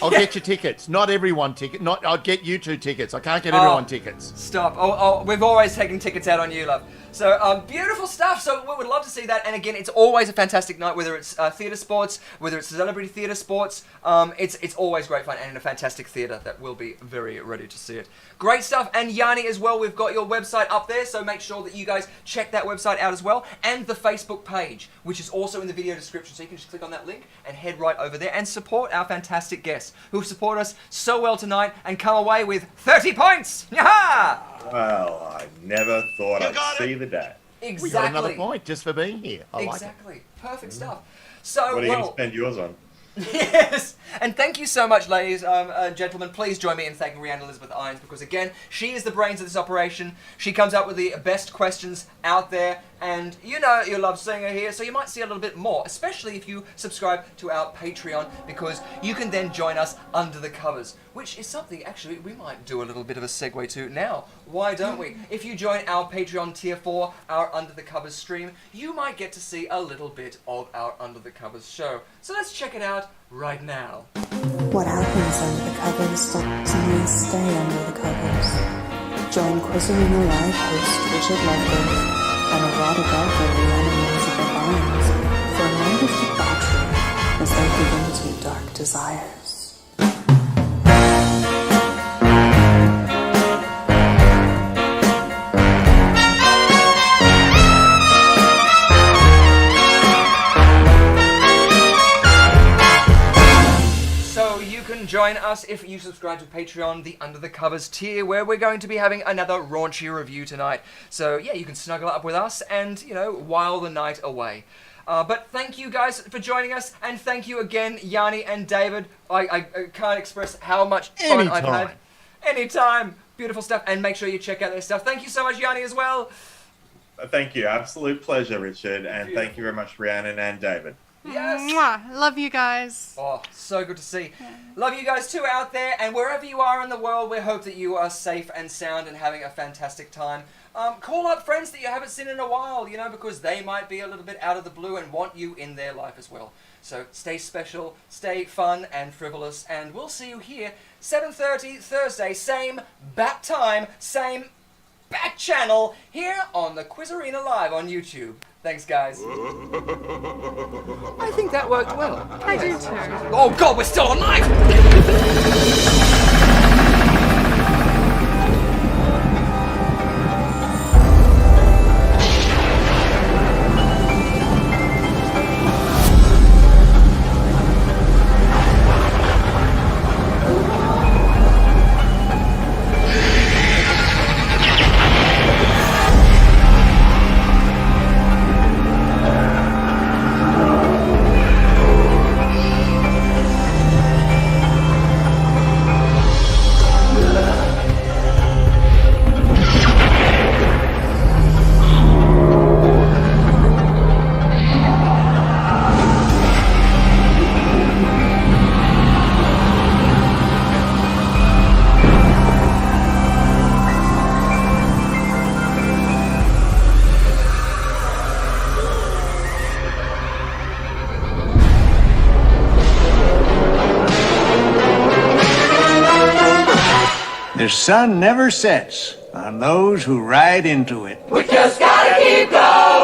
I'll get you tickets. Not everyone ticket. I'll get you 2 tickets. I can't get everyone tickets. Stop. We've always taken tickets out on you, love. So, beautiful stuff. So, we would love to see that. And again, it's always a fantastic night, whether it's theatre sports, whether it's celebrity theatre sports. It's always great fun and in a fantastic theatre that will be very ready to see it. Great stuff. And Yanni as well, we've got your website up there, so make sure that you guys check that website out as well. And the Facebook page, which is also in the video description. So you can just click on that link and head right over there and support our fantastic guests who have supported us so well tonight and come away with 30 points. Yaha! Well, I never thought I'd see the day. Exactly. We got another point just for being here. I like it. Exactly. Perfect stuff. So, What are you going to spend yours on? Yes, and thank you so much, ladies and gentlemen. Please join me in thanking Rhiannon Elizabeth Irons because, again, she is the brains of this operation. She comes up with the best questions out there, and you know you love seeing her here, so you might see a little bit more, especially if you subscribe to our Patreon, because you can then join us under the covers, which is something, actually, we might do a little bit of a segue to now. Why don't we? If you join our Patreon tier 4, our Under the Covers stream, you might get to see a little bit of our Under the Covers show. So let's check it out right now. What happens under the covers doesn't mean stay under the covers. Join QUIZarenaLIVE host Richard Lovegrove and erotic author Rhiannon Elizabeth Irons for a night of debauchery as they give into dark desires. Join us if you subscribe to Patreon, the Under the Covers tier, where we're going to be having another raunchy review tonight. So yeah, you can snuggle up with us and, you know, while the night away. But thank you guys for joining us, and thank you again, Yanni and David. I can't express how much fun I've had. Anytime. Beautiful stuff, and make sure you check out their stuff. Thank you so much, Yanni, as well. Thank you. Absolute pleasure, Richard, and thank you very much, Rhiannon and David. Yes. Mwah. Love you guys. Oh, so good to see. Love you guys too out there, and wherever you are in the world, we hope that you are safe and sound and having a fantastic time. Call up friends that you haven't seen in a while, you know, because they might be a little bit out of the blue and want you in their life as well. So stay special, stay fun and frivolous, and we'll see you here 7:30 Thursday, same bat time, same bat channel, here on the QUIZarena Live on YouTube. Thanks, guys. I think that worked well. I do too. Oh God, we're still alive! The sun never sets on those who ride into it. We just gotta keep going.